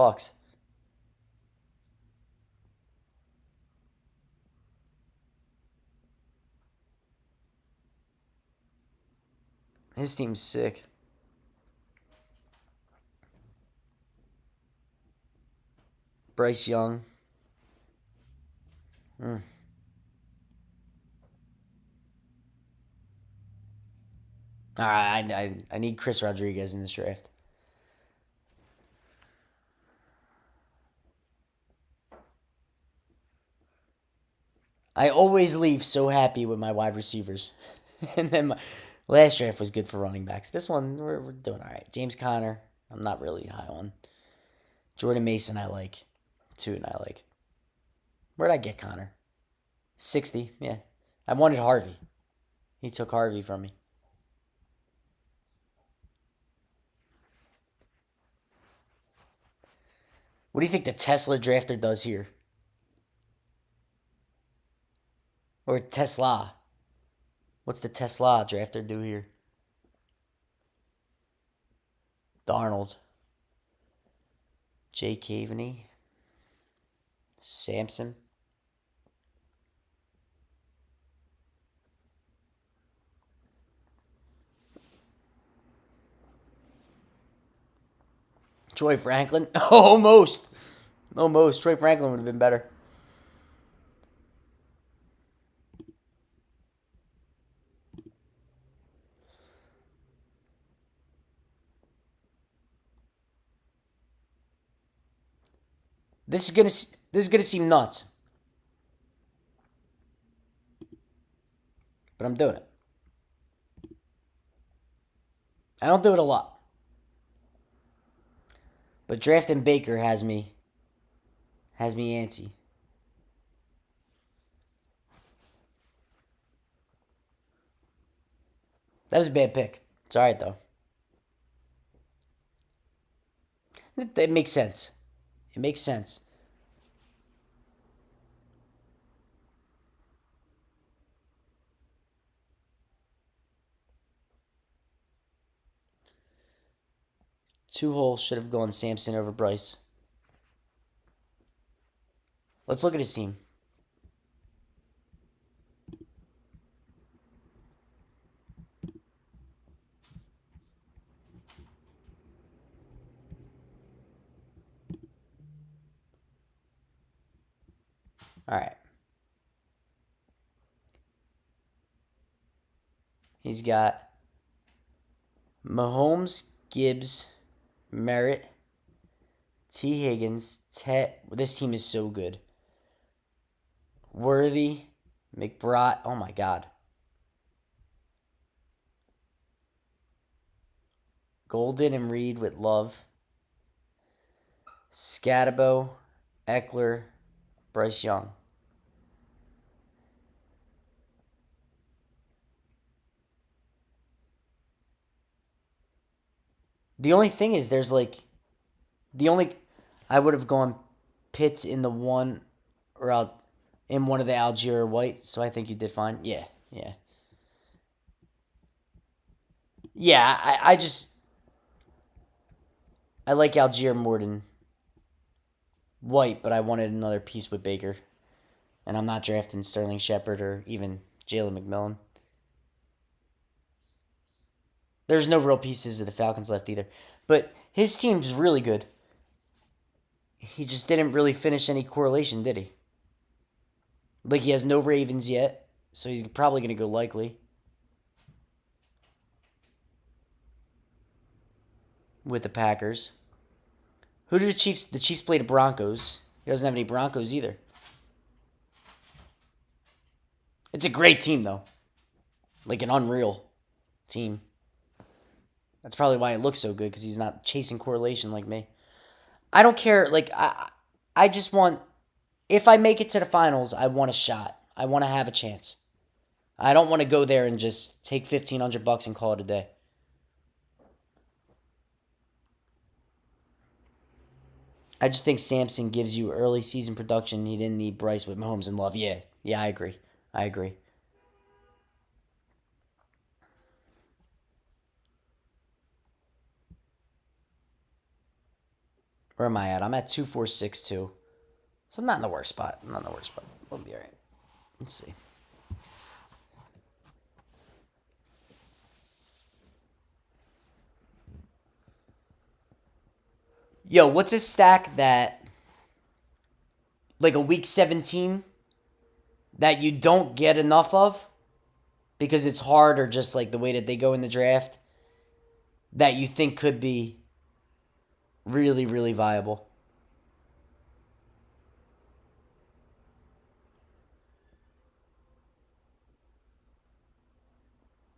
His team's sick. Bryce Young. Mm. All right, I need Chris Rodriguez in this draft. I always leave so happy with my wide receivers. And then my last draft was good for running backs. This one, we're doing all right. James Conner, I'm not really high on. Jordan Mason, I like. Tune, I like. Where'd I get Connor? 60, yeah. I wanted Harvey. He took Harvey from me. What do you think the Tesla drafter does here? Or Tesla? What's the Tesla drafter do here? Darnold. Jay Caveney. Samson. Troy Franklin. Almost. Almost. Troy Franklin would have been better. This is gonna seem nuts, but I'm doing it. I don't do it a lot, but drafting Baker has me antsy. That was a bad pick. It's all right though. It makes sense. It makes sense. Two holes should have gone Samson over Bryce. Let's look at his team. All right. He's got Mahomes, Gibbs, Merritt, T. Higgins, Tet. This team is so good. Worthy, McBride. Oh my God. Golden and Reed with Love. Scatabo, Eckler, Bryce Young. The only thing is, there's like the only I would have gone Pitts in the one or out in one of the Algier White. So I think you did fine. Yeah, yeah, yeah. I like Algier more than White, but I wanted another piece with Baker, and I'm not drafting Sterling Shepard or even Jalen McMillan. There's no real pieces of the Falcons left either, but his team's really good. He just didn't really finish any correlation, did he? Like, he has no Ravens yet, so he's probably going to go likely with the Packers. Who did the Chiefs? The Chiefs play the Broncos. He doesn't have any Broncos either. It's a great team, though. Like an unreal team. That's probably why it looks so good, because he's not chasing correlation like me. I don't care. Like, I just want, if I make it to the finals, I want a shot. I want to have a chance. I don't want to go there and just take $1,500 and call it a day. I just think Sampson gives you early season production. He didn't need Bryce with Mahomes and Love. Yeah, yeah, I agree. I agree. Where am I at? I'm at 2462. So I'm not in the worst spot. I'm not in the worst spot. We'll be all right. Let's see. Yo, what's a stack that, like a week 17, that you don't get enough of because it's hard or just like the way that they go in the draft that you think could be really, really viable?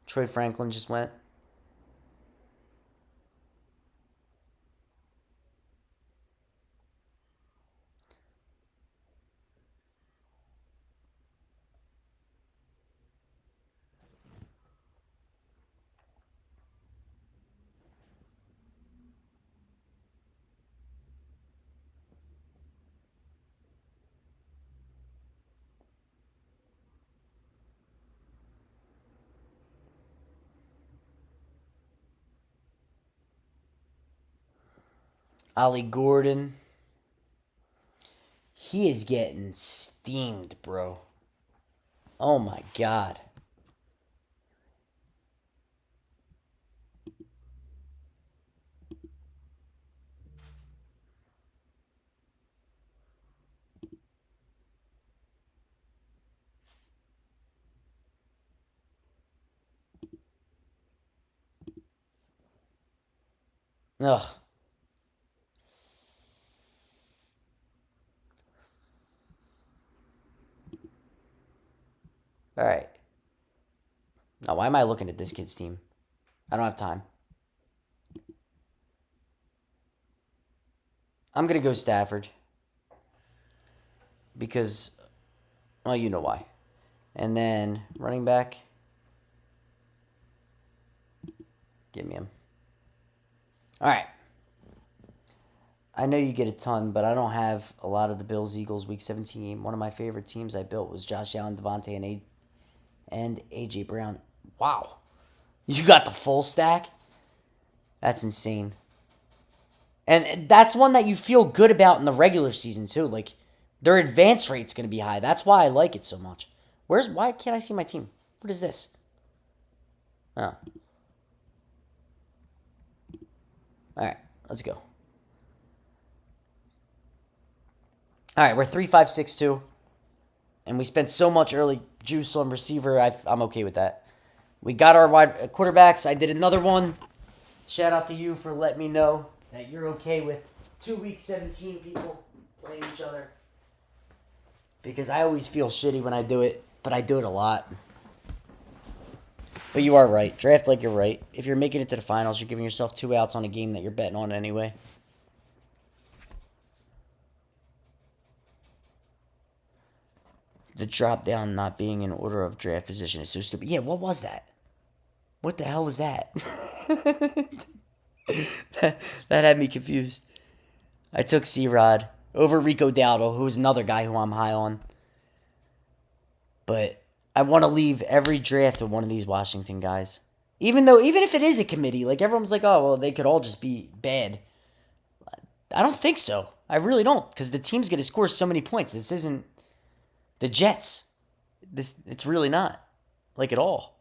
Troy Franklin just went. Ollie Gordon. He is getting steamed, bro. Oh my God. Ugh. All right. Now, why am I looking at this kid's team? I don't have time. I'm going to go Stafford because, well, you know why. And then running back, give me him. All right. I know you get a ton, but I don't have a lot of the Bills Eagles Week 17 game. One of my favorite teams I built was Josh Allen, Devontae, and AJ Brown. Wow. You got the full stack? That's insane. And that's one that you feel good about in the regular season too. Like their advance rate's going to be high. That's why I like it so much. Why can't I see my team? What is this? Oh. All right, let's go. All right, we're 3-5-6-2, and we spent so much early juice on receiver. I'm okay with that. We got our wide quarterbacks. I did another one. Shout out to you for letting me know that you're okay with 2 week 17 people playing each other. Because I always feel shitty when I do it, but I do it a lot. But you are right. Draft like you're right. If you're making it to the finals, you're giving yourself 2 outs on a game that you're betting on anyway. The drop down not being in order of draft position is so stupid. Yeah, what was that? What the hell was that? that had me confused. I took C-Rod over Rico Dowdle, who's another guy who I'm high on. But I want to leave every draft with one of these Washington guys. Even if it is a committee, like everyone's like, oh, well, they could all just be bad. I don't think so. I really don't, because the team's going to score so many points. This isn't the Jets. It's really not, like, at all.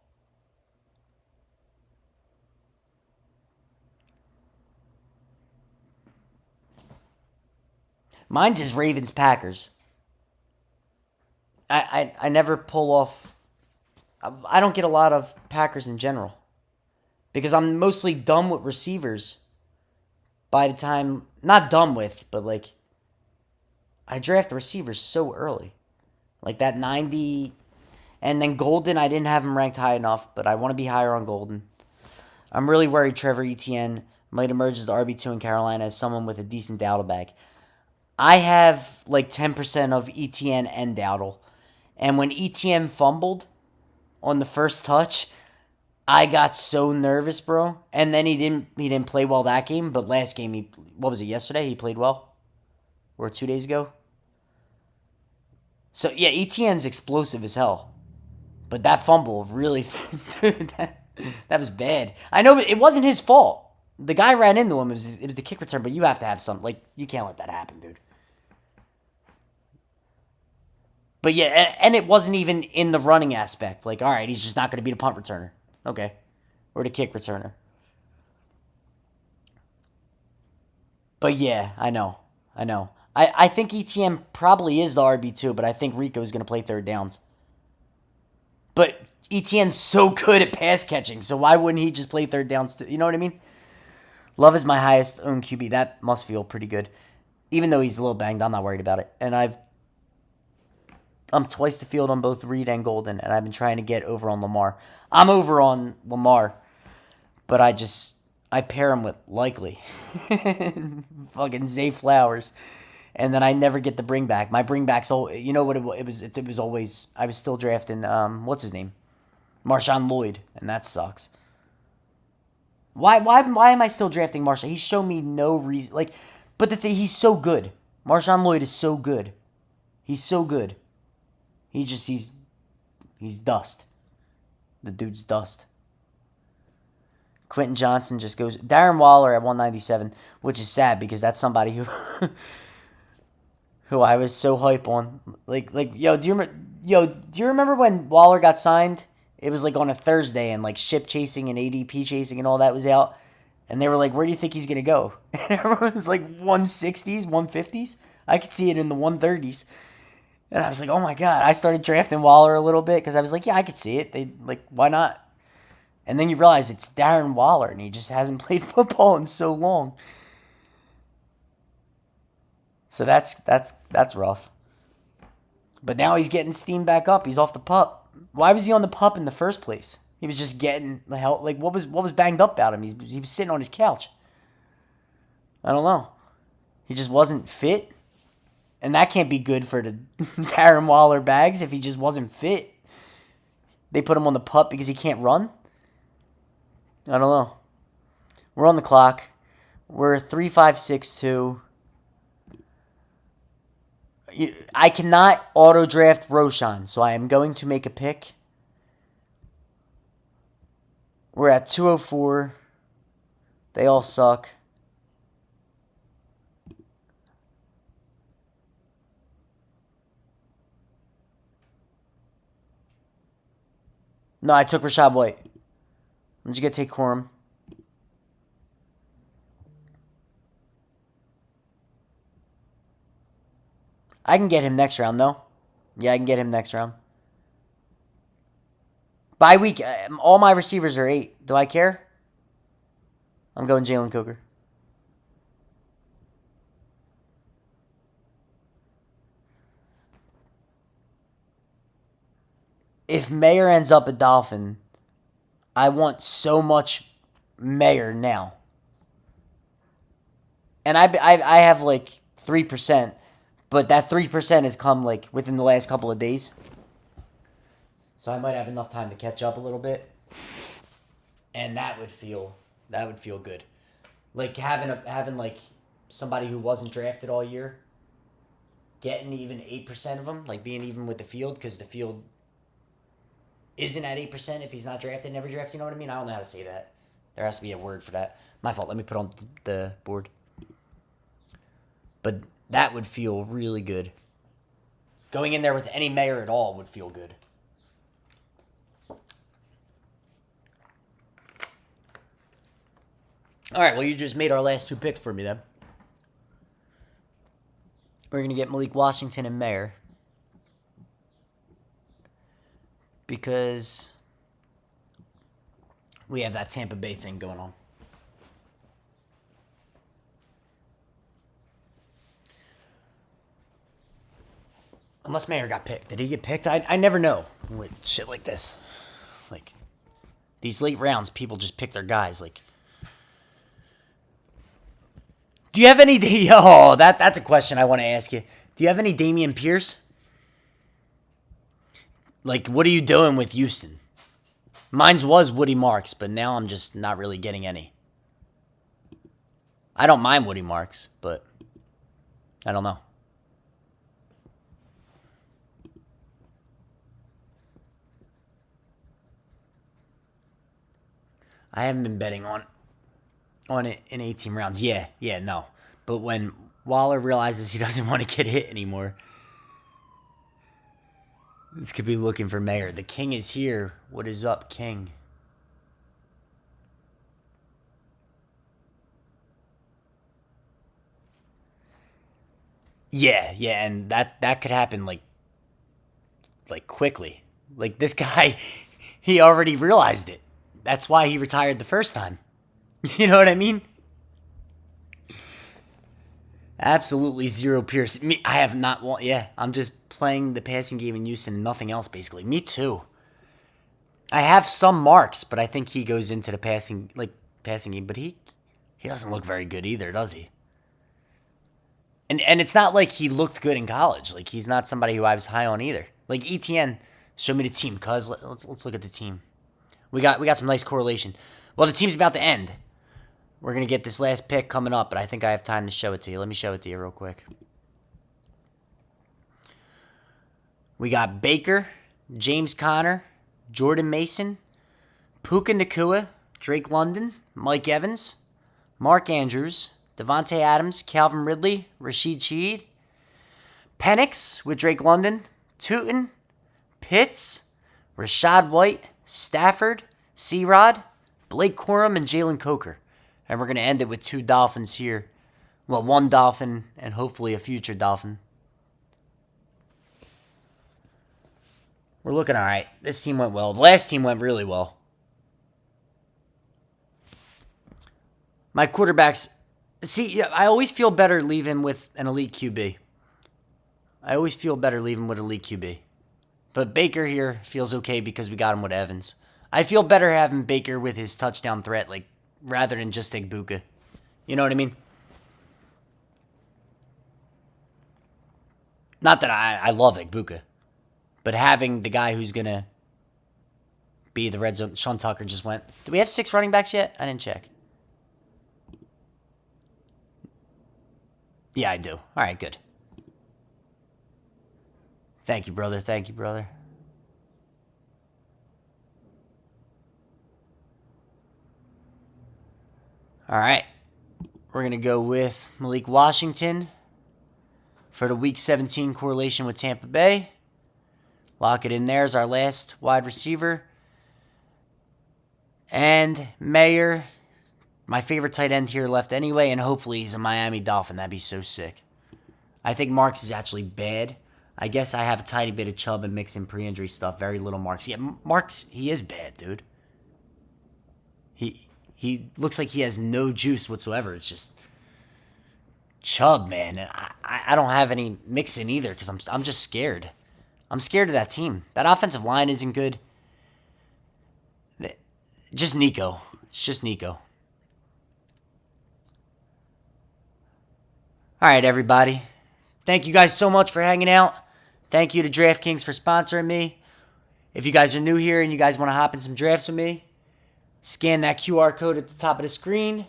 Mine's is Ravens Packers. I never pull off. I don't get a lot of Packers in general because I'm mostly done with receivers by the time, not done with, but like I draft receivers so early. Like that 90, and then Golden, I didn't have him ranked high enough, but I want to be higher on Golden. I'm really worried Trevor Etienne might emerge as the RB2 in Carolina as someone with a decent Dowdle bag. I have like 10% of Etienne and Dowdle. And when Etienne fumbled on the first touch, I got so nervous, bro. And then he didn't play well that game, but last game what was it, yesterday? He played well. or 2 days ago. So, yeah, ETN's explosive as hell. But that fumble really, dude, that was bad. I know it wasn't his fault. The guy ran into him. It was the kick return, but you have to have some. Like, you can't let that happen, dude. But yeah, and it wasn't even in the running aspect. Like, all right, he's just not going to be the punt returner. Okay. Or the kick returner. But yeah, I know. I think ETN probably is the RB2, but I think Rico is going to play third downs. But ETN's so good at pass catching, so why wouldn't he just play third downs? You know what I mean? Love is my highest owned QB. That must feel pretty good. Even though he's a little banged, I'm not worried about it. And I'm twice the field on both Reed and Golden, and I've been trying to get over on Lamar. I'm over on Lamar, but I pair him with Likely. Fucking Zay Flowers. And then I never get the bring back. My bring back's you know what it was always, I was still drafting what's his name? Marshawn Lloyd, and that sucks. Why am I still drafting Marshawn? He's shown me no reason, like, but the thing, he's so good. Marshawn Lloyd is so good. He's so good. He's dust. The dude's dust. Quentin Johnson just goes. Darren Waller at 197, which is sad because that's somebody who who I was so hype on. Like yo, do you remember when Waller got signed? It was like on a Thursday and like ship chasing and ADP chasing and all that was out. And they were like, where do you think he's going to go? And everyone was like 160s, 150s. I could see it in the 130s. And I was like, oh my God. I started drafting Waller a little bit because I was like, yeah, I could see it. They like, why not? And then you realize it's Darren Waller and he just hasn't played football in so long. So that's rough. But now he's getting steamed back up. He's off the pup. Why was he on the pup in the first place? He was just getting the hell. Like, what was banged up about him? He was sitting on his couch. I don't know. He just wasn't fit. And that can't be good for the Darren Waller bags if he just wasn't fit. They put him on the pup because he can't run? I don't know. We're on the clock. We're 3-5-6-2. I cannot auto-draft Roshan, so I am going to make a pick. We're at 204. They all suck. No, I took Rashad White. I'm just going to take Corum. I can get him next round, though. Yeah, I can get him next round. Bye week, all my receivers are 8. Do I care? I'm going Jalen Coker. If Mayer ends up a Dolphin, I want so much Mayer now. And I have like 3%. But that 3% has come like within the last couple of days. So I might have enough time to catch up a little bit. And that would feel good. Like having like somebody who wasn't drafted all year getting even 8% of them, like being even with the field, because the field isn't at 8% if he's not drafted in every draft, you know what I mean? I don't know how to say that. There has to be a word for that. My fault. Let me put on the board. But that would feel really good. Going in there with any Mayer at all would feel good. All right, well, you just made our last 2 picks for me then. We're going to get Malik Washington and Mayer. Because we have that Tampa Bay thing going on. Unless Mayer got picked. Did he get picked? I never know with shit like this. Like, these late rounds, people just pick their guys. Like, do you have any... Oh, that's a question I want to ask you. Do you have any Dameon Pierce? Like, what are you doing with Houston? Mine's was Woody Marks, but now I'm just not really getting any. I don't mind Woody Marks, but I don't know. I haven't been betting on it in 18 rounds. Yeah, no. But when Waller realizes he doesn't want to get hit anymore, this could be looking for Mayer. The king is here. What is up, king? Yeah, and that could happen like quickly. Like this guy, he already realized it. That's why he retired the first time. You know what I mean? Absolutely zero Pierce. Me, I have not. Yeah, I'm just playing the passing game in Houston and nothing else. Basically, me too. I have some marks, but I think he goes into the passing game. But he doesn't look very good either, does he? And it's not like he looked good in college. Like he's not somebody who I was high on either. Like ETN, show me the team, cuz let's look at the team. We got some nice correlation. Well, the team's about to end. We're gonna get this last pick coming up, but I think I have time to show it to you. Let me show it to you real quick. We got Baker, James Conner, Jordan Mason, Puka Nacua, Drake London, Mike Evans, Mark Andrews, Devontae Adams, Calvin Ridley, Rashid Shaheed, Penix with Drake London, Tootin, Pitts, Rashad White, Stafford, C-Rod, Blake Corum, and Jalen Coker. And we're going to end it with 2 Dolphins here. Well, 1 Dolphin and hopefully a future Dolphin. We're looking all right. This team went well. The last team went really well. My quarterbacks... See, I always feel better leaving with an elite QB. I always feel better leaving with elite QB. But Baker here feels okay because we got him with Evans. I feel better having Baker with his touchdown threat, like, rather than just take Buka. You know what I mean? Not that I love Buka, but having the guy who's going to be the red zone. Sean Tucker just went. Do we have 6 running backs yet? I didn't check. Yeah, I do. All right, good. Thank you, brother. Thank you, brother. All right. We're going to go with Malik Washington for the Week 17 correlation with Tampa Bay. Lock it in there as our last wide receiver. And Mayer, my favorite tight end here left anyway, and hopefully he's a Miami Dolphin. That'd be so sick. I think Marks is actually bad. I guess I have a tiny bit of Chubb and mix in pre-injury stuff. Very little Marks. Yeah, Marks, he is bad, dude. He looks like he has no juice whatsoever. It's just Chubb, man. And I don't have any mixing either because I'm just scared. I'm scared of that team. That offensive line isn't good. Just Nico. It's just Nico. All right, everybody. Thank you guys so much for hanging out. Thank you to Dradtkings for sponsoring me. If you guys are new here and you guys want to hop in some drafts with me, scan that QR code at the top of the screen.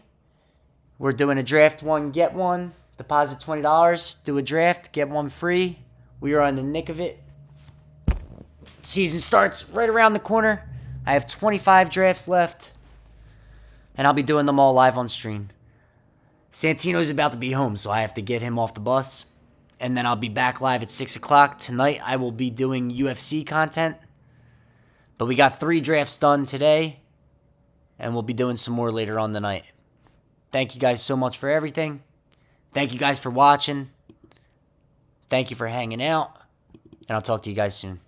We're doing a draft one, get one. Deposit $20. Do a draft, get one free. We are on the nick of it. Season starts right around the corner. I have 25 drafts left. And I'll be doing them all live on stream. Santino's about to be home, so I have to get him off the bus. And then I'll be back live at 6 o'clock. Tonight I will be doing UFC content. But we got 3 drafts done today. And we'll be doing some more later on tonight. Thank you guys so much for everything. Thank you guys for watching. Thank you for hanging out. And I'll talk to you guys soon.